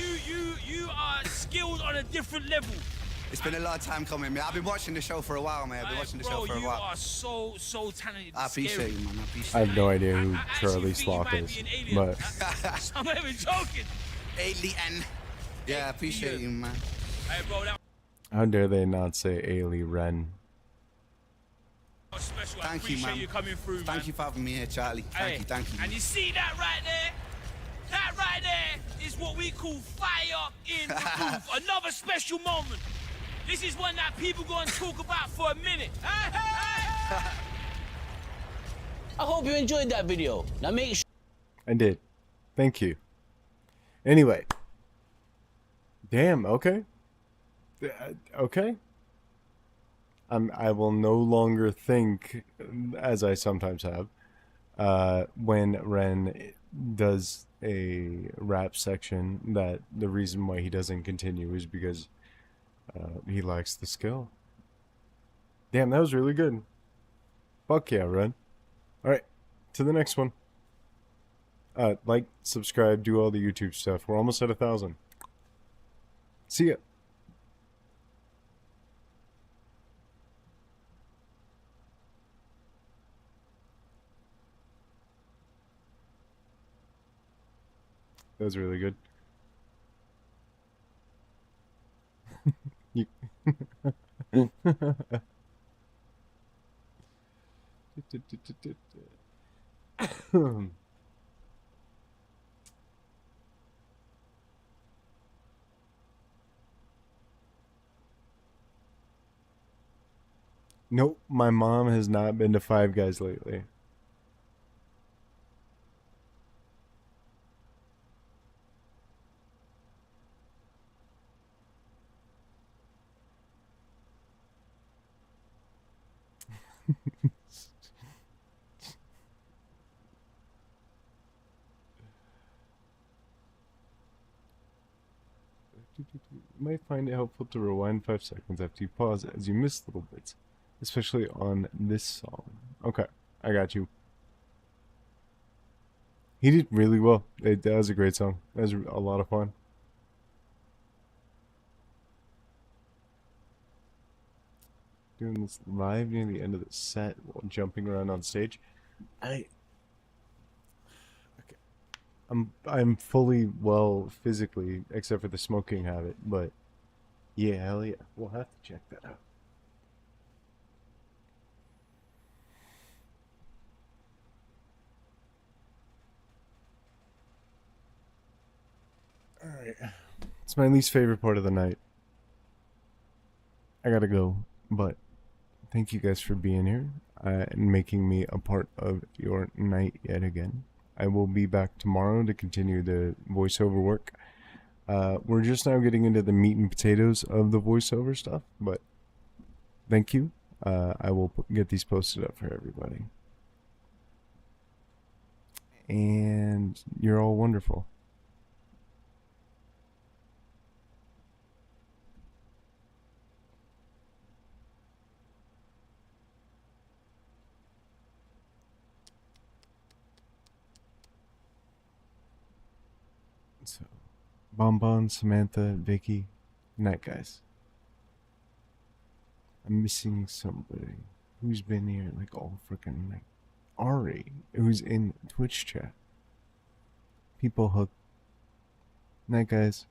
Speaker 10: you are skilled on a different level.
Speaker 9: It's been a long time coming, man. I've been watching the show for a while, man. I've been watching the show for a while.
Speaker 10: You are so talented.
Speaker 9: I appreciate you, man. I appreciate
Speaker 1: I have no idea who
Speaker 10: I actually
Speaker 1: Charlie
Speaker 10: think you
Speaker 1: Slock
Speaker 10: might
Speaker 1: is,
Speaker 10: be an alien.
Speaker 1: but
Speaker 10: I'm not even joking.
Speaker 9: Alien. Yeah, I appreciate you, man.
Speaker 10: Hey, bro, that
Speaker 1: how dare they not say Ailey Ren?
Speaker 10: Special. I
Speaker 9: Thank you,
Speaker 10: appreciate
Speaker 9: man.
Speaker 10: you coming through, man.
Speaker 9: Thank you for having me here, Charlie. Thank
Speaker 10: Hey,
Speaker 9: you, thank you.
Speaker 10: And you see that right there? That right there is what we call fire in the booth. Another special moment. This is one that people go and talk about for a minute. Hey, hey, hey.
Speaker 11: I hope you enjoyed that video. Now make sure.
Speaker 1: I did. Thank you. Anyway. Damn, okay. Okay. I will no longer think, as I sometimes have, when Ren does a rap section, that the reason why he doesn't continue is because he lacks the skill. Damn, that was really good. Fuck yeah, Ren. Alright, to the next one. Like, subscribe, do all the YouTube stuff. We're almost at 1,000. See ya. That was really good. Nope, my mom has not been to Five Guys lately. You might find it helpful to rewind 5 seconds after you pause as you miss little bits, especially on this song. Okay, I got you. He did really well. That was a great song. That was a lot of fun. Doing this live near the end of the set while jumping around on stage. I'm fully well physically, except for the smoking habit, but yeah, hell yeah. We'll have to check that out. Alright. It's my least favorite part of the night. I gotta go, but thank you guys for being here and making me a part of your night yet again. I will be back tomorrow to continue the voiceover work. We're just now getting into the meat and potatoes of the voiceover stuff, but thank you. I will get these posted up for everybody. And you're all wonderful. So, Bonbon, Samantha, Vicky, night guys. I'm missing somebody who's been here like all freaking night. Ari, who's in Twitch chat. People hook. Night guys.